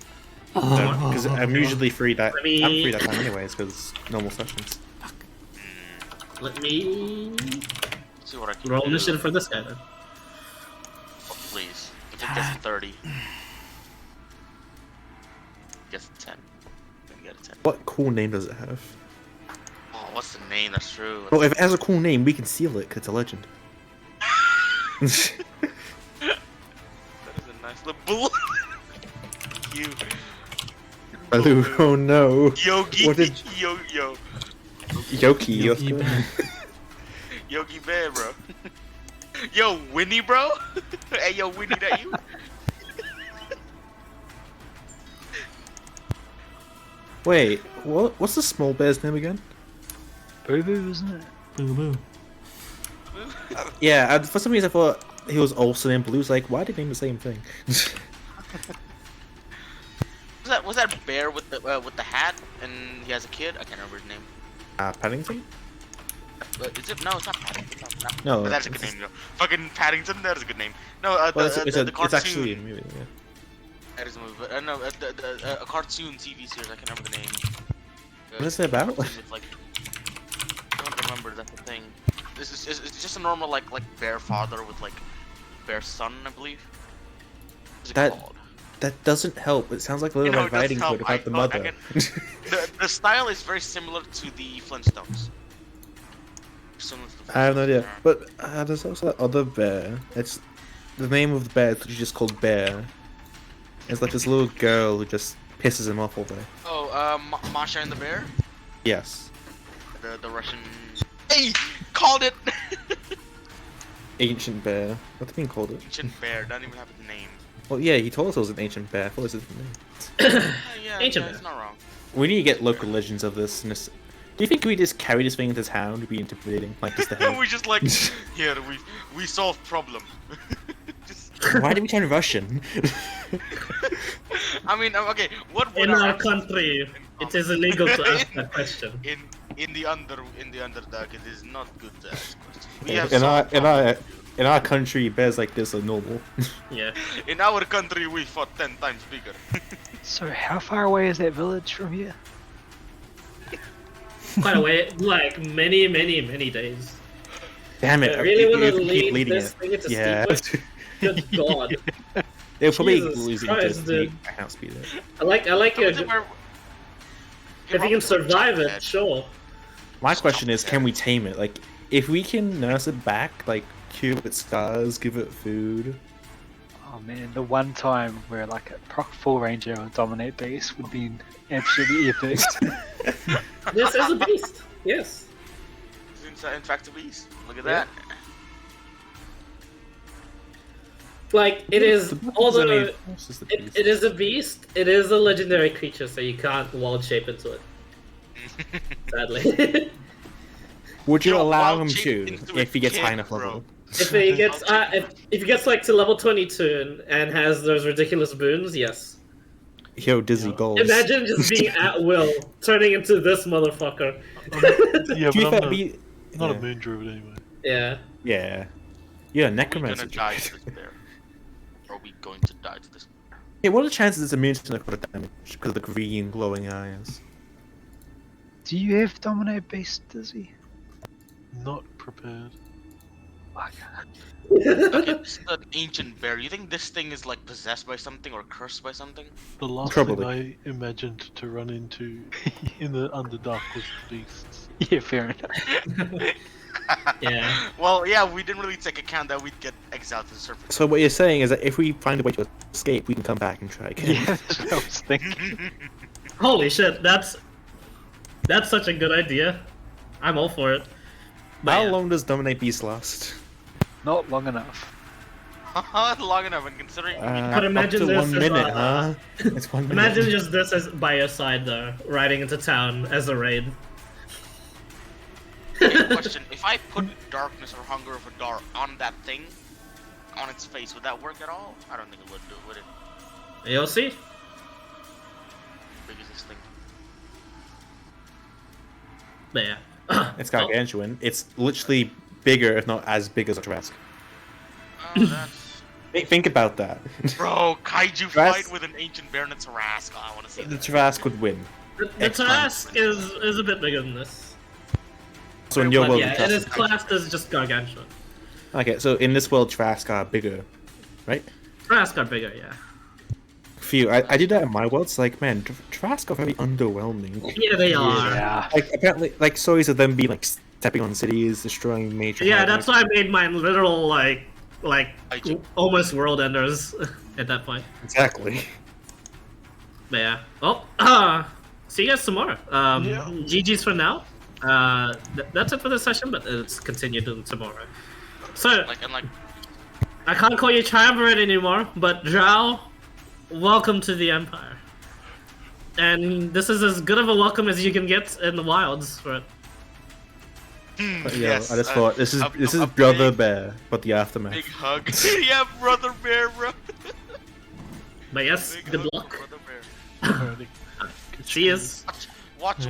Because I'm usually free that. Let me- I'm free that time anyways, because normal sessions. Let me See what I can roll do. initiative for this guy then. Oh, please. If it gets 30. Gets 10. Then get a 10. What cool name does it have? Oh, what's the name? That's true. Well, if it has a cool name, we can seal it, because it's a legend. That is a nice little bull. You. Baloo, oh no. Yogi. What did- Yo. Yoki. Yogi Bear. Yogi Bear, bro. Yo, Winnie, bro. Hey, yo, Winnie, that you? Wait, what's the small bear's name again? Boo Boo, isn't it? Boo boo. Yeah, for some reason I thought he was also named Baloo. Like, why did they name the same thing? Was that bear with the hat and he has a kid? I can't remember his name. Paddington? Is it? No, it's not Paddington. No, But that's a good name, though. Fucking Paddington, that is a good name. No, Well, it's the cartoon. it's actually a movie. Yeah. That is a movie, but no, a cartoon TV series. I can't remember the name. What is it about? Cartoon with, like, I don't remember. That's the thing. It's just a normal like bear father with like bear son, I believe. What's it called? That doesn't help. It sounds like a little You know, it does writing help. code about the mother. The style is very similar to the Flintstones. Similar to the I have no Flintstones, idea. yeah. But there's also that other bear. It's the name of the bear is just called Bear. It's like this little girl who just pisses him off all day. Oh, Masha and the Bear? Yes. The Russian... Hey! Called it! Ancient bear. What do you mean called it? Ancient Bear, doesn't even have a name. Well, yeah, he told us it was an ancient bear. I thought it was his name. Yeah, Ancient it's not wrong. We need to get local legends of this. Do you think we just carry this thing into town to be intimidating? Like, just the head? We just like, here, we solved problem. Just... Why did we turn Russian? I mean, okay, what would In our accent country, in it is illegal to ask that question. In the Underdark, it is not good to ask questions. We have in solved in our country, bears like this are normal. Yeah. In our country, we fought 10 times bigger. So how far away is that village from here? Quite a way, like many days. Damn it! I really we want have to keep lead leading this it. thing into Yeah. Steepwood. Good God. They'll probably Jesus losing Christ, to speed. dude. I can't speed it. I like your. If If you can survive it, sure. My question is, can we tame it? Like, if we can nurse it back, like cure its scars, give it food. Oh man, the one time where like a proc full ranger or dominate base would be absolutely epic. This is a beast. Yes. in fact a beast. Look at that. Like it is, although This is the it beast. is a beast, it is a legendary creature, so you can't wild shape into it. Sadly. Would you Yo, allow wild him shape to into if he gets a high kid, enough bro. level? if he gets like to level 22 and has those ridiculous boons, yes. Yo, Dizzy goals. Imagine just being at will, turning into this motherfucker. Yeah, To be but fair, I'm not yeah. a moon druid anyway. Yeah. Yeah. Yeah, We're necromancer. gonna die to this bear. Are we going to die to this bear? Yeah, what are the chances it's immune to necrotic damage because of the green glowing eyes? Do you have dominate base, Dizzy? Not prepared. Okay, this is an ancient bear. You think this thing is like possessed by something or cursed by something? The last Probably. thing I imagined to run into in the Underdark was beasts. Yeah, fair enough. Yeah. Well, yeah, we didn't really take account that we'd get exiled to the surface. So what you're saying is that if we find a way to escape, we can come back and try again. Yeah, that's what I was thinking. Holy shit, that's such a good idea. I'm all for it. But How yeah. long does Dominate Beast last? Not long enough. Long enough, and considering But imagine up to this 1 as minute, a- huh? It's 1 minute. Imagine just this as by your side though, riding into town as a raid. Okay, question: if I put darkness or hunger of a Dar on that thing, on its face, would that work at all? I don't think it would. Would it? You'll see. Big is this thing? But yeah. It's gargantuan. It's literally bigger, if not as big as a Trask. Oh, that's... Think about that. Bro, kaiju Trask- fight with an ancient bear and a Tarrasque. Oh, I want to see The that. Trask would win. The Excellent. task is a bit bigger than this. So in your But world, yeah, the it is Trask... classed as just gargantuan. Okay, so in this world, Trask are bigger, right? Trask are bigger, yeah. Phew, I did that in my world. It's like, man, Trask are very underwhelming. Yeah, they are. Yeah. Like, apparently, like, stories of them being, like, stepping on cities, destroying major... Yeah, harbors. that's why I made mine literal, like Kaiju. almost world enders at that point. Exactly. But yeah. Well, see you guys tomorrow. Yeah. GG's for now. That's it for this session, but it's continued tomorrow. So, Like, I can't call you Triumvirate anymore, but Drow, welcome to the Empire. And this is as good of a welcome as you can get in the wilds for it. But, yeah, yes, I just thought, this is a Brother big, Bear, but the aftermath. Big hug. Yeah, brother bear, bro. But yes, Big good hug, luck. brother bear. Alrighty. See yous. Watch